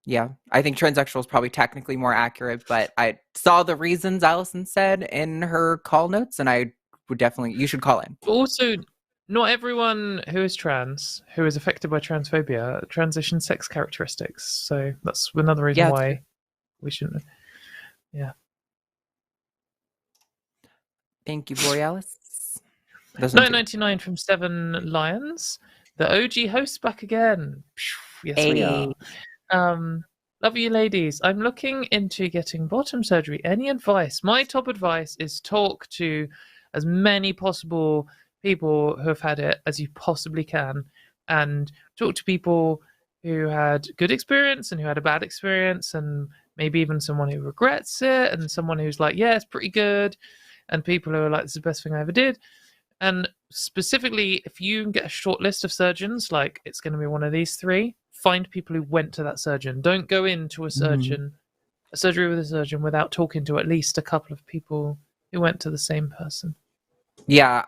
think transsexual is probably technically more accurate, but I saw the reasons Allison said in her call notes, and I would definitely, you should call in. Also, not everyone who is trans, who is affected by transphobia, transition sex characteristics. So that's another reason why we shouldn't. Yeah. Thank you, Borealis. $9.99 from 7 Lions. The OG host back again. Yes, we are. Love you, ladies. I'm looking into getting bottom surgery. Any advice? My top advice is talk to as many possible people who have had it as you possibly can, and talk to people who had good experience and who had a bad experience, and maybe even someone who regrets it, and someone who's like, yeah, it's pretty good, and people who are like, this is the best thing I ever did. And specifically, if you get a short list of surgeons, like it's going to be one of these 3, find people who went to that surgeon. Don't go into a surgery with a surgeon without talking to at least a couple of people who went to the same person. Yeah,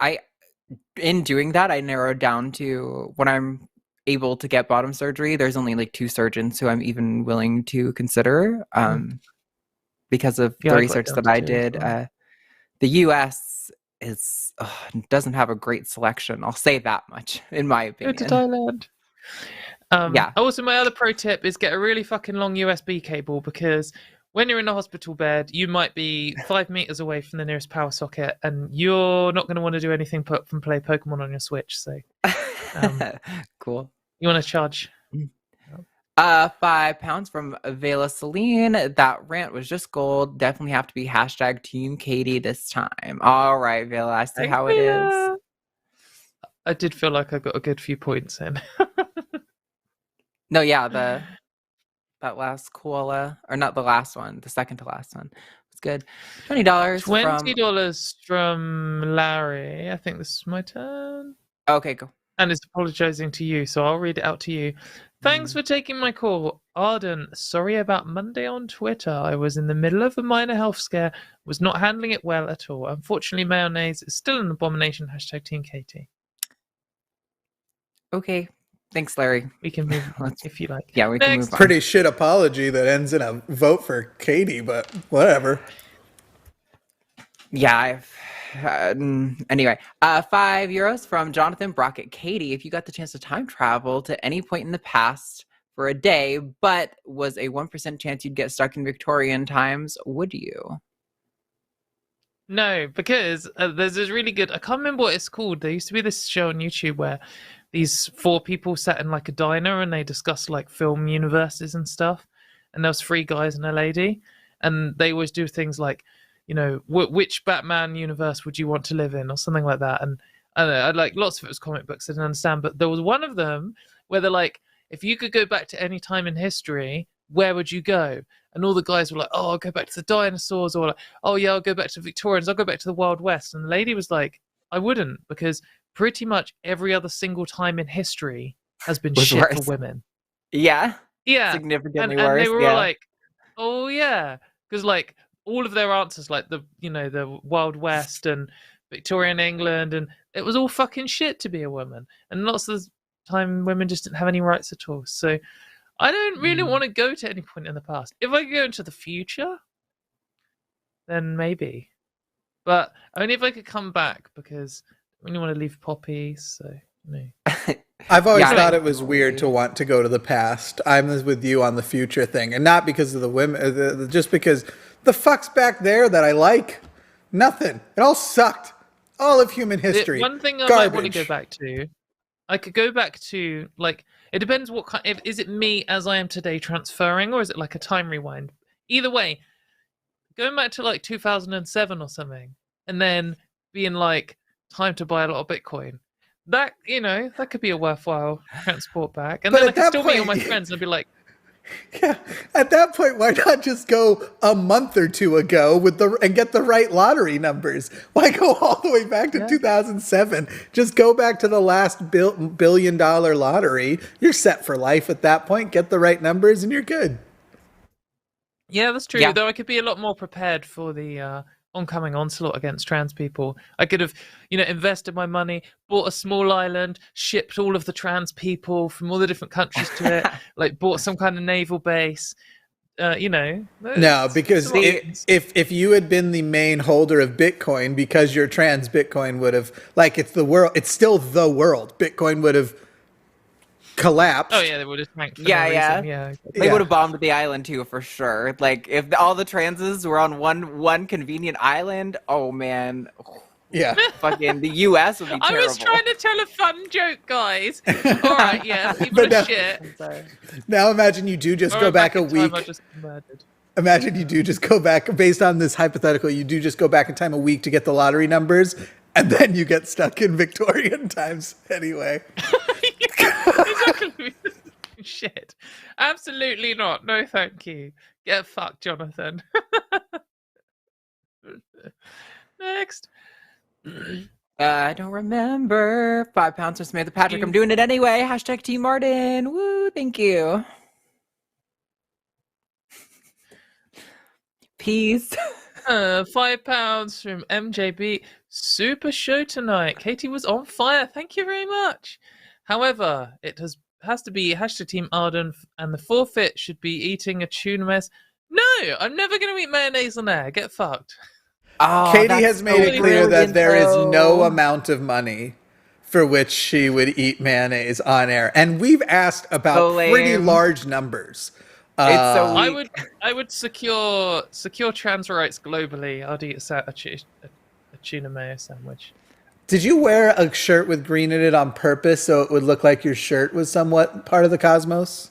in doing that, I narrowed down to when I'm able to get bottom surgery, there's only like 2 surgeons who I'm even willing to consider because of the research that I did. Well. The U.S. doesn't have a great selection. I'll say that much, in my opinion. Go to Thailand. Also, my other pro tip is get a really fucking long USB cable, because when you're in a hospital bed, you might be 5 meters away from the nearest power socket, and you're not going to want to do anything but from play Pokemon on your Switch. So, cool. You want to charge? £5 from Vela Celine. That rant was just gold. Definitely have to be #Team Katy this time. All right, Vela, I see how it is. I did feel like I got a good few points in. No, yeah, that last koala, or not the last one, the second to last one. It's good. $20 from Larry. I think this is my turn. Okay, go. And is apologizing to you, so I'll read it out to you. Thanks for taking my call. Arden, sorry about Monday on Twitter. I was in the middle of a minor health scare, was not handling it well at all. Unfortunately, mayonnaise is still an abomination. #Team Katy. Okay. Thanks, Larry. We can move on if you like. Yeah, we can move on. Pretty shit apology that ends in a vote for Katy, but whatever. Yeah, anyway, €5 from Jonathan Brockett. Katy, if you got the chance to time travel to any point in the past for a day, but was a 1% chance you'd get stuck in Victorian times, would you? No, because there's this really good, I can't remember what it's called. There used to be this show on YouTube where these 4 people sat in like a diner and they discussed like film universes and stuff. And there was 3 guys and a lady. And they always do things like, you know, which Batman universe would you want to live in, or something like that. And I don't know, I like lots of it was comic books. I didn't understand, but there was one of them where they're like, if you could go back to any time in history, where would you go? And all the guys were like, oh, I'll go back to the dinosaurs, or like, oh yeah, I'll go back to Victorians, I'll go back to the Wild West. And the lady was like, I wouldn't, because pretty much every other single time in history has been shit worse for women. Yeah. Significantly worse. And they were all like, oh yeah, because like all of their answers, like the Wild West and Victorian England, and it was all fucking shit to be a woman. And lots of the time, women just didn't have any rights at all. So I don't really want to go to any point in the past. If I could go into the future, then maybe. But only if I could come back, because I really want to leave Poppy, so, you know. I've always thought it was weird to want to go to the past. I'm with you on the future thing. And not because of the women, just because the fuck's back there that I like? Nothing. It all sucked. All of human history. One thing I might want to go back to, I could go back to, like, it depends what kind, is it me as I am today transferring, or is it like a time rewind? Either way, going back to like 2007 or something, and then being like, time to buy a lot of Bitcoin. That, that could be a worthwhile transport back. And But then I at could that still meet all my point- friends and be like, Yeah, at that point, why not just go a month or two ago and get the right lottery numbers? Why go all the way back to 2007? Just go back to the last $1 billion lottery. You're set for life at that point. Get the right numbers and you're good. yeah, that's true. Yeah. Though I could be a lot more prepared for the oncoming onslaught against trans people. I could have, invested my money, bought a small island, shipped all of the trans people from all the different countries to it, like bought some kind of naval base. No, because if you had been the main holder of Bitcoin, because you're trans, Bitcoin would have, like, it's the world. It's still the world. Bitcoin would have collapsed. Oh yeah, they would have tanked for Yeah, no yeah. reason. Yeah. They would have bombed the island too, for sure. Like, if all the transes were on one convenient island, oh man, Yeah. fucking the U.S. would be terrible. I was trying to tell a fun joke, guys. All right, yeah, people But are no- shit. Now imagine you do just All go right, back a in time, week. I just murdered. Imagine you do just go back, based on this hypothetical, you do just go back in time a week to get the lottery numbers, and then you get stuck in Victorian times anyway. Exactly. Shit. Absolutely not. No, thank you. Get fucked, Jonathan. Next. I don't remember. £5 for Samantha Patrick. I'm doing it anyway. Hashtag Team Martin. Woo, thank you. Peace. £5 from MJB. Super show tonight. Katie was on fire. Thank you very much. However, it has to be hashtag Team Arden, and the forfeit should be eating a tuna mess. No, I'm never going to eat mayonnaise on air. Get fucked. Oh, Katie that's has made it so clear that brilliant, there is though. no amount of money for which she would eat mayonnaise on air. And we've asked about So pretty lame. large numbers. It's so I would secure trans rights globally. I'd eat a tuna mayo sandwich. Did you wear a shirt with green in it on purpose so it would look like your shirt was somewhat part of the cosmos?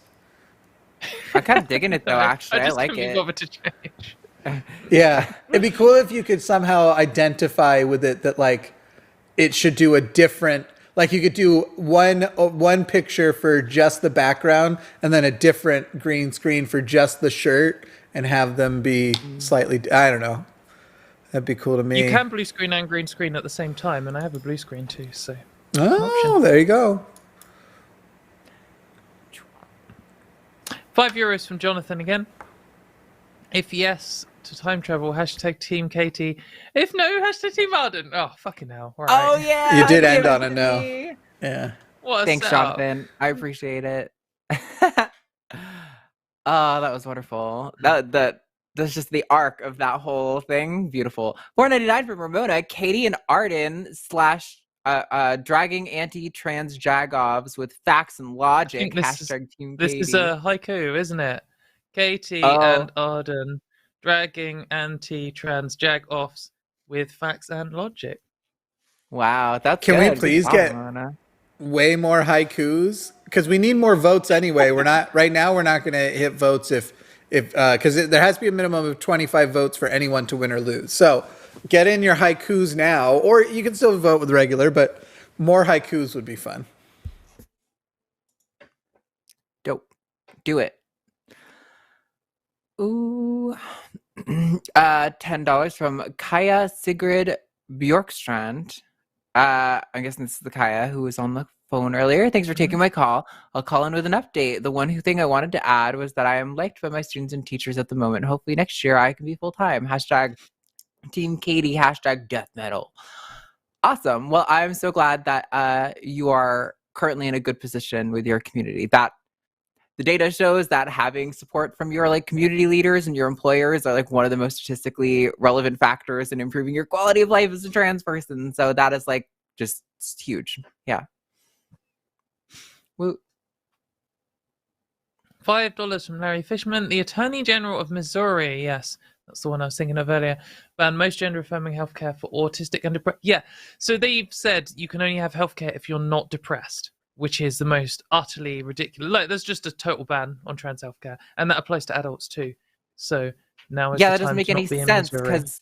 I'm kind of digging it though. Actually, I just like couldn't be it. bothered to change. Yeah. It'd be cool if you could somehow identify with it that, like, it should do a different, like, you could do one picture for just the background and then a different green screen for just the shirt and have them be slightly, I don't know. That'd be cool to me. You can blue screen and green screen at the same time, and I have a blue screen too, so. Oh, there you go. €5 from Jonathan again. If yes to time travel, hashtag Team Katie. If no, hashtag Team Arden. Oh, fucking hell. All right. Oh yeah, You did give end it on a to no. me. Yeah. What a Thanks, setup. Jonathan. I appreciate it. Oh, that was wonderful. That's just the arc of that whole thing. Beautiful. $4.99 from Ramona. Katie and Arden / dragging anti-trans jagovs with facts and logic. Hashtag Team This Katie. is a haiku, isn't it? Katie Oh. and Arden dragging anti-trans jag-offs with facts and logic. Wow, that's Can we good. please Wow, get Ramona. way more haikus? Because we need more votes anyway. We're not right now. We're not going to hit votes if because there has to be a minimum of 25 votes for anyone to win or lose. So get in your haikus now, or you can still vote with regular, but more haikus would be fun. Dope. Do it. Ooh. $10 from Kaia Sigrid Bjorkstrand. I'm guessing this is the Kaia who was on the phone earlier. Thanks for taking my call. I'll call in with an update. The one thing I wanted to add was that I am liked by my students and teachers at the moment. Hopefully next year I can be full-time. Hashtag Team Katie. Hashtag death metal. Awesome. Well, I'm so glad that you are currently in a good position with your community. That the data shows that having support from your like community leaders and your employers are like one of the most statistically relevant factors in improving your quality of life as a trans person. So that is like just huge. Yeah. Woo. $5 from Larry Fishman. The Attorney General of Missouri, yes, that's the one I was thinking of earlier, banned most gender-affirming healthcare for autistic and depressed. Yeah, so they've said you can only have healthcare if you're not depressed, which is the most utterly ridiculous. Like, there's just a total ban on trans healthcare, and that applies to adults too. So now is Yeah, the that doesn't time make to any not be in sense Missouri. because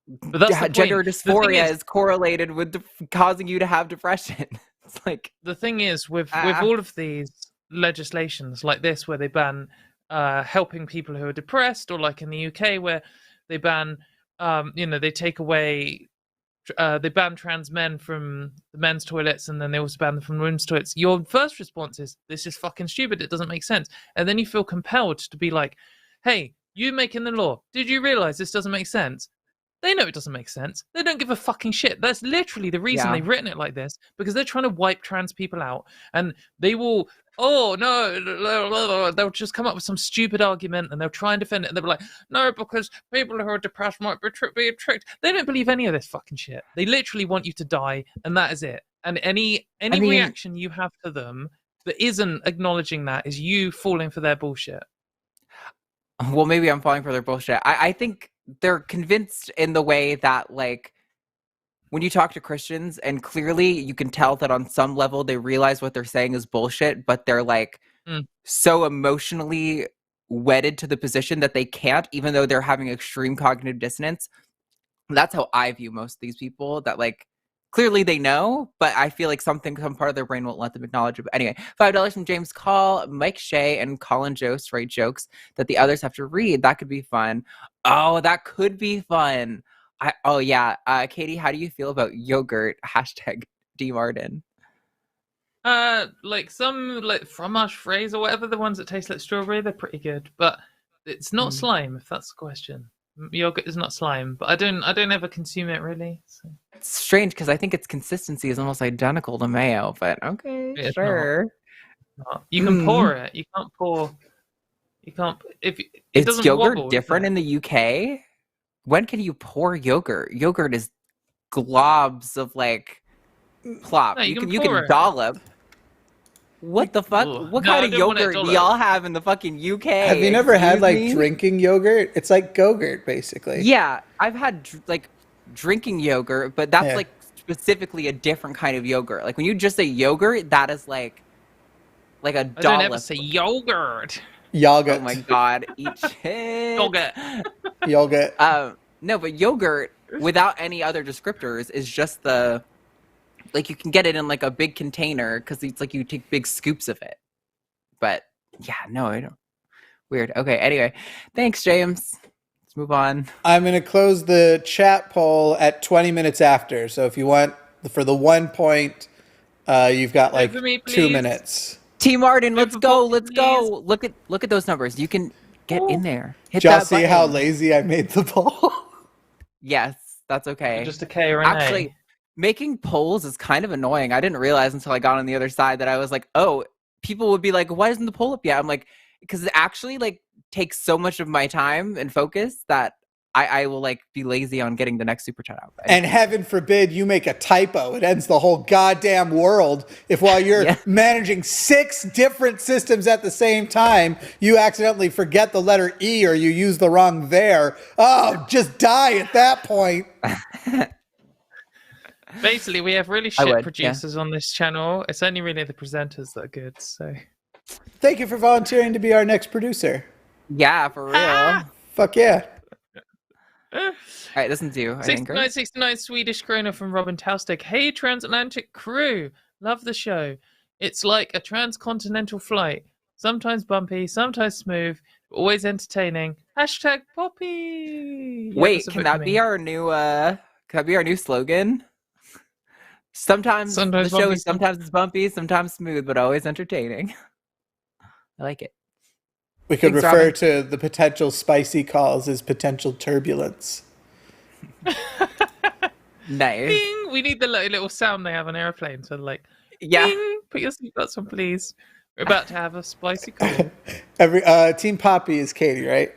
But that's the gender point. The thing dysphoria is correlated with causing you to have depression. It's like the thing is with all of these legislations like this, where they ban helping people who are depressed, or like in the UK where they ban, they take away. They ban trans men from the men's toilets, and then they also ban them from women's toilets. Your first response is, this is fucking stupid, it doesn't make sense. And then you feel compelled to be like, hey, you making the law, did you realize this doesn't make sense? They know it doesn't make sense. They don't give a fucking shit. That's literally the reason they've written it like this, because they're trying to wipe trans people out. And they will, oh, no, they'll just come up with some stupid argument and they'll try and defend it. And they'll be like, no, because people who are depressed might be tricked. They don't believe any of this fucking shit. They literally want you to die, and that is it. And any reaction you have to them that isn't acknowledging that is you falling for their bullshit. Well, maybe I'm falling for their bullshit. I think they're convinced in the way that, like, when you talk to Christians, and clearly you can tell that on some level they realize what they're saying is bullshit, but they're like so emotionally wedded to the position that they can't, even though they're having extreme cognitive dissonance. That's how I view most of these people, that like clearly they know, but I feel like some part of their brain won't let them acknowledge it. But anyway, $5 from James Call, Mike Shea, and Colin Jost write jokes that the others have to read. That could be fun. Oh, that could be fun. Katie, how do you feel about yogurt? #D Martin. Like some like fromage fraise or whatever, the ones that taste like strawberry, they're pretty good. But it's not slime, if that's the question. Yogurt is not slime, but I don't ever consume it really. So. It's strange because I think its consistency is almost identical to mayo, but okay, it's sure. Not. You can pour it. You can't pour. You can't. If it is yogurt wobble, different in the UK? When can you pour yogurt? Yogurt is globs of like plop. No, you can dollop. What the fuck? Ugh. What kind of yogurt do y'all have in the fucking UK? Have you never had like drinking yogurt? It's like Go-Gurt, basically. Yeah, I've had like drinking yogurt, but that's like specifically a different kind of yogurt. Like when you just say yogurt, that is like a dollop. I don't ever say yogurt. Yogurt. Oh my god, eat shit. Yogurt. No, but yogurt without any other descriptors is just like you can get it in like a big container because it's like you take big scoops of it. But yeah, no, I don't. Weird. Okay, anyway. Thanks, James. Let's move on. I'm going to close the chat poll at 20 minutes after. So if you want, for the 1 point, you've got like 2 minutes. T. Martin, let's go. Let's go. Look at those numbers. You can get in there. Did y'all see how lazy I made the poll? Yes, that's okay. Just a K or an A. Making polls is kind of annoying. I didn't realize until I got on the other side that I was like, oh, people would be like, why isn't the poll up yet? I'm like, because it actually like takes so much of my time and focus that I will like be lazy on getting the next super chat out. And heaven forbid you make a typo. It ends the whole goddamn world if while you're managing 6 different systems at the same time, you accidentally forget the letter E or you use the wrong there. Oh, just die at that point. Basically, we have really shit producers on this channel. It's only really the presenters that are good. So, thank you for volunteering to be our next producer. Yeah, for real. Fuck yeah. All right, listen to you. 69 Swedish krona from Robin Taustig. Hey, transatlantic crew. Love the show. It's like a transcontinental flight. Sometimes bumpy, sometimes smooth, but always entertaining. #Poppy. Yeah, wait, can that be our new slogan? Sometimes the show is sometimes it's bumpy, sometimes smooth, but always entertaining. I like it. We could refer to the potential spicy calls as potential turbulence. Nice. Bing! We need the little sound they have on airplanes. So like, bing! Put your seatbelts on, please. We're about to have a spicy call. Team Poppy is Katie, right?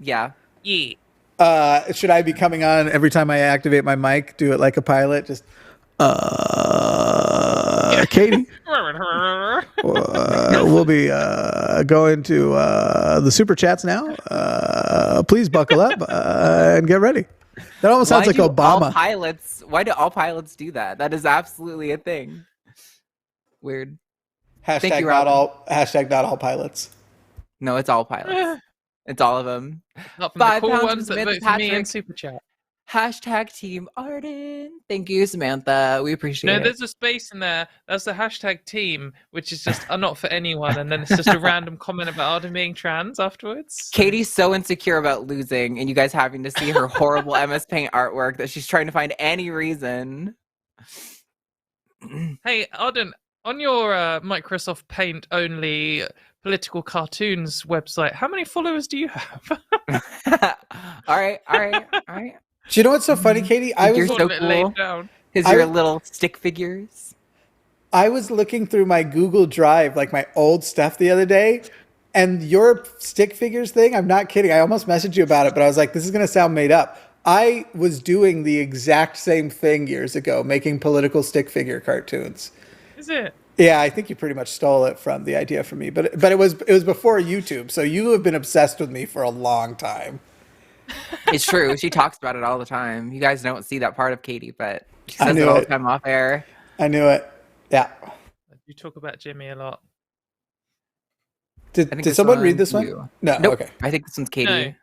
Yeah. Yeah. Should I be coming on every time I activate my mic? Do it like a pilot? Just, Katie? We'll be going to the super chats now. Please buckle up and get ready. That almost sounds like Obama. Why do all pilots do that? That is absolutely a thing. Weird. Hashtag not all pilots. No, it's all pilots. It's all of them. Not from the £5 cool from ones that Samantha vote for me in Patrick. Super Chat. Hashtag Team Arden. Thank you, Samantha. We appreciate No, it. there's a space in there. That's the hashtag team, which is just not for anyone. And then it's just a random comment about Arden being trans afterwards. Katie's so insecure about losing and you guys having to see her horrible MS Paint artwork that she's trying to find any reason. Hey, Arden, on your Microsoft Paint only political cartoons website, how many followers do you have? All right. Do you know what's so funny, Katie? You're so cool. Because you're little stick figures. I was looking through my Google Drive, like my old stuff the other day, and your stick figures thing, I'm not kidding. I almost messaged you about it, but I was like, this is going to sound made up. I was doing the exact same thing years ago, making political stick figure cartoons. Is it? Yeah, I think you pretty much stole it from the idea from me, but it was before YouTube, so you have been obsessed with me for a long time. It's true. She talks about it all the time. You guys don't see that part of Katie, but she I says knew it all it. the time off air. I knew it. Yeah. You talk about Jimmy a lot. Did someone read this one? No. Nope. Okay. I think this one's Katie.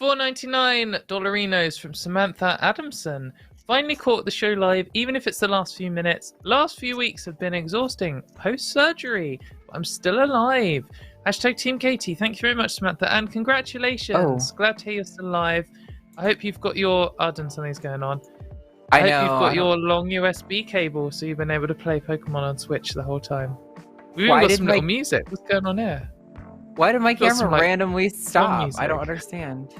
No. $4.99 Dollarinos from Samantha Adamson. Finally caught the show live, even if it's the last few minutes. Last few weeks have been exhausting. Post-surgery. But I'm still alive. Hashtag Team Katie. Thank you very much, Samantha. And congratulations. Glad to hear you're still alive. I hope you've got your... Arden, something's going on. I hope you've got your long USB cable, so you've been able to play Pokemon on Switch the whole time. We've even got some little music. What's going on here? Why did my camera randomly stop? I don't understand.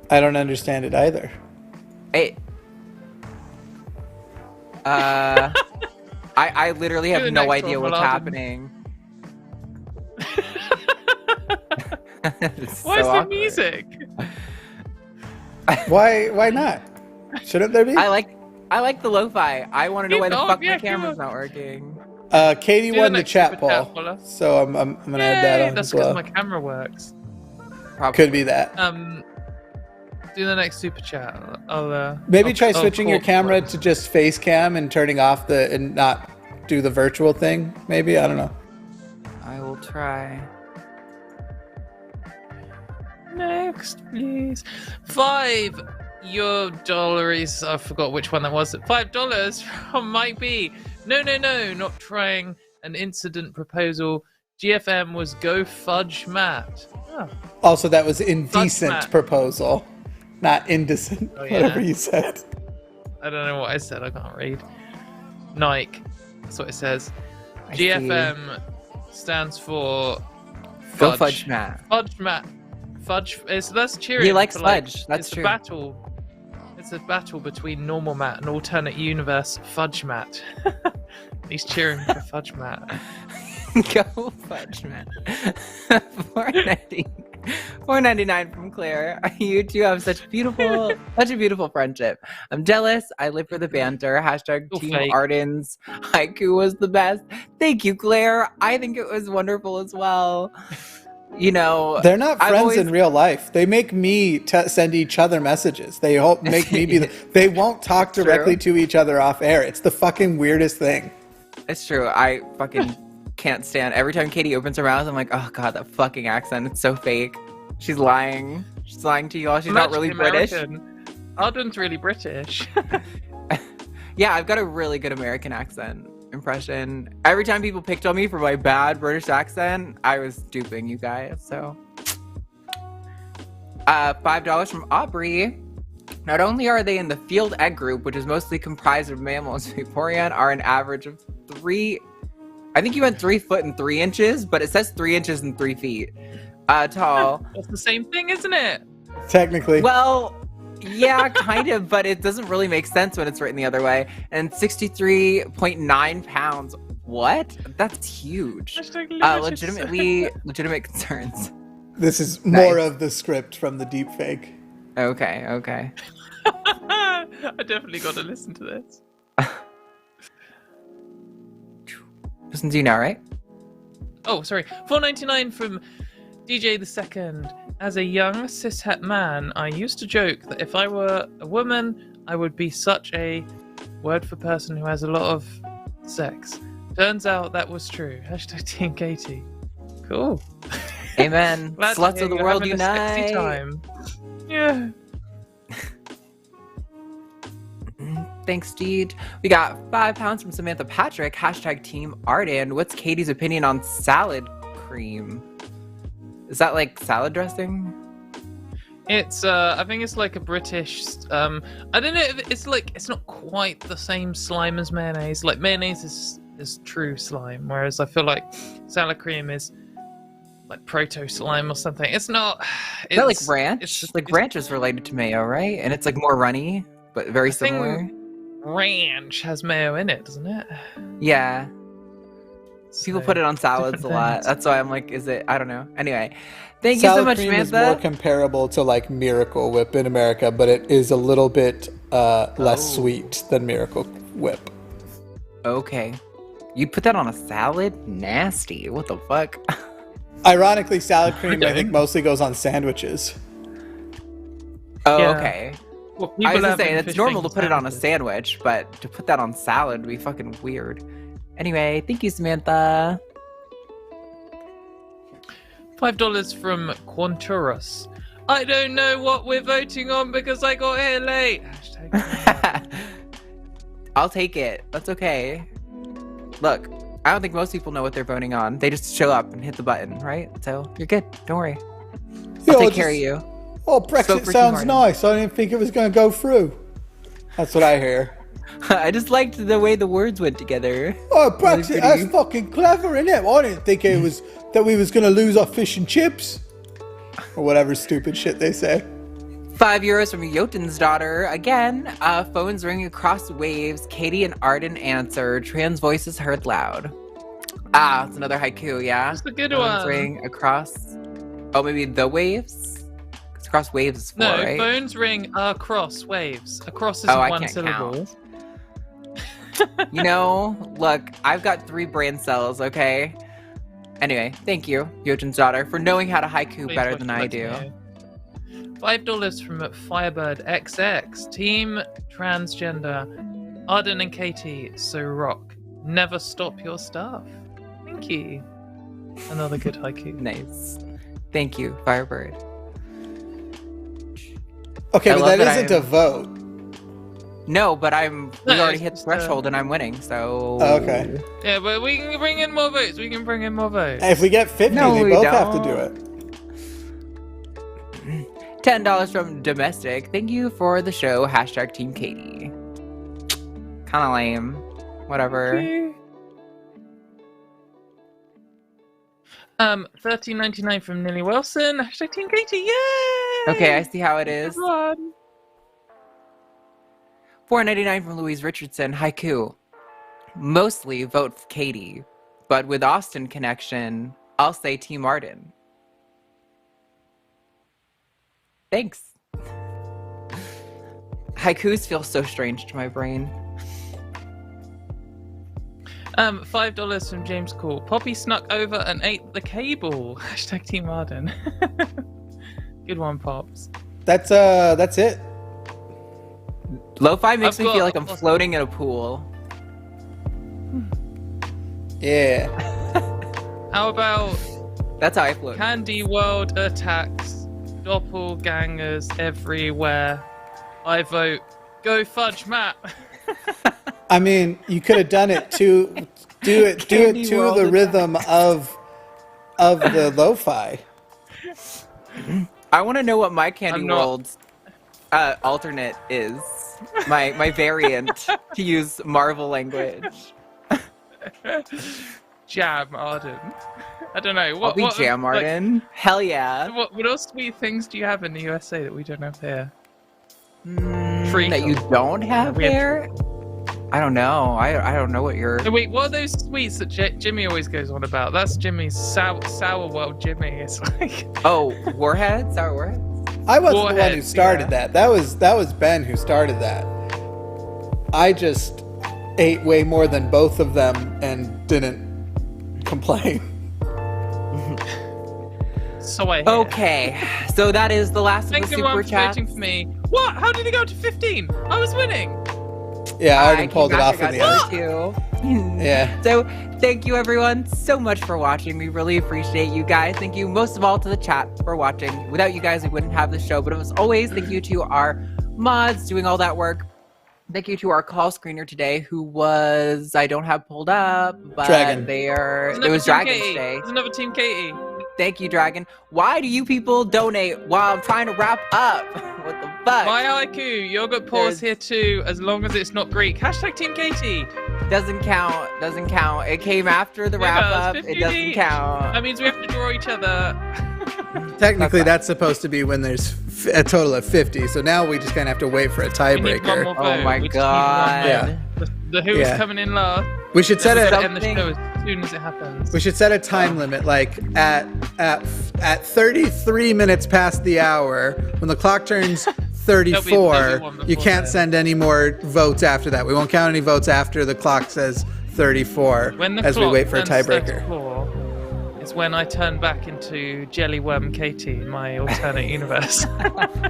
I don't understand it either. Hey. I literally have no idea what's happening. Why is there music? Why not? Shouldn't there be? I like the lo-fi. I want to know why the fuck my camera's not working. Katie won the chat poll, so I'm gonna add that on that's as well. because my camera works. Probably. Could be that. Do the next super chat. Maybe try switching your camera to just face cam and turning off and not do the virtual thing. Maybe, I don't know. I will try. Next, please. $5 I forgot which one that was. $5 from Mike B. No, not trying an incident proposal. GFM was go fudge Matt. Oh. Also, that was indecent proposal, not indecent. Oh, yeah. Whatever you said. I don't know what I said. I can't read. Nike. That's what it says. GFM stands for fudge. Go fudge Matt. Fudge Matt. Fudge. That's cheering. He likes fudge. That's it's true. It's a battle between normal Matt and alternate universe Fudge Matt. He's cheering for Fudge Matt. Go Fudge Matt. $4.99 from Claire. You two have such a beautiful friendship. I'm jealous. I live for the banter. Hashtag Team fake. Arden's haiku was the best. Thank you, Claire. I think it was wonderful as well. You know, they're not friends in real life. They make me send each other messages. They make me be. They won't talk directly to each other off air. It's the fucking weirdest thing. It's true. I fucking can't stand. Every time Katie opens her mouth, I'm like, oh god, that fucking accent. It's so fake. She's lying. She's lying to you all. She's not really British. Arden's really British. Yeah, I've got a really good American accent impression. Every time people picked on me for my bad British accent, I was duping you guys. So $5 from Aubrey. Not only are they in the field egg group, which is mostly comprised of mammals, Vaporeon are an average of 3, I think you went 3 foot and 3 inches, but it says 3 inches and 3 feet tall. It's the same thing, isn't it? Technically. Well, yeah, kind of, but it doesn't really make sense when it's written the other way. And 63.9 pounds. What? That's huge. Legitimate concerns. This is more of the script from the deep fake. Okay. I definitely got to listen to this. Listen to you now, right? Oh, sorry. $4.99 from DJ the Second. As a young cishet man, I used to joke that if I were a woman, I would be such a word for person who has a lot of sex. Turns out that was true. Hashtag Team Katie. Cool. Amen. Glad to Sluts hear of the you're world having a sexy unite. time. Yeah. Thanks, Deed. We got £5 from Samantha Patrick. #Team Arden. What's Katie's opinion on salad cream? Is that like salad dressing? It's I think it's like a British I don't know if it's not quite the same slime as mayonnaise. Like mayonnaise is true slime, whereas I feel like salad cream is like proto slime or something. It's not. Is that like ranch? Ranch is related to mayo, right? And it's like more runny, but very similar. Ranch has mayo in it, doesn't it? Yeah. So, People put it on salads a lot. things. That's why I'm like, is it? I don't know. Anyway, thank you so much, Salad cream is Samantha. more comparable to like Miracle Whip in America, but it is a little bit less sweet than Miracle Whip. Okay. You put that on a salad? Nasty. What the fuck? Ironically, salad cream I think mostly goes on sandwiches. Oh, Yeah. okay. Well, I was gonna have say, fish it's normal to fingers put it on a sandwiches. sandwich, but to put that on salad would be fucking weird. Anyway, thank you, Samantha. $5 from Quanturus. I don't know what we're voting on because I got here late. I'll take it. That's okay. Look, I don't think most people know what they're voting on. They just show up and hit the button, right? So you're good. Don't worry. I'll take care of you. Oh, Vote Brexit for sounds Team nice. I didn't think it was going to go through. That's what I hear. I just liked the way the words went together. Oh, Really Brexit, pretty. that's fucking clever, isn't it? I didn't think it was that we was going to lose our fish and chips. Or whatever stupid shit they say. €5 from Jotun's daughter. Again, phones ring across waves. Katie and Arden answer. Trans voices heard loud. Ah, it's another haiku, yeah? That's a good Phones one. ring across... Oh, maybe the waves? Because across waves is 4, No, right? phones ring across waves. Across is Oh, I one can't syllable. You know, look, I've got 3 brain cells, okay? Anyway, thank you, Jotun's daughter, for knowing how to haiku Please better watch than the I Let's do. Know. $5 from Firebird XX. Team transgender. Arden and Katie, so rock. Never stop your stuff. Thank you. Another good haiku. Nice. Thank you, Firebird. Okay, I but love that that isn't a vote. No, but we No, already it's hit the just, threshold and I'm winning, so... Oh, okay. Yeah, but we can bring in more votes. We can bring in more votes. If we get 50, No, they we both have to don't. do it. $10 from Domestic. Thank you for the show. #Team Katie. Kinda lame. Whatever. $13.99 from Nilly Wilson. #Team Katie. Yay! Okay, I see how it is. Everyone. $4.99 from Louise Richardson. Haiku. Mostly vote for Katie, but with Austin connection, I'll say Team Arden. Thanks. Haikus feel so strange to my brain. $5 from James Cole. Poppy snuck over and ate the cable. #Team Arden. Good one, Pops. That's it. Lo-fi makes I've me feel got- like I'm floating in a pool. Yeah. How about That's how I float. Candy World attacks doppelgangers everywhere? I vote go fudge Matt. I mean, you could have done it to do it Candy to World the rhythm of the lo-fi. I want to know what my Candy I'm not- World alternate is. My variant to use Marvel language. Jam Arden. I don't know. I'll be Jam like, Arden. Hell yeah. what else sweet things do you have in the USA that we don't have here? That you don't have We have there? I don't know. I don't know what you're... No, wait, what are those sweets that Jimmy always goes on about? That's Jimmy's sour world Jimmy. It's like... Oh, Warheads? Sour Warheads? I wasn't the one who Warheads, started yeah. that. That was Ben who started that. I just ate way more than both of them and didn't complain. So I hear. Okay, so that is the last of Thank the you super everyone for chats. voting for me. What? How did it go to 15? I was winning. Yeah, I already came pulled it back, off I in the got end. the other two. Yeah. So thank you everyone so much for watching. We really appreciate you guys. Thank you most of all to the chat for watching. Without you guys, we wouldn't have the show. But as always, thank you to our mods doing all that work. Thank you to our call screener today, who was, I don't have pulled up, but Dragon. it was Dragon today. There's another Team Katy. Thank you, Dragon. Why do you people donate while I'm trying to wrap up? What the fuck? My haiku, yogurt pause here too, as long as it's not Greek. Hashtag Team Katy. Doesn't count. Doesn't count. It came after the wrap up. It doesn't each. count. That means we have to draw each other. Technically, that's supposed to be when there's a total of 50. So now we just kind of have to wait for a tiebreaker. Oh my god. Yeah. The who is coming in last. We should set End the something. show as soon as it happens. We should set a time limit, like at 33 minutes past the hour, when the clock turns 34, there'll be you can't then. send any more votes after that. We won't count any votes after the clock says 34 When the as we clock wait for a turns tiebreaker. 34, it's when I turn back into Jellyworm Katy in my alternate universe.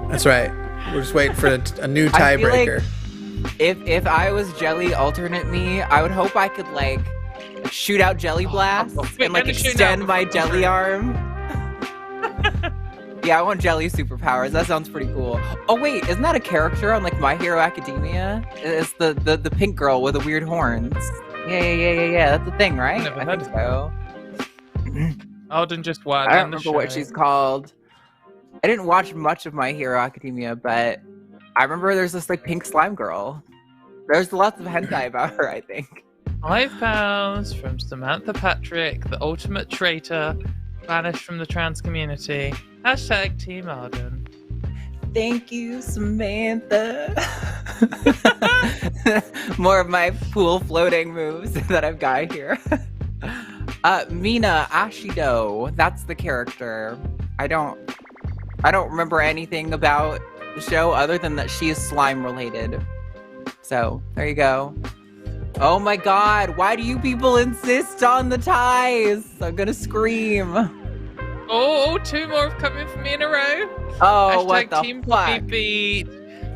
That's right. We're just waiting for a new I feel like tiebreaker. if I was Jelly alternate me, I would hope I could like shoot out Jelly Blast and like extend my Jelly arm. Yeah, I want Jelly superpowers. That sounds pretty cool. Oh wait, isn't that a character on like My Hero Academia? It's the pink girl with the weird horns. Yeah. That's the thing, right? Never I heard think of so. Alden just won. I don't remember what she's called. I didn't watch much of My Hero Academia, but I remember there's this like pink slime girl. There's lots of hentai about her, I think. £5 from Samantha Patrick, the ultimate traitor, banished from the trans community. Hashtag Team Arden. Thank you, Samantha. More of my pool floating moves that I've got here. Mina Ashido, that's the character. I don't remember anything about the show other than that she is slime related. So there you go. Oh my god, why do you people insist on the ties? I'm gonna scream. Oh, two more have come in for me in a row. Oh, hashtag what the Team fuck? Beat.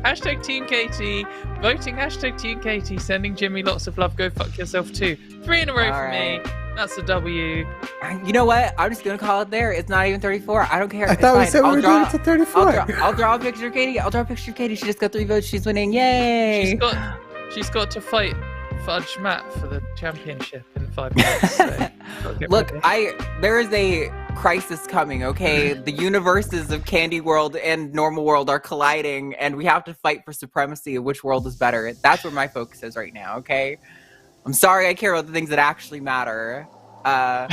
Hashtag Team Katy. Voting hashtag Team Katy. Sending Jimmy lots of love. Go fuck yourself too. 3 in a row for me. That's a W. You know what? I'm just gonna call it there. It's not even 34. I don't care. I thought we said we were doing it to 34. I'll draw a picture of Katy. I'll draw a picture of Katy. She just got 3 votes. She's winning. Yay! She's got to fight Fudge Matt for the championship in 5 minutes. So Look, there is a crisis coming, okay? The universes of Candy World and Normal World are colliding, and we have to fight for supremacy of which world is better. That's where my focus is right now, okay? I'm sorry I care about the things that actually matter. But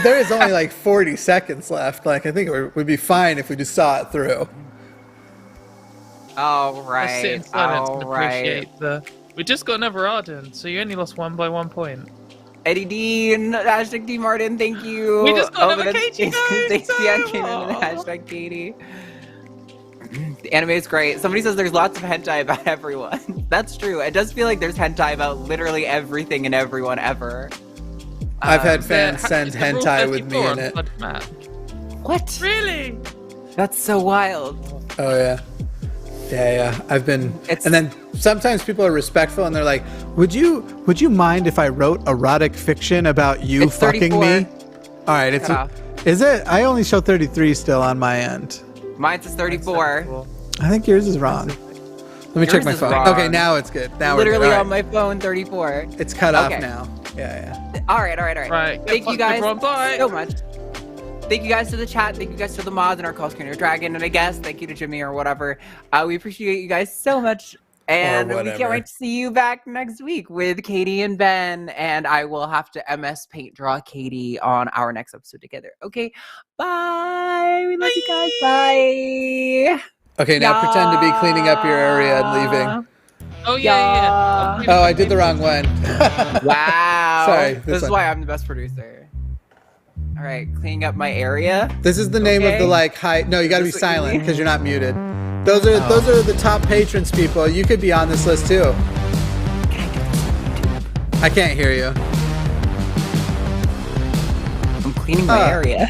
there is only like 40 seconds left. Like, I think it would be fine if we just saw it through. All right. I'll sit in silence and appreciate the... We just got another Arden, so you only lost 1 by 1 point. Eddie Dean, hashtag Team Martin, thank you. We just got another Katy, guys! Hashtag Katy. The anime is great. Somebody says there's lots of hentai about everyone. That's true. It does feel like there's hentai about literally everything and everyone ever. I've had fans send hentai with me in it. What? Really? That's so wild. Oh, yeah. Yeah. I've been... And then sometimes people are respectful and they're like, would you mind if I wrote erotic fiction about you It's fucking 34. me? All right. Is it? I only show 33 still on my end. Mine says 34. I think yours is wrong. Let me check my phone. Wrong. Okay, now it's good. Now Literally we're good. on my phone, 34. It's cut off Okay. now. Yeah. All right. Right. Thank you guys Bye. so much. Thank you guys to the chat. Thank you guys to the mods and our call screener Dragon. And I guess thank you to Jimmy or whatever. We appreciate you guys so much. And we can't wait to see you back next week with Katy and Ben. And I will have to MS Paint draw Katy on our next episode together. Okay. Bye. We love you guys. Bye. Okay, now pretend to be cleaning up your area and leaving. Oh, yeah. Oh, I did the wrong one. Wow. Sorry. This is why I'm the best producer. All right, cleaning up my area. This is the name of the like high. No, you got to be silent because you're not muted. Those are the top patrons, people. You could be on this list too. I can't hear you. I'm cleaning my area.